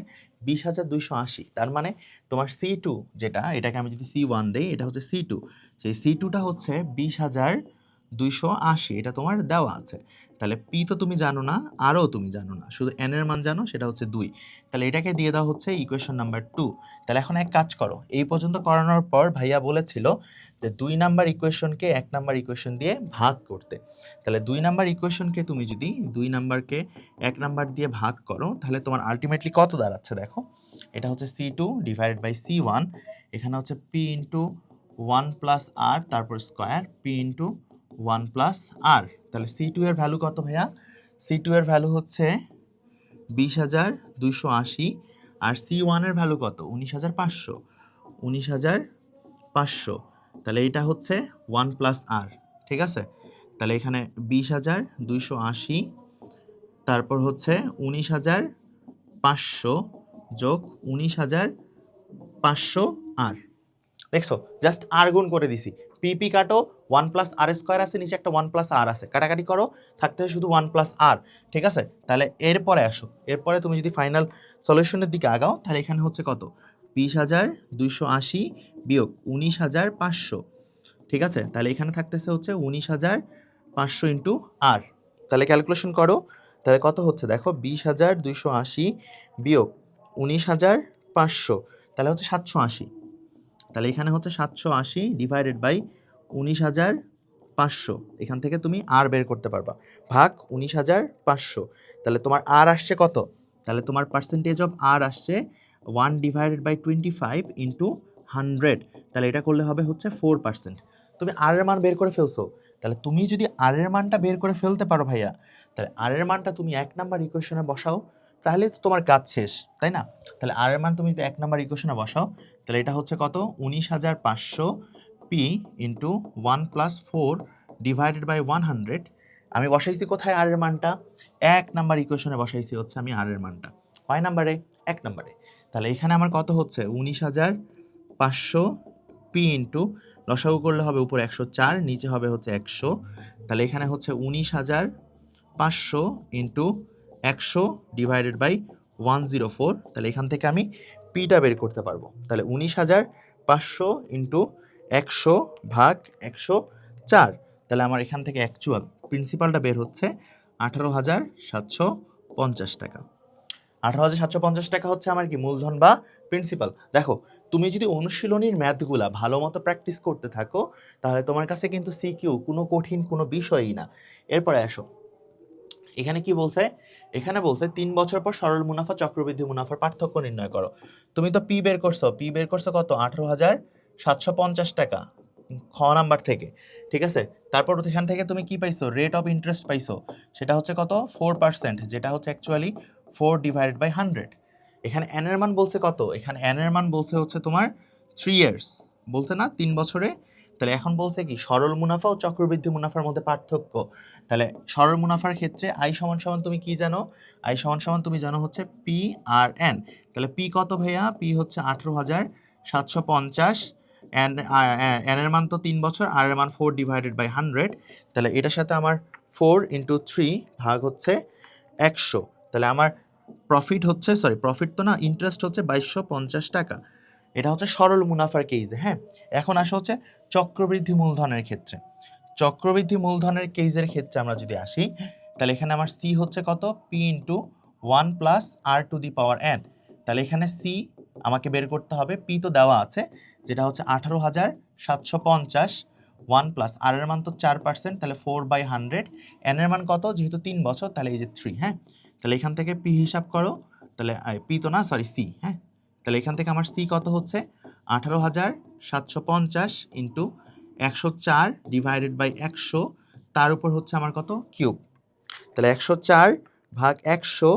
20,280। তার মানে তোমার C2 যেটা, এটাকে আমি যদি C1 দেই, এটা হচ্ছে C2, সেই C2টা হচ্ছে 20,280, এটা তোমার দেওয়া আছে। তাহলে পি তো তুমি জানো না, আরও তুমি জানো না, শুধু এন এর মান জানো, সেটা হচ্ছে 2। তাহলে এটাকে দিয়ে দেওয়া হচ্ছে ইকুয়েশন নাম্বার 2। তাহলে এখন এক কাজ করো, এই পর্যন্ত করানোর পর ভাইয়া বলেছিল যে 2 নাম্বার ইকুয়েশনকে 1 নাম্বার ইকুয়েশন দিয়ে ভাগ করতে। তাহলে 2 নাম্বার ইকুয়েশনকে তুমি যদি 2 নাম্বারকে 1 নাম্বার দিয়ে ভাগ করো, তাহলে তোমার আলটিমেটলি কত দাঁড়াচ্ছে দেখো, এটা হচ্ছে C2 ডিভাইডেড বাই C1, এখানে হচ্ছে P ইন্টু 1 প্লাস আর, তারপর স্কোয়ার P ইন্টু 1 প্লাস আর। তাহলে C2 এর ভ্যালু কত ভাইয়া, C2 এর ভ্যালু হচ্ছে 20,280, আর C1 এর ভ্যালু কত, 19,500। তাহলে এটা হচ্ছে 1 প্লাস আর, ঠিক আছে? তাহলে এখানে 20,280, তারপর হচ্ছে 19,500 যোগ 19,000 500 আর দেখছো জাস্ট আর গুণ করে দিছি পিপি কাটো 1 প্লাস আর স্কোয়ার আছে নিচে একটা 1 প্লাস আর আছে কাটাকাটি করো থাকতে শুধু 1 প্লাস আর ঠিক আছে তাহলে এরপরে আসো এরপরে তুমি যদি ফাইনাল সলিউশনের দিকে আগাও তাহলে এখানে হচ্ছে কত 20,280 বিয়োগ 19,500 ঠিক আছে তাহলে এখানে থাকতেছে হচ্ছে 19,500 ইন্টু আর তাহলে ক্যালকুলেশন করো তাহলে কত হচ্ছে দেখো 20,280 বিয়োগ 19,500 তাহলে হচ্ছে 780 তাহলে এখানে হচ্ছে 780 ডিভাইডেড বাই 19,500 এখান থেকে তুমি আর বের করতে পারবা ভাগ 19,500 তাহলে তোমার আর আসছে কত তাহলে তোমার পার্সেন্টেজ অফ আর আসছে 1 ডিভাইডেড বাই 25 ইন্টু 100 তাহলে এটা করলে হবে হচ্ছে 4% তুমি আর এর মান বের করে ফেলছো তাহলে তুমি যদি আর এর মানটা বের করে ফেলতে পারো ভাইয়া তাহলে আর এর মানটা তুমি 1 নাম্বার ইকুয়েশনে বসাও তাহলে তো তোমার কাজ শেষ তাই না তাহলে আর এর মান তুমি যদি 1 নাম্বার ইকুয়েশনে বসাও তাহলে এটা হচ্ছে কত 19,500 P into 1 plus 4 divided by 100 আমি বসাইছি কোথায় আর এর মানটা 1 নাম্বার ইকুয়েশনে বসাইছি হচ্ছে আমি আর এর মানটা কয় নাম্বারে 1 নাম্বারে তাহলে এখানে আমার কত হচ্ছে 19,500 পি ইন্টু লসাগু করলে হবে উপরে 104 নিচে হবে হচ্ছে 100 তাহলে এখানে হচ্ছে 19,500 ইন্টু 100 ডিভাইডেড বাই 104 তাহলে এখান থেকে আমি পিটা বের করতে পারবো তাহলে 19,500 ইন্টু 100 ভাগ 104 তাহলে আমার এখান থেকে অ্যাকচুয়াল প্রিন্সিপালটা বের হচ্ছে 18,750 টাকা 18,750 টাকা হচ্ছে আমার কি মূলধন বা প্রিন্সিপাল দেখো তুমি যদি অনুশীলনীর ম্যাথগুলা ভালো মতো প্র্যাকটিস করতে থাকো তাহলে তোমার কাছে কিন্তু সিকিউ কোনো কঠিন কোনো বিষয়ই না এরপরে আসো এখানে কি বলছে এখানে বলছে 3 বছর পর সরল মুনাফা চক্রবৃদ্ধি মুনাফার পার্থক্য নির্ণয় করো তুমি তো পি বের করছো কত 18,750 টাকা খ নাম্বার থেকে ঠিক আছে তারপর এখান থেকে তুমি কি পাইছো রেট অফ ইন্টারেস্ট পাইছো সেটা হচ্ছে কত 4% যেটা হচ্ছে অ্যাকচুয়ালি 4 ডিভাইডেড বাই 100 এখানে এন এর মান বলছে কত এখানে এন এর মান বলছে হচ্ছে তোমার 3 ইয়ার্স বলছে না 3 বছরে তাহলে এখন বলছে কি সরল মুনাফা ও চক্রবৃদ্ধি মুনাফার মধ্যে পার্থক্য তাহলে সরল মুনাফার ক্ষেত্রে আই সমান সমান তুমি কি জানো আই সমান সমান তুমি জানো হচ্ছে পি আর এন তাহলে পি কত ভাইয়া পি হচ্ছে 18,750 এন এর মান তো 3 বছর আর এর মান 4 ডিভাইডেড বাই 100 তাহলে এটার সাথে আমার 4 ইন্টু 3 ভাগ হচ্ছে 100 তাহলে আমার প্রফিট তো না ইন্টারেস্ট হচ্ছে 2250 টাকা এটা হচ্ছে সরল মুনাফার কেসে হ্যাঁ এখন আসা হচ্ছে চক্রবৃদ্ধি মূলধনের ক্ষেত্রে চক্রবৃদ্ধি মূলধনের কেসের ক্ষেত্রে আমরা যদি আসি তাহলে এখানে আমার সি হচ্ছে কত P into 1 plus R to the power N তাহলে এখানে সি আমাকে বের করতে হবে পি তো দেওয়া আছে যেটা হচ্ছে 18,750 1 প্লাস আর এর মান তো 4% তাহলে 4/100 এন এর মান কত যেহেতু 3 বছর তাহলে এই যে 3 হ্যাঁ তাহলে এখান থেকে পি হিসাব করো তাহলে পি তো না সরি সি হ্যাঁ তাহলে এখান থেকে আমার সি কত হচ্ছে 18,750 ইন্টু 104 ডিভাইডেড বাই 100 তার উপর হচ্ছে আমার কত কিউব তাহলে 104 ভাগ 100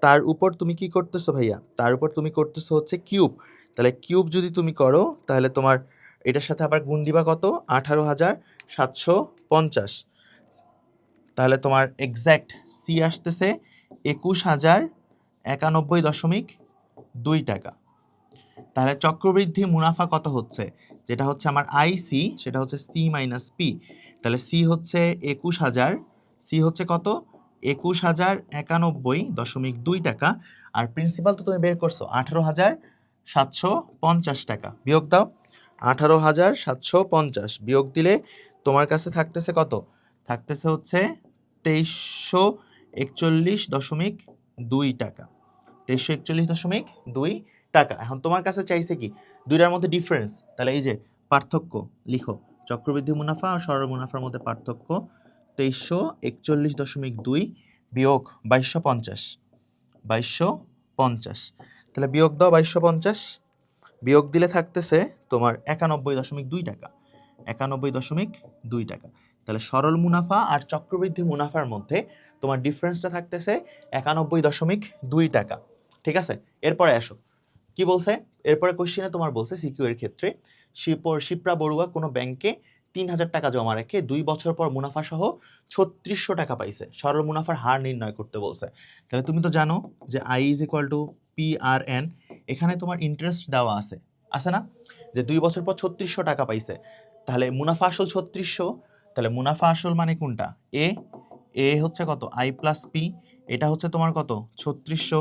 তার উপর তুমি কি করতেছো ভাইয়া তার উপর তুমি করতেছো হচ্ছে কিউব তাহলে কিউব যদি তুমি করো তাহলে তোমার এটার সাথে আবার গুণ দিবা কত 18,750 তাহলে তোমার এক্স্যাক্ট সি আসতেছে 21,091.2 টাকা তাহলে চক্রবৃদ্ধি মুনাফা কত হচ্ছে যেটা হচ্ছে আমার আইসি সেটা হচ্ছে সি মাইনাস পি তাহলে সি হচ্ছে 21,000 সি হচ্ছে কত 21,091.2 টাকা আর প্রিন্সিপাল তো তুমি বের করছো 18,750 টাকা বিয়োগ দাও 18,750 বিয়োগ দিলে তোমার কাছে থাকতেছে কত থাকতেছে হচ্ছে 2341.2 টাকা 2341.2 টাকা এখন তোমার কাছে চাইছে কি দুইটার মধ্যে ডিফারেন্স তাহলে এই যে পার্থক্য লিখো চক্রবৃদ্ধি মুনাফা আর সরল মুনাফার মধ্যে পার্থক্য 2341.2 বিয়োগ 2250 তাহলে বিয়োগ দাও 2250 বিয়োগ দিলে থাকতেছে তোমার 91.2 টাকা 91.2 টাকা তাহলে সরল মুনাফা আর চক্রবৃদ্ধি মুনাফার মধ্যে তোমার ডিফারেন্সটা থাকতেছে 91.2 টাকা ঠিক আছে এরপরে আসো কি বলছে এরপরে কোশ্চেনে তোমার বলছে সিকিউ এর ক্ষেত্রে শিপ্রা বড়ুয়া কোনো ব্যাংকে 3,000 টাকা জমা রেখে 2 বছর পর মুনাফা সহ 3600 টাকা পাইছে সরল মুনাফার হার নির্ণয় করতে বলছে তাহলে তুমি তো জানো যে I is equal to P R N এখানে তোমার ইন্টারেস্ট দেওয়া আছে আছে না, যে 2 বছর পর 3600 টাকা পাইছে, তাহলে মুনাফা আসল 3600, তাহলে মুনাফা আসল মানে কোনটা, এ, এ হচ্ছে কত আই প্লাস পি, এটা হচ্ছে তোমার কত 3600,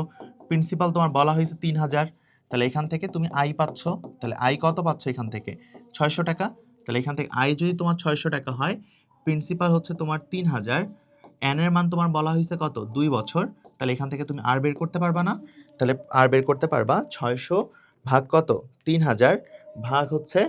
প্রিন্সিপাল তোমার বলা হয়েছে 3000, তাহলে এখান থেকে তুমি আই পাচ্ছ, তাহলে আই কত পাচ্ছ এখান থেকে 600 টাকা, তাহলে এখান থেকে আই যদি তোমার 600 টাকা হয়, প্রিন্সিপাল হচ্ছে তোমার 3000, এন এর মান তোমার বলা হয়েছে কত 2 বছর, তাহলে এখান থেকে তুমি আর বের করতে পারবা না, তাহলে আর বের করতে পারবা 600 ভাগ কত 3000 ভাগ হচ্ছে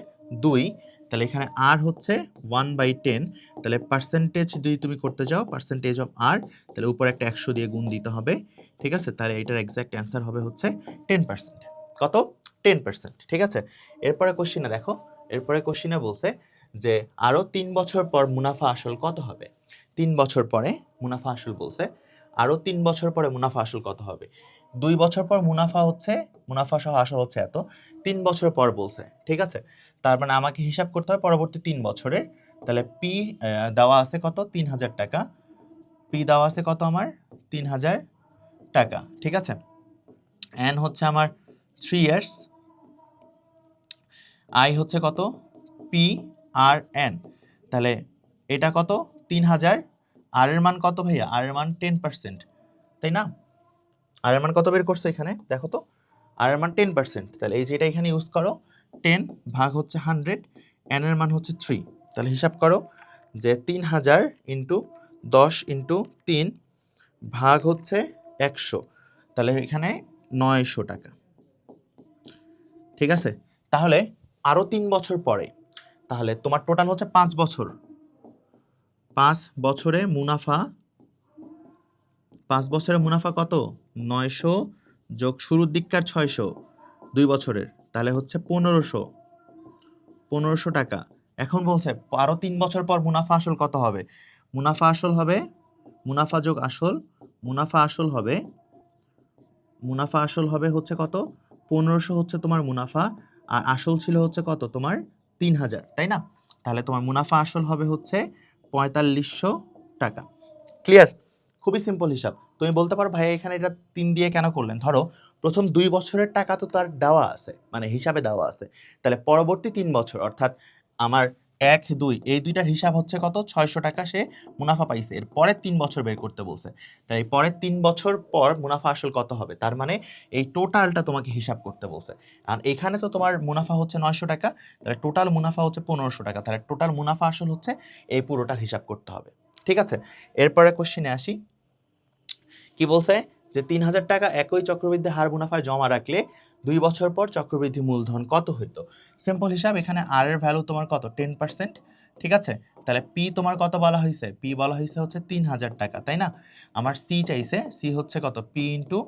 2, তাহলে এখানে আর হচ্ছে 1/10, তাহলে পার্সেন্টেজ যদি তুমি করতে যাও পার্সেন্টেজ অফ আর, তাহলে উপরে একটা 100 দিয়ে গুণ দিতে হবে, ঠিক আছে, তাহলে এটার এক্সাক্ট অ্যান্সার হবে হচ্ছে 10%। কত 10%, ঠিক আছে। এরপরে কোশ্চিনে দেখো, এরপরে কোশ্চিনে বলছে যে আরও 3 বছর পর মুনাফা আসল কত হবে। 3 বছর পরে মুনাফা আসল বলছে, আরও 3 বছর পরে মুনাফা আসল কত হবে। 2 বছর পর মুনাফা হচ্ছে, মুনাফা সহ আসল হচ্ছে এত, 3 বছর পর বলছে, ঠিক আছে। তার মানে আমাকে হিসাব করতে হবে পরবর্তী 3 বছরের, তাহলে পি দেওয়া আছে কত 3000 টাকা, পি দেওয়া আছে কত আমার 3000 টাকা, ঠিক আছে। এন হচ্ছে আমার 3 ইয়ার্স, আই হচ্ছে কত পি আর এন, তাহলে এটা কত 3000, আর এর মান কত ভাইয়া, আর এর মান 10%, তাই না। আর এর মান কত বের করছো এখানে দেখো তো, আর এর মান 10%, তাহলে এই যেটা এখানে ইউজ করো 10 ভাগ হচ্ছে 100, এন এর মান হচ্ছে 3, তাহলে হিসাব করো যে 3000 ইন্টু 10 ইন্টু 3 ভাগ হচ্ছে 100, তাহলে এখানে 900 টাকা, ঠিক আছে। তাহলে আরও 3 বছর পরে, তাহলে তোমার টোটাল হচ্ছে 5 বছর, 5 বছরে মুনাফা, 5 বছরের মুনাফা কত 900 যোগ শুরুর দিককার 600 2 বছরের, তাহলে হচ্ছে 1500 টাকা। এখন বলছে আরো 3 বছর পর মুনাফা আসল কত হবে। মুনাফা আসল হবে, মুনাফা যোগ আসল, মুনাফা আসল হবে, মুনাফা আসল হবে হচ্ছে কত 1500 হচ্ছে তোমার মুনাফা, আর আসল ছিল হচ্ছে কত তোমার 3000, তাই না। তাহলে তোমার মুনাফা আসল হবে হচ্ছে 4500 টাকা। ক্লিয়ার, খুবই সিম্পল হিসাব। তুমি বলতে পারো ভাই এখানে এটা 3 দিয়ে কেন করলেন, ধরো প্রথম 2 বছরের টাকা তো তার দেওয়া আছে, মানে হিসাবে দেওয়া আছে, তাহলে পরবর্তী 3 বছর অর্থাৎ আমার 1 2 এই দুইটার হিসাব হচ্ছে কত 600 টাকা সে মুনাফা পাইছে, এর পরের 3 বছর বের করতে বলছে, তাই পরের 3 বছর পর মুনাফা আসল কত হবে, তার মানে এই টোটালটা তোমাকে হিসাব করতে বলছে। আর এখানে তো তোমার মুনাফা হচ্ছে 900 টাকা, তাহলে টোটাল মুনাফা হচ্ছে 1500 টাকা, তাহলে টোটাল মুনাফা আসল হচ্ছে এই পুরোটার হিসাব করতে হবে, ঠিক আছে। এরপরে কোশ্চেনে আসি, কি বলছে যে 3000 টাকা একই চক্রবৃদ্ধি হার মুনাফায় জমা রাখলে 2 বছর পর চক্রবৃদ্ধি মূলধন কত হইতো। সিম্পল হিসাব, এখানে আর এর ভ্যালু তোমার কত 10%, ঠিক আছে। তাহলে পি তোমার কত বলা হয়েছে, পি বলা হয়েছে হচ্ছে 3000 টাকা, তাই না। আমার সি চাইছে, সি হচ্ছে কত P into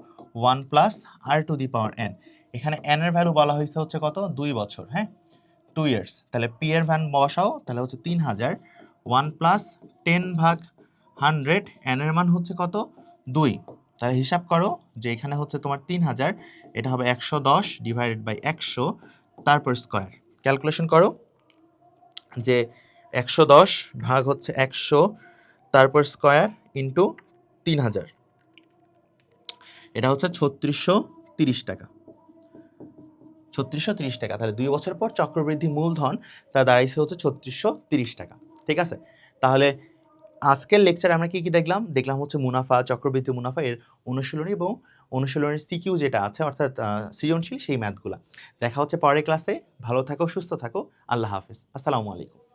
1 plus R to the power N, এখানে এন এর ভ্যালু বলা হয়েছে হচ্ছে কত 2 বছর, হ্যাঁ 2 ইয়ার্স, তাহলে পি এর ভ্যান বসাও, তাহলে হচ্ছে 3000, 1 প্লাস 10 ভাগ 100, এন এর মান হচ্ছে কত 2, তাহলে হিসাব করো যে এখানে হচ্ছে তোমার 3000, এটা হবে 110 ডিভাইডেড বাই 100 তারপর স্কয়ার, ক্যালকুলেশন করো যে 110 ভাগ হচ্ছে 100 তারপর স্কয়ার ইন্টু 3000, এটা হচ্ছে 3630 টাকা, 3630 টাকা। তাহলে 2 বছর পর চক্রবৃদ্ধি মূলধন তা দাঁড়াইছে হচ্ছে 3630 টাকা, ঠিক আছে। তাহলে আজকের লেকচারে আমরা কি কি দেখলাম, দেখলাম হচ্ছে মুনাফা, চক্রবৃদ্ধি মুনাফা এর অনুশীলনী এবং অনুশীলনের সিকিউ যেটা আছে অর্থাৎ সৃজনশীল সেই ম্যাথগুলা। দেখা হচ্ছে পরের ক্লাসে, ভালো থাকো, সুস্থ থাকো, আল্লাহ হাফেজ, আসসালামু আলাইকুম।